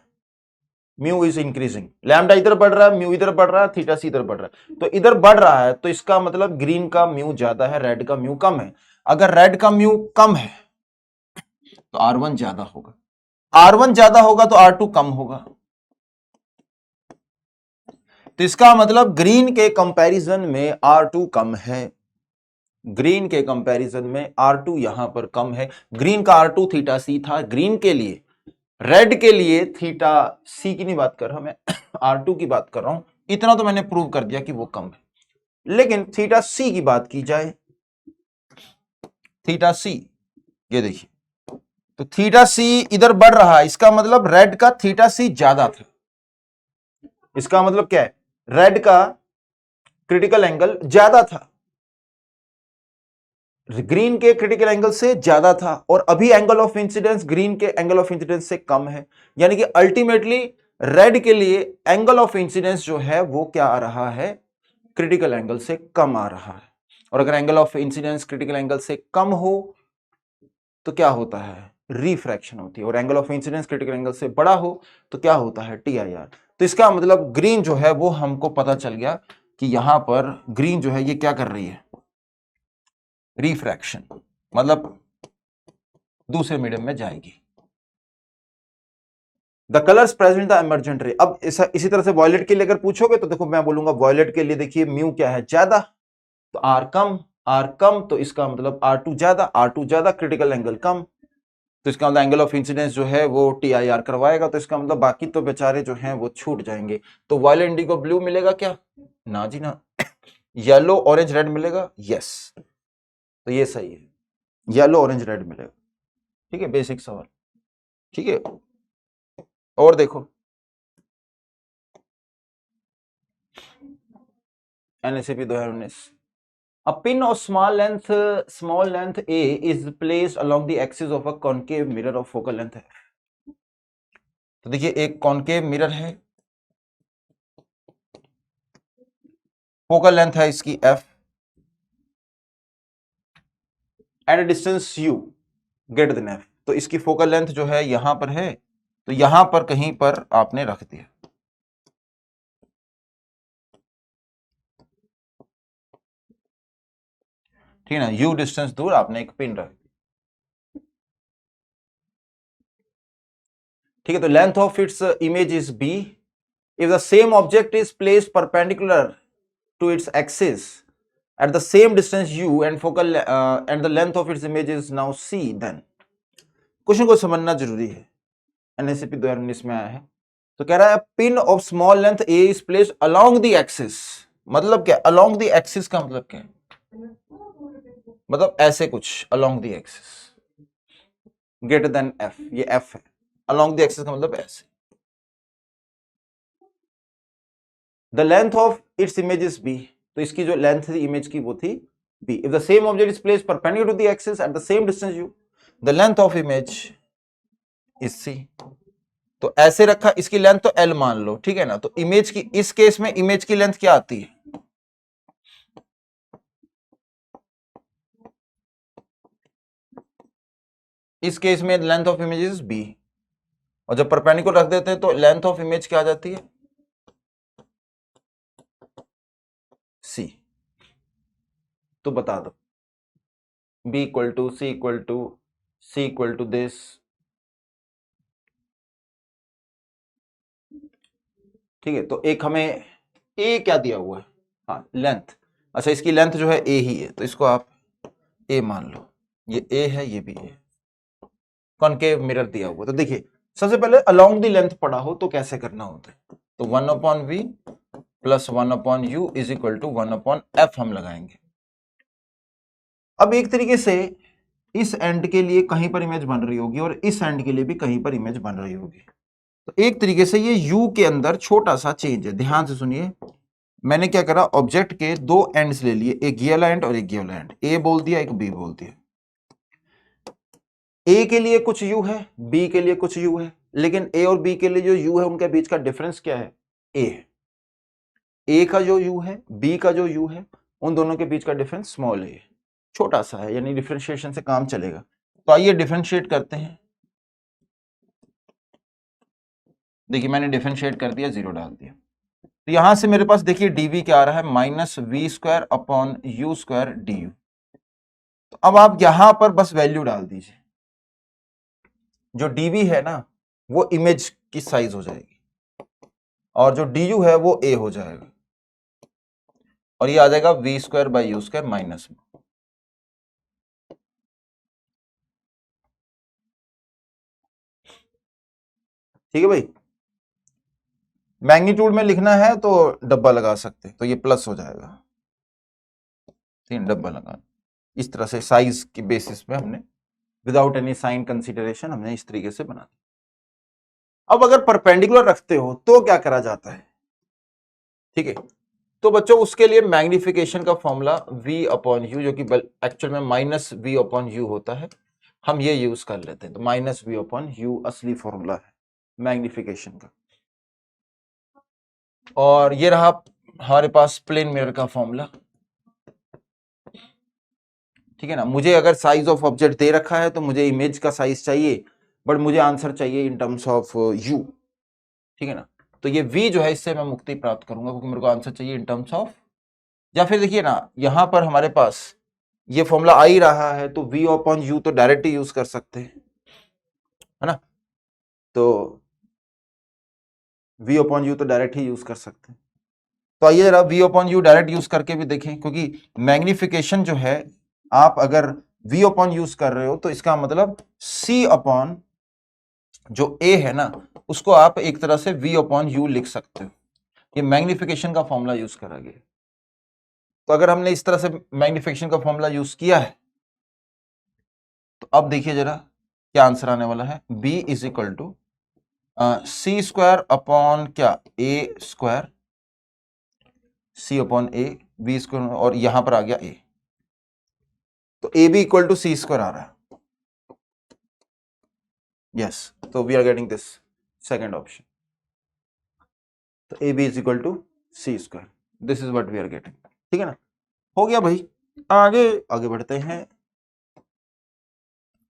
म्यू इज इंक्रीजिंग, लैम्डा इधर बढ़ रहा है, म्यू इधर बढ़ रहा है, थीटा सी इधर बढ़ रहा है। तो इधर बढ़ रहा है तो इसका मतलब ग्रीन का म्यू ज्यादा है, रेड का म्यू कम है। अगर रेड का म्यू कम है तो R1 ज्यादा होगा, R1 ज्यादा होगा तो R2 कम होगा। तो इसका मतलब ग्रीन के कंपैरिजन में R2 कम है, ग्रीन के कंपैरिजन में R2 यहां पर कम है। ग्रीन का R2 थीटा सी था ग्रीन के लिए, रेड के लिए थीटा सी की नहीं बात कर रहा मैं, R2 की बात कर रहा हूं। इतना तो मैंने प्रूव कर दिया कि वो कम है। लेकिन थीटा सी की बात की जाए, थीटा सी, ये देखिए, तो थीटा सी इधर बढ़ रहा है, इसका मतलब रेड का थीटा सी ज्यादा था। इसका मतलब क्या है, रेड का क्रिटिकल एंगल ज्यादा था, ग्रीन के क्रिटिकल एंगल से ज्यादा था। और अभी एंगल ऑफ इंसिडेंस ग्रीन के एंगल ऑफ इंसिडेंस से कम है, यानी कि अल्टीमेटली रेड के लिए एंगल ऑफ इंसिडेंस जो है वो क्या आ रहा है, क्रिटिकल एंगल से कम आ रहा है। और अगर angle of incidence critical angle से कम हो तो क्या होता है, रिफ्रैक्शन होती है। और angle of incidence critical angle से बड़ा हो तो क्या होता है, TIR। तो इसका मतलब ग्रीन जो है वो हमको पता चल गया कि यहां पर ग्रीन जो है ये क्या कर रही है, रिफ्रैक्शन, मतलब दूसरे मीडियम में जाएगी। The colours present the emergent रे। अब इसी तरह से वॉयलेट के लिए अगर पूछोगे तो देखो मैं बोलूंगा वॉयलेट के लिए देखिए म्यू क्या है, ज्यादा, तो आर कम, तो इसका मतलब R2 ज्यादा, R2 ज्यादा, क्रिटिकल एंगल कम, तो इसका मतलब एंगल ऑफ इंसिडेंस जो है वो TIR करवाएगा, तो इसका मतलब बाकी तो बेचारे जो हैं वो छूट जाएंगे। तो वायलेट इंडिगो ब्लू मिलेगा क्या, ना जी ना। येलो ऑरेंज रेड मिलेगा, यस, तो ये सही है, येलो ऑरेंज रेड मिलेगा। ठीक है, बेसिक सवाल। ठीक है, और देखो NACP 2019, a pin of small length A is placed along the axis of a concave mirror of focal length है। तो देखिए एक कॉन्केव मिरर है, फोकल लेंथ है इसकी F, at distance U greater than F, तो इसकी फोकल लेंथ जो है यहां पर है, तो यहां पर कहीं पर आपने रख दिया, ठीक है ना, U डिस्टेंस दूर आपने एक पिन रख दी। ठीक है, तो length of its image is B, if the same object is placed perpendicular to its axis at the same distance U and focal and the length of its image is now C, then question को समझना जरूरी है, NACP 2019 में आया है। तो कह रहा है pin of small length A is placed along the axis, मतलब क्या along the axis का मतलब क्या है, मतलब ऐसे कुछ along the axis greater than F, ये F है, along the axis का मतलब ऐसे। The length of its image is B, तो इसकी जो लेंथ थी इमेज की वो थी B। If the same object is placed perpendicular to the axis at the same distance U, the length of image is C। तो ऐसे रखा, इसकी लेंथ तो L मान लो, ठीक है ना, तो इमेज की, इस केस में इमेज की लेंथ क्या आती है, इस केस में length of image is B, और जब परपेंडिकुलर रख देते हैं तो लेंथ ऑफ इमेज क्या आ जाती है, C। तो बता दो B equal to C equal to C equal to this, ठीक है, तो एक हमें A क्या दिया हुआ है, हाँ लेंथ, अच्छा इसकी लेंथ जो है A ही है, तो इसको आप A मान लो, ये A है ये भी A, कॉनकेव मिरर दिया हुआ। तो देखिए सबसे पहले अलोंग द लेंथ पढ़ा हो तो कैसे करना होता है, तो 1/V plus 1/U is equal to 1/F हम लगाएंगे। अब एक तरीके से इस एंड के लिए कहीं पर इमेज बन रही होगी और इस एंड के लिए भी कहीं पर इमेज बन रही होगी, तो एक तरीके से ये U के अंदर छोटा सा चेंज है, ध्यान से सुनिए। मैंने क्या करा, ऑब्जेक्ट के दो एंड्स ले लिए, एक ये वाला एंड और एक ये वाला एंड, A बोल दिया एक B बोल दिया। A के लिए कुछ U है, B के लिए कुछ U है, लेकिन A और B के लिए जो U है उनके बीच का डिफरेंस क्या है, A है। A का जो U है, B का जो U है, उन दोनों के बीच का डिफरेंस स्मॉल a है, छोटा सा है, यानी डिफरेंशिएशन से काम चलेगा। तो आइए डिफरेंशिएट करते हैं। देखिए मैंने डिफरेंशिएट कर दिया, 0 डाल दिया, तो यहां से मेरे पास देखिए dv क्या आ रहा है, -v² / u². तो अब आप यहां पर बस वैल्यू डाल दीजिए, जो dv है ना वो इमेज की साइज हो जाएगी और जो du है वो a हो जाएगा, और ये आ जाएगा v²/u² माइनस में। ठीक है भाई, मैग्नीट्यूड में लिखना है तो डब्बा लगा सकते, तो ये प्लस हो जाएगा, 3 डब्बा लगा, इस तरह से साइज की बेसिस पे हमने विदाउट एनी साइन कंसीडरेशन हमने इस तरीके से बना दिया। अब अगर परपेंडिकुलर रखते हो तो क्या करा जाता है, ठीक है, तो बच्चों उसके लिए मैग्निफिकेशन का फॉर्मूला V/U, जो कि एक्चुअल में -V/U होता है, हम ये यूज कर लेते हैं, तो -V/U असली फॉर्मूला है मैग्निफिकेशन का। और ये रहा हमारे पास प्लेन मिरर का फॉर्मूला, ठीक है ना। मुझे अगर साइज ऑफ ऑब्जेक्ट दे रखा है तो मुझे इमेज का साइज चाहिए, बट मुझे आंसर चाहिए इन टर्म्स ऑफ U, ठीक है ना। तो ये V जो है इससे मैं मुक्ति प्राप्त करूंगा क्योंकि मेरे को आंसर चाहिए इन टर्म्स ऑफ या फिर देखिए ना, यहां पर हमारे पास ये फॉर्मूला आ ही रहा है, तो v अपॉन यू तो डायरेक्ट ही यूज कर सकते हैं, है ना। तो v अपॉन यू तो डायरेक्ट ही यूज कर सकते हैं। तो आइए जरा v upon you direct use करके भी देखें, क्योंकि मैग्निफिकेशन जो है, आप अगर v अपॉन यूज कर रहे हो तो इसका मतलब c अपॉन जो a है ना, उसको आप एक तरह से v अपॉन यू लिख सकते हो। ये मैग्निफिकेशन का फॉर्मूला यूज करा गया। तो अगर हमने इस तरह से मैग्निफिकेशन का फॉर्मूला यूज किया है, तो अब देखिए जरा क्या आंसर आने वाला है। b is equal to C square upon क्या a square, c upon a, b square, और यहां पर आ गया a, तो A B equal to C square आ रहा है। यस, तो we are getting this second option. तो A B is equal to C square, this is what we are getting. ठीक है ना, हो गया भाई। आगे आगे बढ़ते हैं।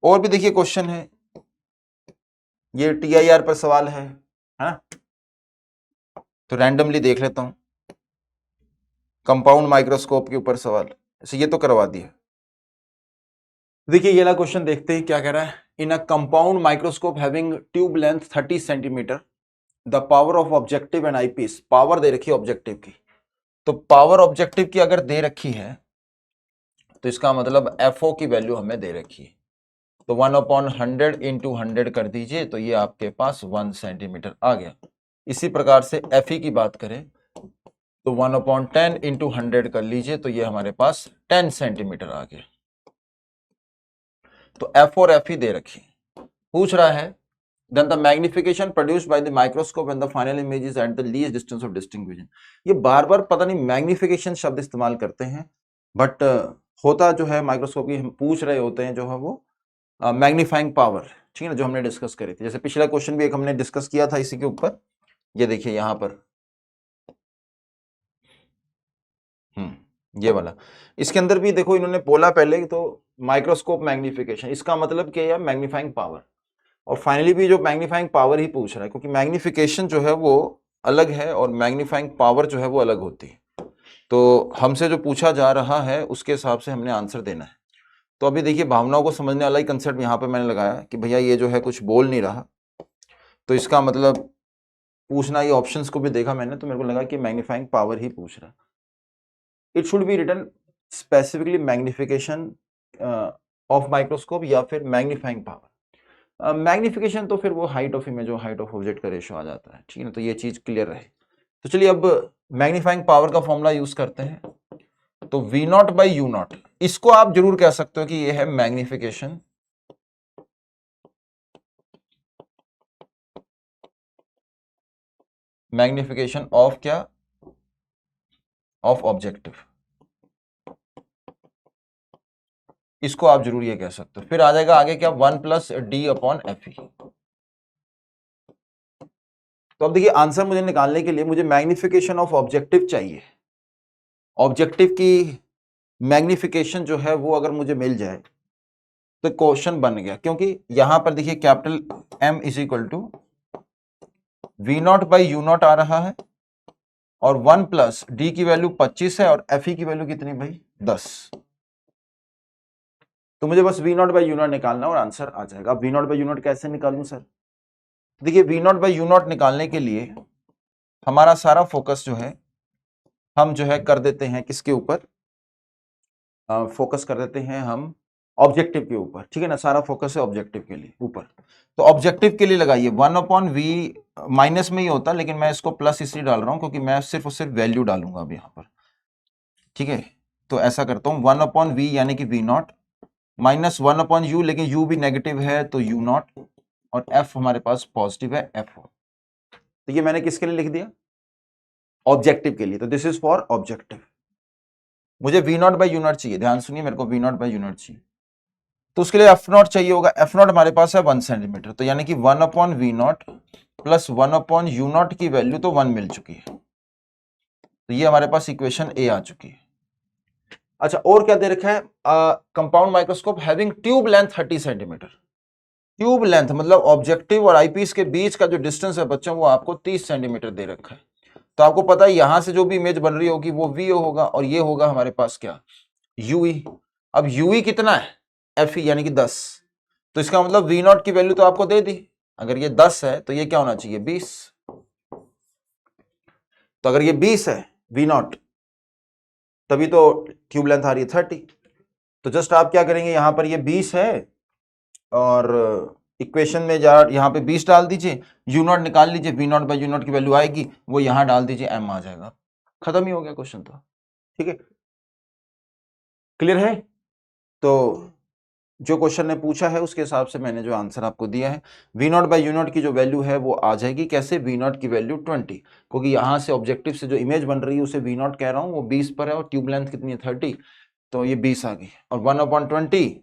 और भी देखिए क्वेश्चन है, ये TIR पर सवाल है ना, तो रैंडमली देख लेता हूं। कंपाउंड माइक्रोस्कोप के ऊपर सवाल, ऐसे ये तो करवा दिया। देखिए ये वाला क्वेश्चन देखते हैं क्या कह रहा है। In a compound microscope having tube length 30 centimetre, the power of objective and eyepiece, power दे रखी है ऑब्जेक्टिव की। तो पावर ऑब्जेक्टिव की अगर दे रखी है, तो इसका मतलब FO की वैल्यू हमें दे रखी है, तो 1/100 इंटू 100 कर दीजिए, तो ये आपके पास 1 सेंटीमीटर आ गया। इसी प्रकार से FE की बात करें तो 1/10 इंटू 100 कर लीजिए, तो ये हमारे पास 10 सेंटीमीटर आ गया। तो F और FE दे रखी। पूछ रहा है then the magnification produced by the microscope when the final image is at the least distance of distinct vision। ये बार बार पता नहीं मैग्निफिकेशन शब्द इस्तेमाल करते हैं, बट होता जो है माइक्रोस्कोप की, हम पूछ रहे होते हैं जो है वो मैग्नीफाइंग पावर, ठीक है ना, जो हमने डिस्कस करी थी। जैसे पिछला क्वेश्चन भी एक हमने डिस्कस किया था इसी के ऊपर, ये देखिए यहां पर ये वाला, इसके अंदर भी देखो इन्होंने बोला पहले तो माइक्रोस्कोप मैग्निफिकेशन, इसका मतलब क्या है, मैग्नीफाइंग पावर। और फाइनली भी जो मैग्नीफाइंग पावर ही पूछ रहा है, क्योंकि मैग्निफिकेशन जो है वो अलग है और मैग्नीफाइंग पावर जो है वो अलग होती है। तो हमसे जो पूछा जा रहा है उसके हिसाब से हमने आंसर देना है। तो अभी देखिए भावनाओं को समझने वाला ही कंसेप्ट यहाँ पे मैंने लगाया कि भैया ये जो है कुछ बोल नहीं रहा, तो इसका मतलब पूछना, ये ऑप्शंस को भी देखा मैंने तो मेरे को लगा कि मैग्नीफाइंग पावर ही पूछ रहा है। It should be written specifically magnification of microscope या फिर मैग्नीफाइंग पावर। मैग्निफिकेशन तो फिर वो हाइट ऑफ इमेज और हाइट ऑफ ऑब्जेक्ट का रेशियो आ जाता है, ठीक है ना, तो ये चीज क्लियर रहे। तो चलिए अब मैग्नीफाइंग पावर का फॉर्मूला यूज करते हैं। तो V0 बाई U0, इसको आप जरूर कह सकते हो कि ये है मैग्निफिकेशन ऑफ क्या, ऑफ ऑब्जेक्टिव, इसको आप जरूर ये कह सकते हो। फिर आ जाएगा आगे क्या, 1 प्लस D अपॉन FE। तो अब देखिए आंसर मुझे निकालने के लिए मुझे मैग्निफिकेशन ऑफ ऑब्जेक्टिव चाहिए। ऑब्जेक्टिव की मैग्निफिकेशन जो है वो अगर मुझे मिल जाए तो क्वेश्चन बन गया, क्योंकि यहां पर देखिए capital M is equal to V0 by U0 आ रहा है, और 1 प्लस D की वैल्यू 25 है और FE की वैल्यू कितनी भाई, 10। तो मुझे बस V0 बाई U0 निकालना और आंसर आ जाएगा। अब V0 बाई U0 कैसे निकालूं सर? देखिए V0 बाई U0 निकालने के लिए हमारा सारा फोकस जो है हम जो है कर देते हैं किसके ऊपर, फोकस कर देते हैं हम ऑब्जेक्टिव के ऊपर, ठीक है ना, सारा फोकस है ऑब्जेक्टिव के लिए ऊपर। तो ऑब्जेक्टिव के लिए लगाइए 1/V, माइनस में ही होता लेकिन मैं इसको प्लस इसलिए डाल रहा हूं क्योंकि मैं सिर्फ और सिर्फ वैल्यू डालूंगा अब यहाँ पर, ठीक है। तो ऐसा करता हूं 1/V यानी कि V0 माइनस 1/U, लेकिन U भी नेगेटिव है तो U0, और F हमारे पास पॉजिटिव है FO। तो ये मैंने किसके लिए लिख दिया, ऑब्जेक्टिव के लिए। तो दिस इज फॉर ऑब्जेक्टिव। मुझे V0 बाई U0 चाहिए, ध्यान सुनिए, मेरे को V0 बाई U0 चाहिए। तो उसके लिए F0 चाहिए होगा, F0 हमारे पास है 1 सेंटीमीटर, तो यानी कि 1/V0 प्लस 1/U0 की वैल्यू तो 1 मिल चुकी है। तो ये हमारे पास इक्वेशन A आ चुकी है। अच्छा और क्या दे रखा है, compound microscope having tube length 30 centimetre. Tube length मतलब ऑब्जेक्टिव और आईपीस के बीच का जो डिस्टेंस है बच्चों वो आपको 30 सेंटीमीटर दे रखा है। तो आपको पता है यहां से जो भी इमेज बन रही होगी वो वी होगा, और ये होगा हमारे पास क्या, यूई। अब यूई कितना है, एफ ई यानी कि 10, तो इसका मतलब वी नॉट की वैल्यू तो आपको दे दी, अगर ये 10 है तो ये क्या होना चाहिए 20, तो अगर ये 20 है वी नॉट, तभी तो ट्यूब लेंथ आ रही है 30। तो जस्ट आप क्या करेंगे, यहां पर ये 20 है और इक्वेशन में जा यहाँ पे 20 डाल दीजिए, यू नॉट निकाल लीजिए, V naught by you naught की वैल्यू आएगी, वो यहां डाल दीजिए, एम आ जाएगा, खत्म ही हो गया क्वेश्चन तो। ठीक है, क्लियर है। तो जो क्वेश्चन ने पूछा है उसके हिसाब से मैंने जो आंसर आपको दिया है, we naught by you naught की जो वैल्यू है वो आ जाएगी कैसे, वी नॉट की वैल्यू 20, क्योंकि यहां से ऑब्जेक्टिव से जो इमेज बन रही है उसे वी नॉट कह रहा हूं, वो 20 पर है और ट्यूब लेंथ कितनी है 30, तो ये 20 आ गई, और 1/20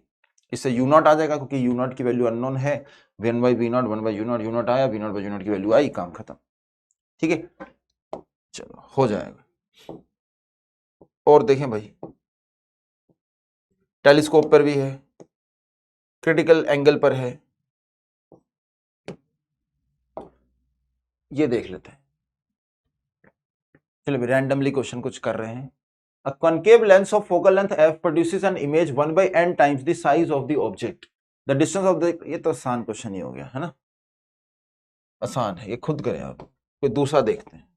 इससे यू नॉट आ जाएगा, क्योंकि यू नॉट की वैल्यू अननोन है, one by V naught, one by you naught आया, V naught by you naught की वैल्यू आई, काम खत्म। ठीक है, चलो हो जाएगा। और देखें भाई, टेलीस्कोप पर भी है, क्रिटिकल एंगल पर है, ये देख लेते हैं। चलो रैंडमली क्वेश्चन कुछ कर रहे हैं। A concave lens of focal length f produces an image 1/n times the size of the object. The distance of the, ये तो आसान क्वेश्चन ही हो गया है ना, आसान है, ये खुद करें आप, कोई दूसरा देखते हैं।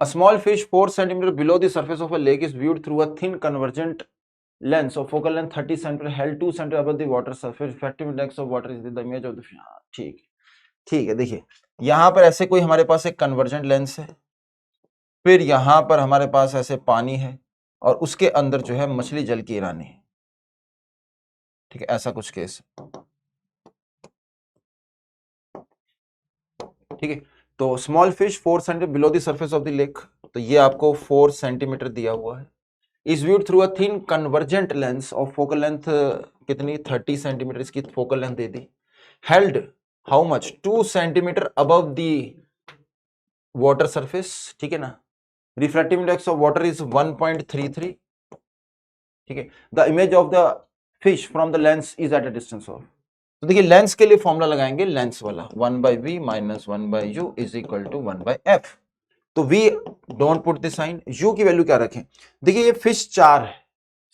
A small fish 4 cm below the surface of a lake is viewed through a thin convergent lens of focal length 30 cm held 2 cm above the water surface. Refractive index of water is the image of the fish. ठीक ठीक है, देखिए यहां पर ऐसे कोई हमारे पास एक कन्वर्जेंट लेंस है, फिर यहां पर हमारे पास ऐसे पानी है, और उसके अंदर जो है मछली जल की रानी है। ठीक है, ऐसा कुछ केस। ठीक है, तो small fish 4 centimetre below the surface of the lake, तो ये आपको 4 सेंटीमीटर दिया हुआ है, is viewed through a thin convergent lens of focal length कितनी 30 सेंटीमीटर इसकी फोकल लेंथ दे दी, held how much 2 centimetre above the water surface. ठीक है ना, refractive index of water is 1.33। ठीक है, the image of the fish from the lens is at a distance of, तो देखिए लेंस के लिए फॉर्मूला लगाएंगे, लेंस वाला 1/v minus 1/u is equal to 1/f। तो v don't put the sign, u की वैल्यू क्या रखें, देखिए ये फिश 4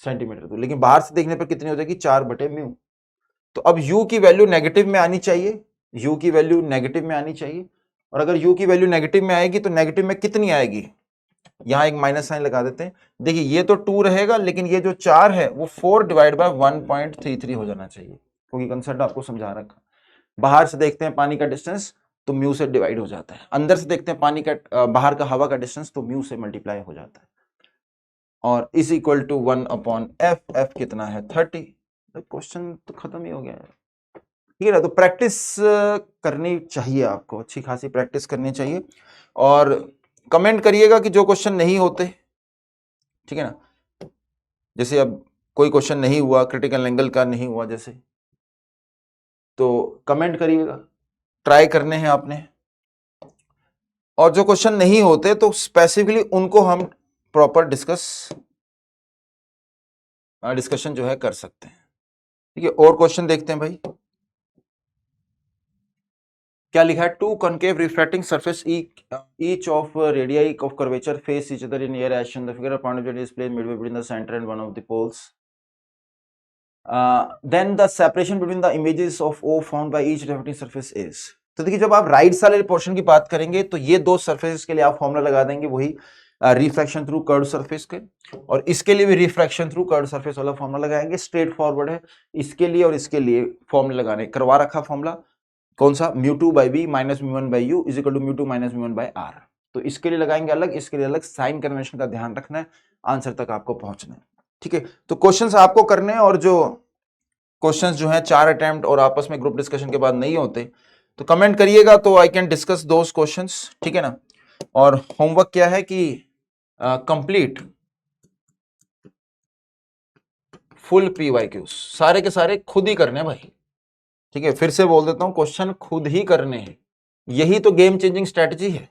सेंटीमीटर, तो लेकिन बाहर से देखने पर कितनी हो जाएगी 4/μ, तो अब u की वैल्यू नेगेटिव में आनी चाहिए, u की वैल्यू नेगेटिव में आनी चाहिए, और अगर u की वैल्यू नेगेटिव में आएगी तो नेगेटिव में कितनी आएगी, यहां एक माइनस साइन लगा देते हैं। देखिए ये तो 2 रहेगा, लेकिन ये जो 4 है वो 4 डिवाइड बाय 1.33 हो जाना चाहिए, क्योंकि कंसेप्ट आपको समझा रखा। बाहर से देखते हैं पानी का डिस्टेंस तो म्यू से डिवाइड हो जाता है, अंदर से देखते हैं पानी का बाहर का हवा का डिस्टेंस तो म्यू से मल्टीप्लाई हो जाता है, और is equal to 1/f, f कितना है 30। तो क्वेश्चन तो खत्म ही हो गया है। ठीक है ना, तो प्रैक्टिस करनी चाहिए आपको, अच्छी खासी प्रैक्टिस करनी चाहिए, और कमेंट करिएगा कि जो क्वेश्चन नहीं होते, ठीक है ना, जैसे अब कोई क्वेश्चन नहीं हुआ, क्रिटिकल एंगल का नहीं हुआ जैसे, तो कमेंट करिएगा, ट्राई करने हैं आपने, और जो क्वेश्चन नहीं होते तो स्पेसिफिकली उनको हम प्रॉपर डिस्कशन जो है कर सकते हैं। ठीक है, और क्वेश्चन देखते हैं भाई, क्या लिखा है, two concave refracting surface each of radii of curvature face each other in air as shown the figure, point of is placed midway between the centre and one of the poles, then the separation between the images of O found by each reflecting surface is। तो देखिए जब आप right वाले portion की बात करेंगे तो ये दो सरफेस के लिए आप फॉर्मूला लगा देंगे वही रिफ्रैक्शन थ्रू कर्व सरफेस के, और इसके लिए भी रिफ्रैक्शन थ्रू कर्व सरफेस वाला फॉर्मूला लगाएंगे, स्ट्रेट फॉरवर्ड है, इसके लिए और इसके लिए फॉर्मूला लगाने करवा रखा फॉर्मूला कौन सा, μ2/b minus μ1/u is equal to μ2 minus μ1/r। तो इसके लिए लगाएंगे अलग, इसके लिए अलग, साइन कन्वेंशन का ध्यान रखना है, आंसर तक आपको पहुंचना है। ठीक है, तो क्वेश्चंस आपको करने हैं, और जो क्वेश्चंस जो हैं 4 अटेम्प्ट और आपस में ग्रुप डिस्कशन के बाद नहीं होते तो कमेंट करिएगा, तो I can discuss those questions. ठीक है ना, और होमवर्क क्या है कि कंप्लीट फुल PYQs सारे के सारे खुद ही करने भाई। ठीक है, फिर से बोल देता हूं, क्वेश्चन खुद ही करने हैं, यही तो गेम चेंजिंग स्ट्रेटजी है।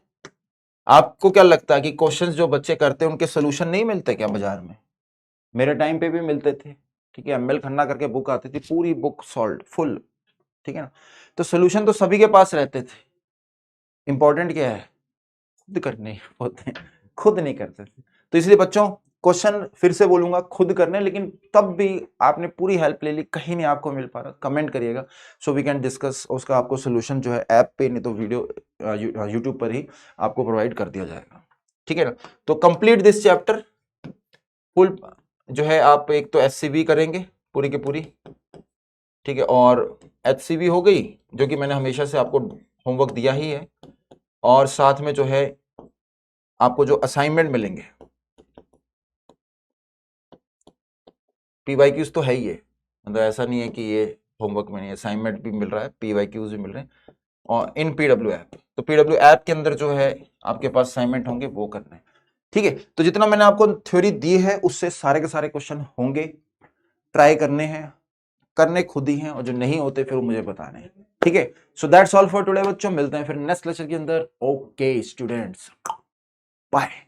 आपको क्या लगता है कि क्वेश्चंस जो बच्चे करते हैं उनके सोल्यूशन नहीं मिलते क्या बाजार में, मेरे टाइम पे भी मिलते थे। ठीक है, ML खन्ना करके बुक आती थी, पूरी बुक सॉल्व फुल। ठीक है ना, तो सोल्यूशन तो सभी के पास रहते थे, इंपॉर्टेंट क्या है, खुद करने होते हैं, खुद नहीं करते थे। तो इसलिए बच्चों क्वेश्चन फिर से बोलूंगा खुद करने, लेकिन तब भी आपने पूरी हेल्प ले ली, कहीं नहीं आपको मिल पा रहा, कमेंट करिएगा सो वी कैन डिस्कस, उसका आपको सोल्यूशन जो है ऐप पे नहीं तो वीडियो यूट्यूब पर ही आपको प्रोवाइड कर दिया जाएगा, ठीक है ना। तो कंप्लीट दिस चैप्टर फुल जो है, आप एक तो एचसीबी करेंगे पूरी की पूरी, ठीक है, और एचसीबी हो गई जो कि मैंने हमेशा से आपको होमवर्क दिया ही है, और साथ में जो है आपको जो असाइनमेंट मिलेंगे, पीवाईक्यूज तो है ही है, मतलब ऐसा नहीं है कि ये होमवर्क में नहीं, असाइनमेंट भी मिल रहा है, पीवाईक्यूज भी मिल रहे हैं, और इन पीडब्ल्यू ऐप, तो पीडब्ल्यू ऐप के अंदर जो है आपके पास असाइनमेंट होंगे वो करना है, ठीक है। तो जितना मैंने आपको थ्योरी दी है उससे सारे के सारे क्वेश्चन होंगे, ट्राई करने हैं, करने खुद ही हैं, और जो नहीं होते फिर वो मुझे बताने हैं, ठीक है। So that's all for today बच्चों, मिलते हैं फिर नेक्स्ट लेक्चर के अंदर। Okay students, bye.